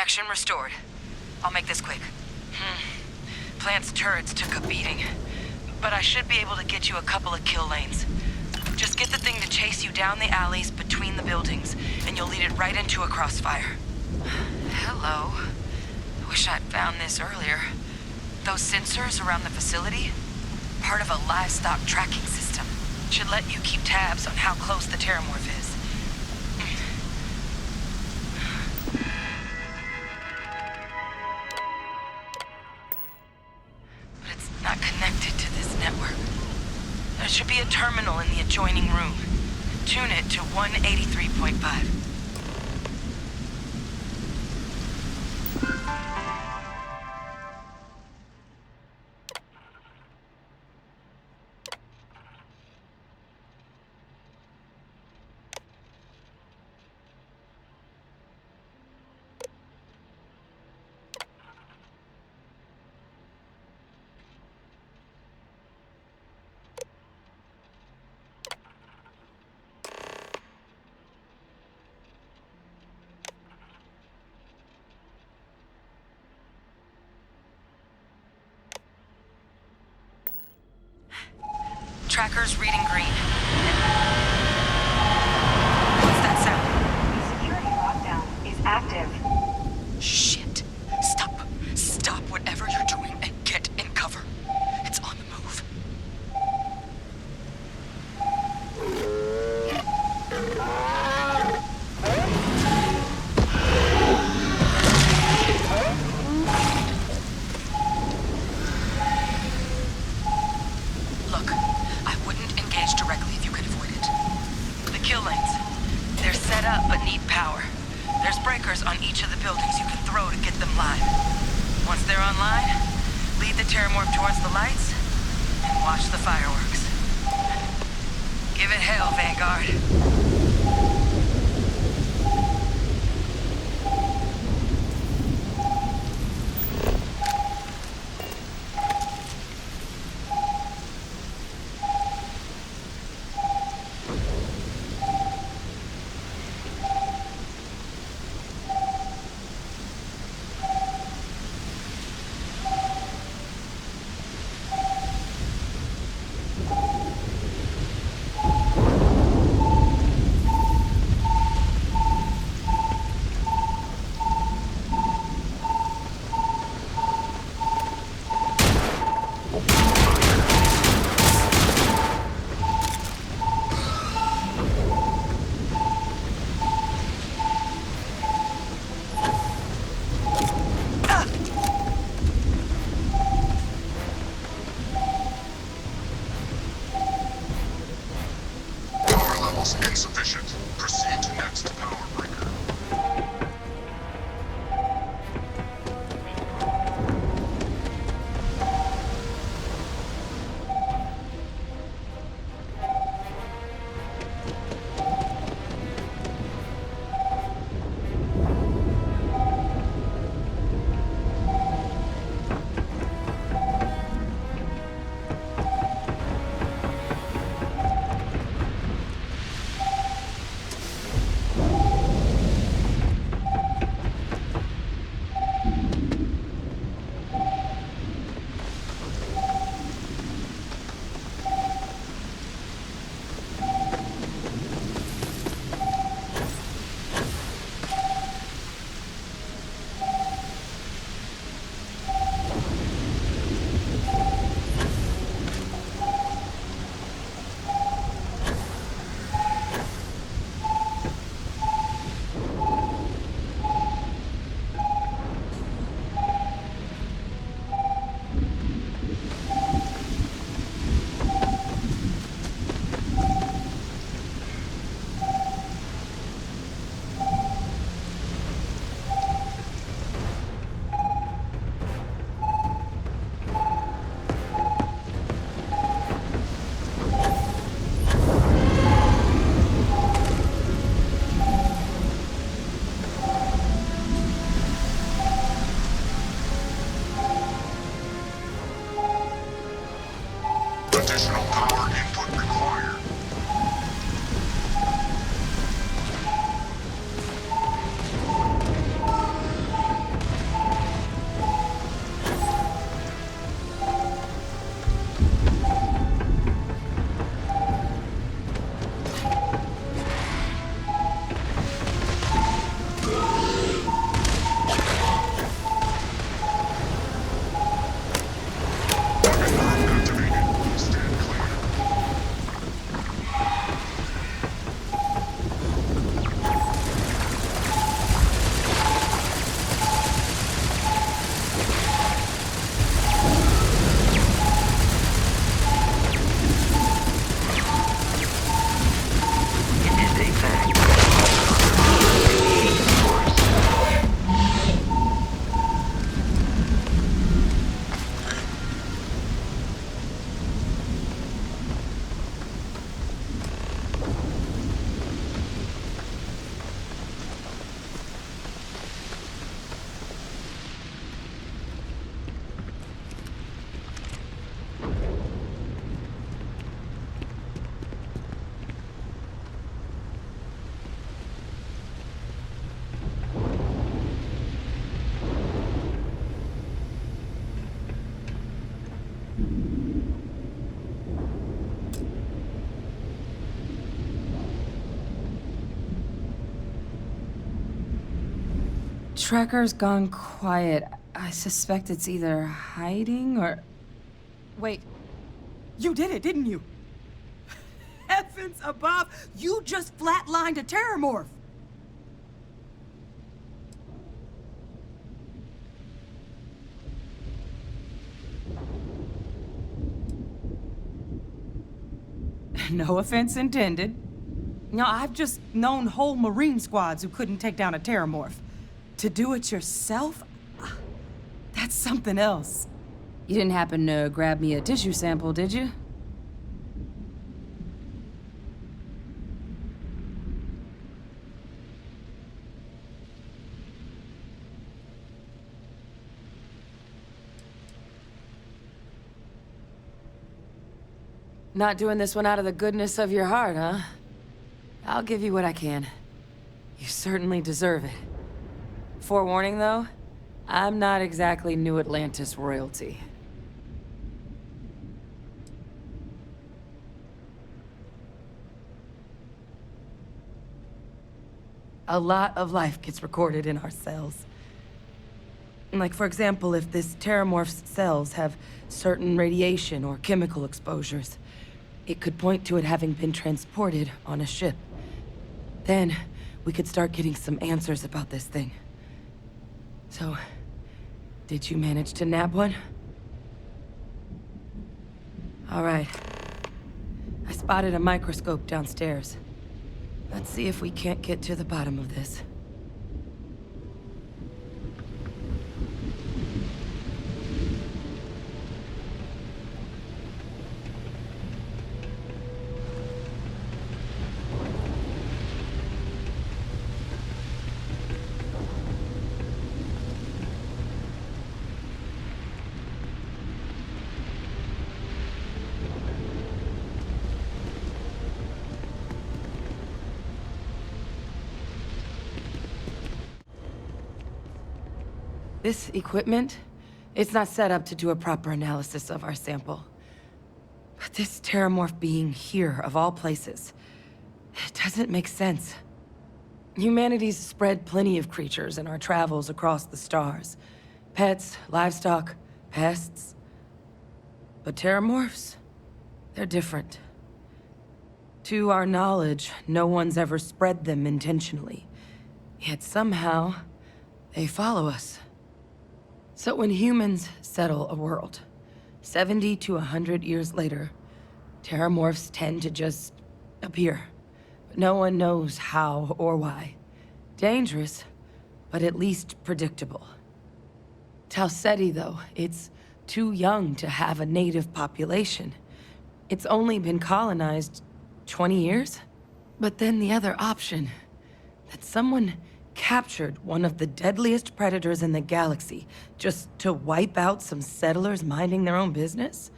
Traction restored. I'll make this quick. Plant's turrets took a beating, but I should be able to get you a couple of kill lanes. Just get the thing to chase you down the alleys between the buildings, and you'll lead it right into a crossfire. Hello. I wish I'd found this earlier. Those sensors around the facility? Part of a livestock tracking system. Should let you keep tabs on how close the terramorph is. But it's not connected to this network. There should be a terminal in the adjoining room. Tune it to 183.5. Tracker's reading green. What's that sound? Security lockdown is active. Shit. Stop. Stop whatever you're doing and get in cover. It's on the move. Look, I wouldn't engage directly if you could avoid it. The kill lanes. They're set up but need power. There's breakers on each of the buildings you can throw to get them live. Once they're online, lead the terramorph towards the lights and watch the fireworks. Give it hell, Vanguard. tracker's gone quiet. I suspect it's either hiding or... Wait. You did it, didn't you? Heavens above! You just flatlined a terramorph! No offense intended. No, I've just known whole Marine squads who couldn't take down a terramorph. To do it yourself? That's something else. You didn't happen to grab me a tissue sample, did you? Not doing this one out of the goodness of your heart, huh? I'll give you what I can. You certainly deserve it. Forewarning, though, I'm not exactly New Atlantis royalty. A lot of life gets recorded in our cells. Like, for example, if this terramorph's cells have certain radiation or chemical exposures, it could point to it having been transported on a ship. Then, we could start getting some answers about this thing. So, did you manage to nab one? All right. I spotted a microscope downstairs. Let's see if we can't get to the bottom of this. This equipment, it's not set up to do a proper analysis of our sample. But this terramorph being here, of all places, it doesn't make sense. Humanity's spread plenty of creatures in our travels across the stars. Pets, livestock, pests. But terramorphs, they're different. To our knowledge, no one's ever spread them intentionally. Yet somehow, they follow us. So when humans settle a world, 70 to 100 years later, terramorphs tend to just appear. But no one knows how or why. Dangerous, but at least predictable. Tau Ceti, though, it's too young to have a native population. It's only been colonized 20 years? But then the other option, that someone captured one of the deadliest predators in the galaxy just to wipe out some settlers minding their own business?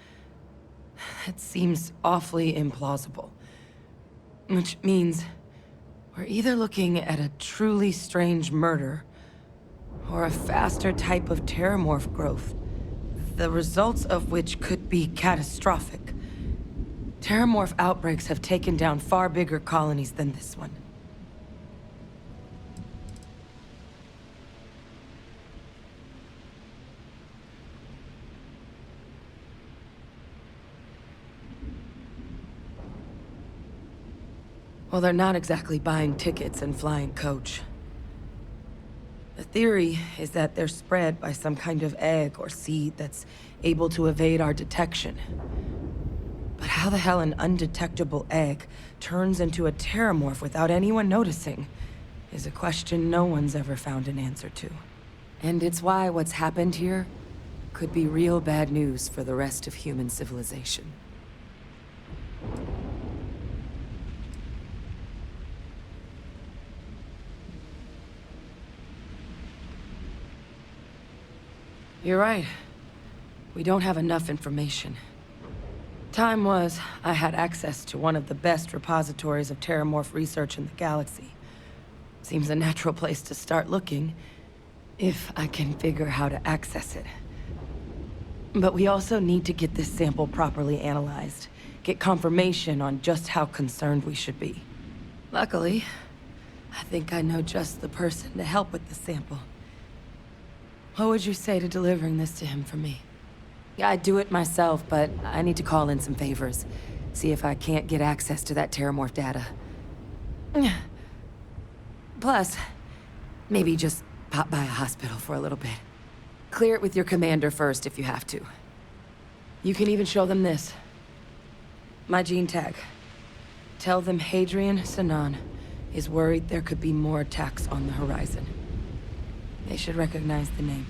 That seems awfully implausible. Which means we're either looking at a truly strange murder or a faster type of terramorph growth, the results of which could be catastrophic. Terramorph outbreaks have taken down far bigger colonies than this one. Well, they're not exactly buying tickets and flying coach. The theory is that they're spread by some kind of egg or seed that's able to evade our detection. But how the hell an undetectable egg turns into a terramorph without anyone noticing is a question no one's ever found an answer to. And it's why what's happened here could be real bad news for the rest of human civilization. You're right. We don't have enough information. Time was, I had access to one of the best repositories of terramorph research in the galaxy. Seems a natural place to start looking, if I can figure how to access it. But we also need to get this sample properly analyzed, get confirmation on just how concerned we should be. Luckily, I think I know just the person to help with the sample. What would you say to delivering this to him for me? Yeah, I'd do it myself, but I need to call in some favors. See if I can't get access to that Terramorph data. Plus, maybe just pop by a hospital for a little bit. Clear it with your commander first if you have to. You can even show them this. My gene tag. Tell them Hadrian Sanan is worried there could be more attacks on the horizon. They should recognize the name.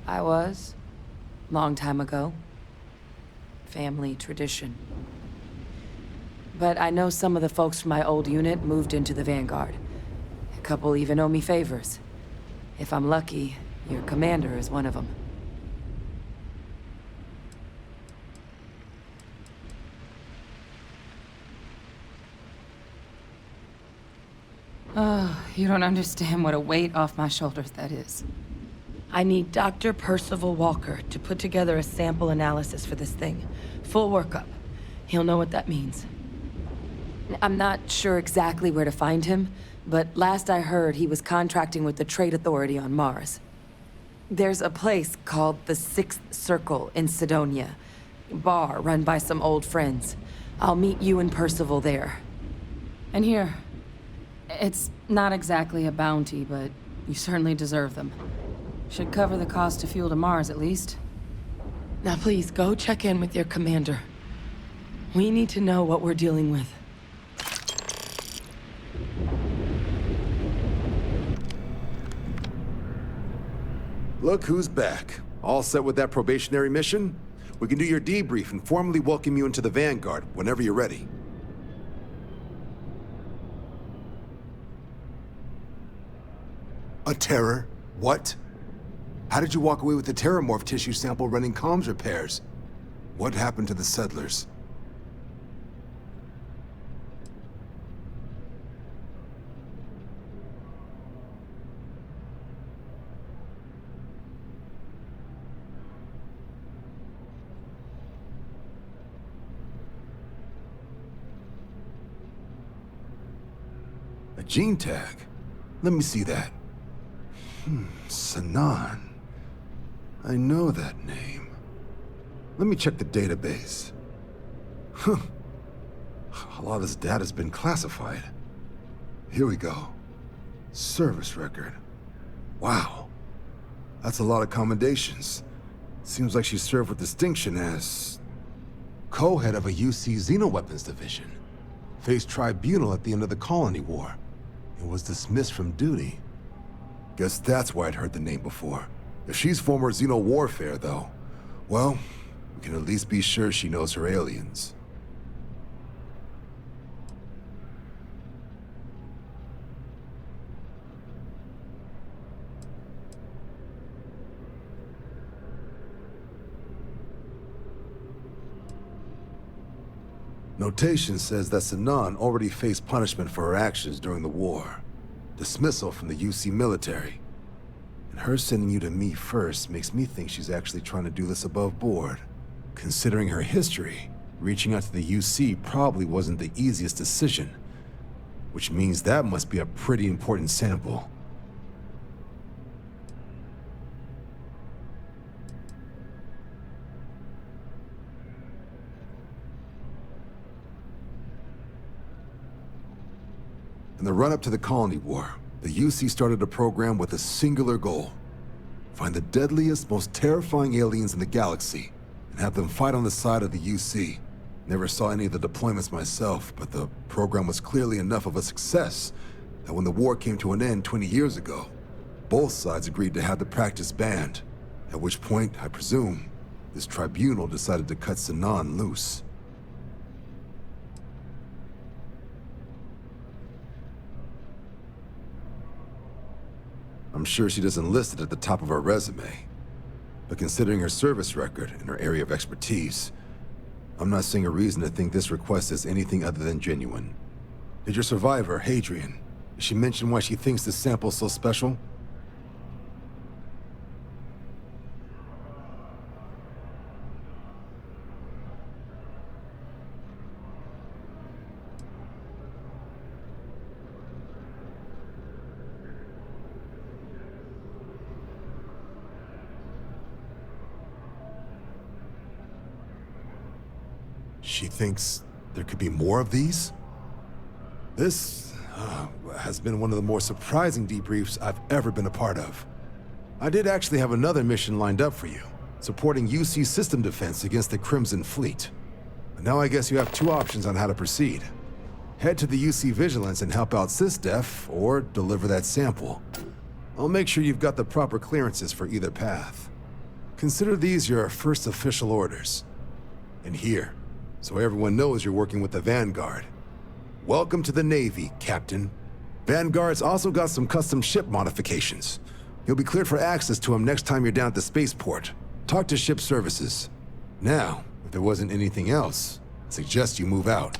I was. Long time ago. Family tradition. But I know some of the folks from my old unit moved into the Vanguard. A couple even owe me favors. If I'm lucky, your commander is one of them. Oh, you don't understand what a weight off my shoulders that is. I need Dr. Percival Walker to put together a sample analysis for this thing. Full workup. He'll know what that means. I'm not sure exactly where to find him, but last I heard he was contracting with the Trade Authority on Mars. There's a place called the Sixth Circle in Sidonia. Bar run by some old friends. I'll meet you and Percival there. And here, it's not exactly a bounty, but you certainly deserve them. Should cover the cost of fuel to Mars, at least. Now please, go check in with your commander. We need to know what we're dealing with. Look who's back. All set with that probationary mission? We can do your debrief and formally welcome you into the Vanguard whenever you're ready. A terror? What? How did you walk away with the Terramorph tissue sample running comms repairs? What happened to the settlers? A gene tag? Let me see that. Sanan. I know that name. Let me check the database. Huh. A lot of this data's been classified. Here we go. Service record. Wow. That's a lot of commendations. Seems like she served with distinction as co-head of a UC Xenoweapons division. Faced tribunal at the end of the Colony War. And was dismissed from duty. Guess that's why I'd heard the name before. If she's former Xeno warfare, though, well, we can at least be sure she knows her aliens. Notation says that Sanan already faced punishment for her actions during the war. Dismissal from the UC military. And her sending you to me first makes me think she's actually trying to do this above board. Considering her history, reaching out to the UC probably wasn't the easiest decision. Which means that must be a pretty important sample. In the run-up to the Colony War, the UC started a program with a singular goal. Find the deadliest, most terrifying aliens in the galaxy, and have them fight on the side of the UC. Never saw any of the deployments myself, but the program was clearly enough of a success that when the war came to an end 20 years ago, both sides agreed to have the practice banned. At which point, I presume, this tribunal decided to cut Sanan loose. I'm sure she doesn't list it at the top of her resume, but considering her service record and her area of expertise, I'm not seeing a reason to think this request is anything other than genuine. Did your survivor, Hadrian, did she mention why she thinks this sample's so special? She thinks there could be more of these? This has been one of the more surprising debriefs I've ever been a part of. I did actually have another mission lined up for you, supporting UC system defense against the Crimson Fleet. But now I guess you have two options on how to proceed. Head to the UC Vigilance and help out SysDef, or deliver that sample. I'll make sure you've got the proper clearances for either path. Consider these your first official orders. And here, so everyone knows you're working with the Vanguard. Welcome to the Navy, Captain. Vanguard's also got some custom ship modifications. You'll be cleared for access to them next time you're down at the spaceport. Talk to ship services. Now, if there wasn't anything else, I suggest you move out.